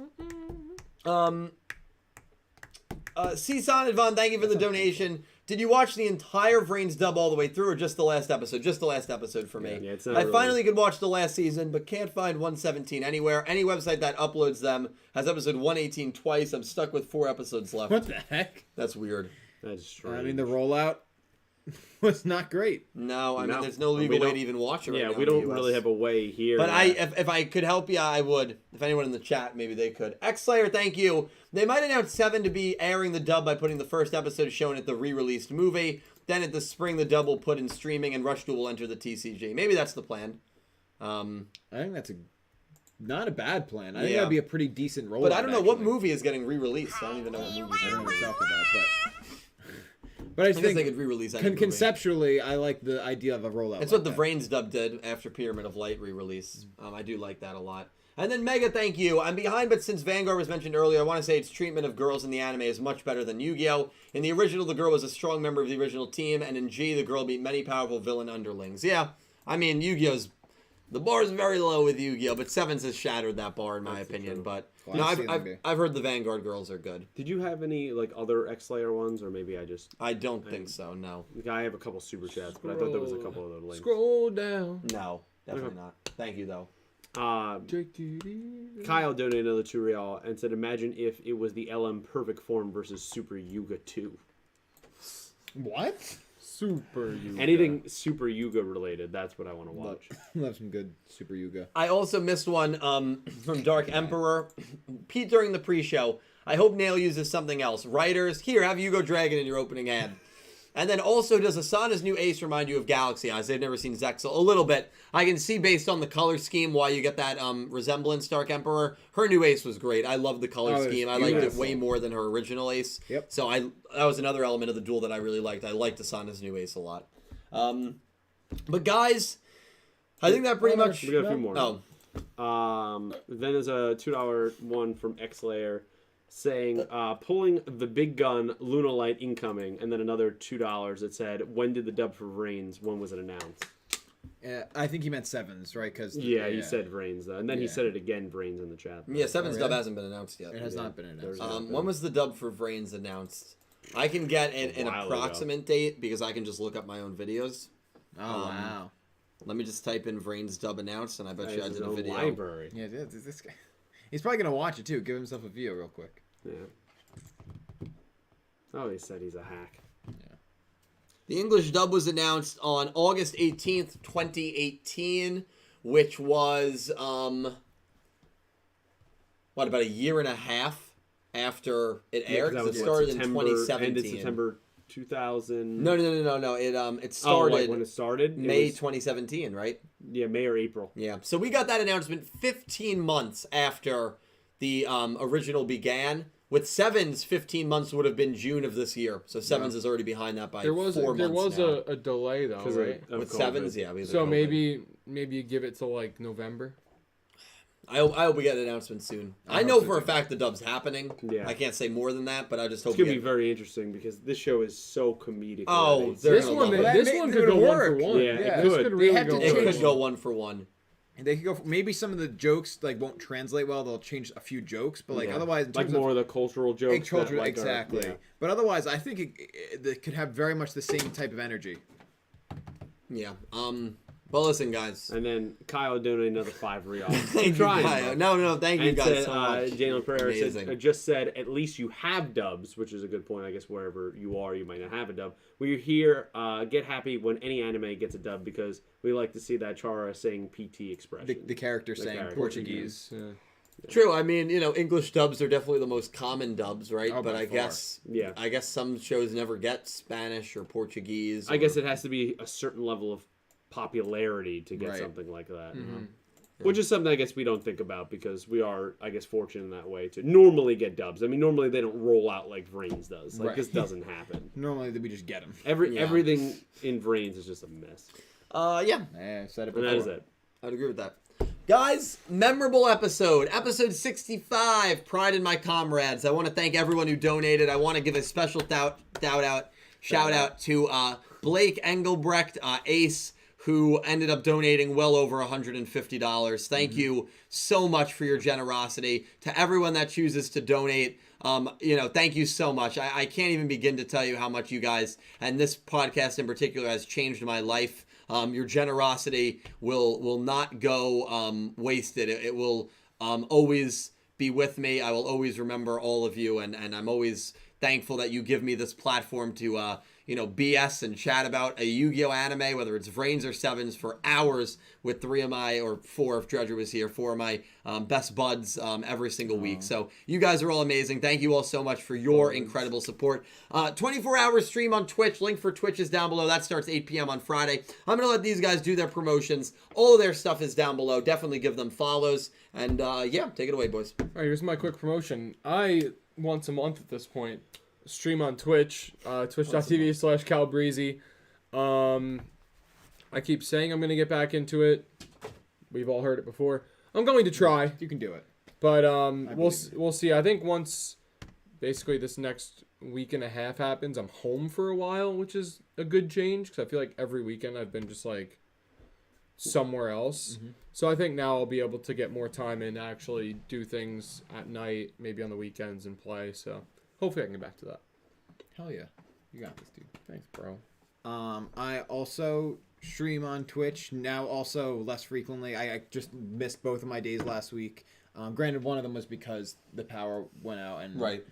C-Son and Von, thank you for the donation. Did you watch the entire Vrains dub all the way through or just the last episode? Just the last episode for me. Yeah, it's not I really- finally could watch the last season, but can't find 117 anywhere. Any website that uploads them has episode 118 twice. I'm stuck with 4 episodes left. What the heck? That's weird. That's strange. I mean, the rollout was not great. No, I mean, No. there's no We legal way don't- to even watch it right yeah, now we in the don't US. really have a way here. But if I could help you, I would. If anyone in the chat, maybe they could. X-Slayer, thank you. They might announce 7 to be airing the dub by putting the first episode shown at the re-released movie. Then at the spring, the dub will put in streaming, and Rush Duel will enter the TCG. Maybe that's the plan. I think that's not a bad plan. I think Yeah. that'd be a pretty decent rollout. But I don't know what actually. movie is getting re-released. I don't even know what movie. I don't know what you're talking about, but I I guess think they could re-release any movie. conceptually, I like the idea of a rollout. It's like what the that. Vrains dub did after Pyramid of Light re-release. I do like that a lot. And then Mega, thank you. I'm behind, but since Vanguard was mentioned earlier, I want to say its treatment of girls in the anime is much better than Yu-Gi-Oh! In the original, the girl was a strong member of the original team, and in G, the girl beat many powerful villain underlings. Yeah, I mean, Yu-Gi-Oh's... The bar is very low with Yu-Gi-Oh! But Sevens has shattered that bar, in my opinion. But Well, no, I've seen them I've be. I've heard the Vanguard girls are good. Did you have any like other X-Slayer ones, or maybe I just? I don't think so, no. I have a couple super chats, but I thought there was a couple other links. Scroll down. No, definitely not. Thank you, though. Kyle donated another $2 and said, "Imagine if it was the LM Perfect Form versus Super Yuga 2. What? Super Yuga. Anything Super Yuga related, that's what I want to watch." Love some good Super Yuga. I also missed one from Dark Emperor. Pete during the pre-show. I hope Nail uses something else. Writers, here, have Yugo Dragon in your opening ad. And then also, does Asana's new ace remind you of Galaxy Eyes? They've never seen Zexal. A little bit. I can see based on the color scheme why you get that resemblance, Dark Emperor. Her new ace was great. I love the color Oh, it was scheme. I liked it beautiful. way more than her original ace. Yep. So that was another element of the duel that I really liked. I liked Asana's new ace a lot. But guys, I think that pretty much... We got a few more. Oh, Then there's a $2 one from X-Layer saying, pulling the big gun, Lunalight incoming, and then another $2 that said, when did the dub for Vrains, when was it announced? I think he meant Sevens, right? Because Yeah, he said Vrains, though. And then he Yeah. said it again, Vrains in the chat. yeah, Seven's Oh, dub really? hasn't been announced yet. it has not been announced. When was the dub for Vrains announced? I can get an while approximate date because I can just look up my own videos. Oh wow. Let me just type in Vrains dub announced, and I bet you I His did a own video. library. Yeah, this guy. He's probably gonna watch it too. Give himself a view real quick. Yeah. Oh, he said he's a hack. The English dub was announced on August 18th, 2018, which was, about a year and a half after it aired? that 'Cause was it started in September, 2017. ended September 2000. No. It started like when it started? It May was- 2017, right? Yeah, May or April. Yeah. So we got that announcement 15 months after the original began. With Sevens, 15 months would have been June of this year. So Sevens is already behind that by There was 4 months now. a delay though, 'Cause right? of With COVID. Sevens, yeah. So maybe you give it to like November. I hope we get an announcement soon. I know for a fact the dub's happening. Yeah. I can't say more than that, but I just hope It's going we to be get... very interesting because this show is so comedic. Oh, already. they're This gonna one, love it. this That one may- could it go would one work. for one. Yeah, it this could. could They really had to go It one could for go one. 1 for 1. And they could go. Maybe some of the jokes like won't translate well. They'll change a few jokes, but like Yeah. otherwise, in Like terms more of the cultural jokes. that, like, are- exactly. yeah. But otherwise, I think it could have very much the same type of energy. Yeah. But listen, guys. And then Kyle donated another 5 real. Thank you, Kyle. No, thank you guys so much. Jalen Pereira Amazing. just said, at least you have dubs, which is a good point. I guess wherever you are, you might not have a dub. We're here, get happy when any anime gets a dub because we like to see that Chara saying PT expression. The character saying character. Portuguese. Yeah. True. I mean, English dubs are definitely the most common dubs, right? Oh, but by I far. guess some shows never get Spanish or Portuguese. I guess it has to be a certain level of popularity to get Right. something like that. Mm-hmm. Which is something I guess we don't think about because we are, I guess, fortunate in that way to normally get dubs. I mean, normally they don't roll out like Vrains does. Like, Right. this doesn't happen. Normally we just get them. Everything in Vrains is just a mess. Yeah, I said it And before. that is it. I'd agree with that. Guys, memorable episode 65, Pride in My Comrades. I want to thank everyone who donated. I want to give a special shout out to Blake Engelbrecht, Ace, who ended up donating well over $150. Thank you so much for your generosity. To everyone that chooses to donate, thank you so much. I can't even begin to tell you how much you guys, and this podcast in particular, has changed my life. Your generosity will not go wasted. It will always be with me. I will always remember all of you, and I'm always thankful that you give me this platform to BS and chat about a Yu-Gi-Oh anime, whether it's Vrains or Sevens, for hours with 4 if Dredger was here, 4 of my best buds every single week. So you guys are all amazing. Thank you all so much for your incredible support. 24-hour stream on Twitch. Link for Twitch is down below. That starts 8 p.m. on Friday. I'm going to let these guys do their promotions. All of their stuff is down below. Definitely give them follows. And take it away, boys. All right, here's my quick promotion. I, once a month at this point, stream on Twitch, twitch.tv/CalBreezy. I keep saying I'm going to get back into it. We've all heard it before. I'm going to try, You can do it. but we'll see. I think once basically this next week and a half happens, I'm home for a while, which is a good change because I feel like every weekend I've been just like somewhere else. So I think now I'll be able to get more time in to actually do things at night, maybe on the weekends and play. So hopefully I can get back to that. Hell yeah. You got this, dude. Thanks, bro. I also stream on Twitch, now also less frequently. I just missed both of my days last week. Granted, one of them was because the power went out. And Right.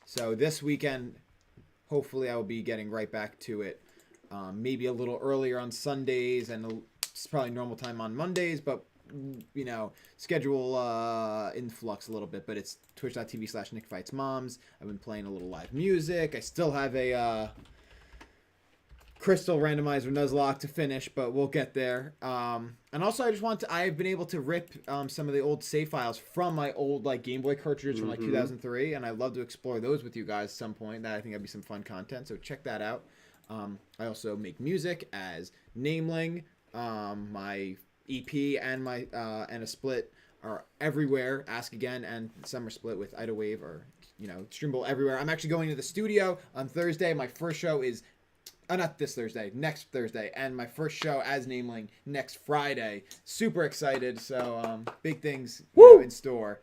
So this weekend, hopefully I will be getting right back to it. Maybe a little earlier on Sundays, and it's probably normal time on Mondays, but schedule in flux a little bit, but it's twitch.tv/NickFightsMoms. I've been playing a little live music. I still have a Crystal randomizer Nuzlocke to finish, but we'll get there. And also I've been able to rip some of the old save files from my old Game Boy cartridges from 2003, and I'd love to explore those with you guys at some point. That I think that'd be some fun content, so check that out. I also make music as Nameling. My EP and my and a split are everywhere. Ask Again and Summer Split with Ida Wave are streamable everywhere. I'm actually going to the studio on Thursday. My first show is not this Thursday, next Thursday, and my first show as Nameling next Friday. Super excited. So big things in store.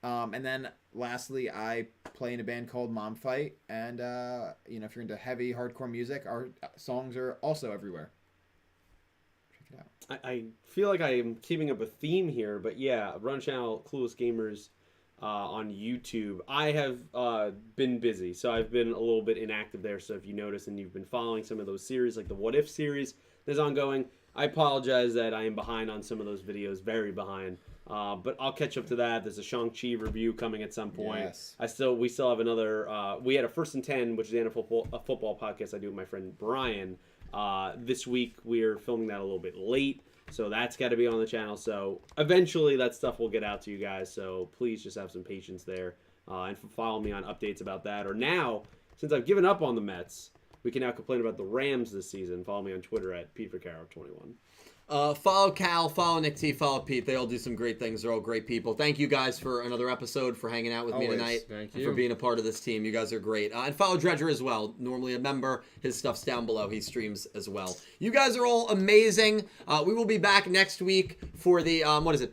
And then lastly, I play in a band called Mom Fight, and if you're into heavy hardcore music, our songs are also everywhere. I feel like I am keeping up a theme here, but yeah, run channel Clueless Gamers on YouTube. I have been busy, so I've been a little bit inactive there. So if you notice and you've been following some of those series, like the What If series that's ongoing, I apologize that I am behind on some of those videos, very behind. But I'll catch up to that. There's a Shang-Chi review coming at some point. Yes. We still have another. We had a First and 10, which is a football podcast I do with my friend Brian. This week we're filming that a little bit late, so that's got to be on the channel. So eventually that stuff will get out to you guys. So please just have some patience there, and follow me on updates about that. Or now, since I've given up on the Mets, we can now complain about the Rams this season. Follow me on Twitter at PeteForCaro21. Follow Cal, follow Nick T, follow Pete. They all do some great things. They're all great people. Thank you guys for another episode, for hanging out with me tonight. Thank and you. for being a part of this team. You guys are great. And follow Dredger as well. Normally a member. His stuff's down below. He streams as well. You guys are all amazing. We will be back next week for the,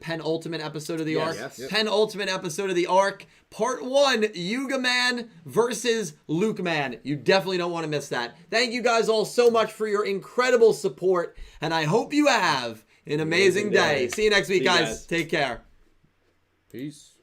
penultimate episode of the arc. Yes. Yep. Penultimate episode of the arc. Part 1, Yuga Man versus Lukeman. You definitely don't want to miss that. Thank you guys all so much for your incredible support, and I hope you have an amazing day. See you next week, guys. Take care. Peace.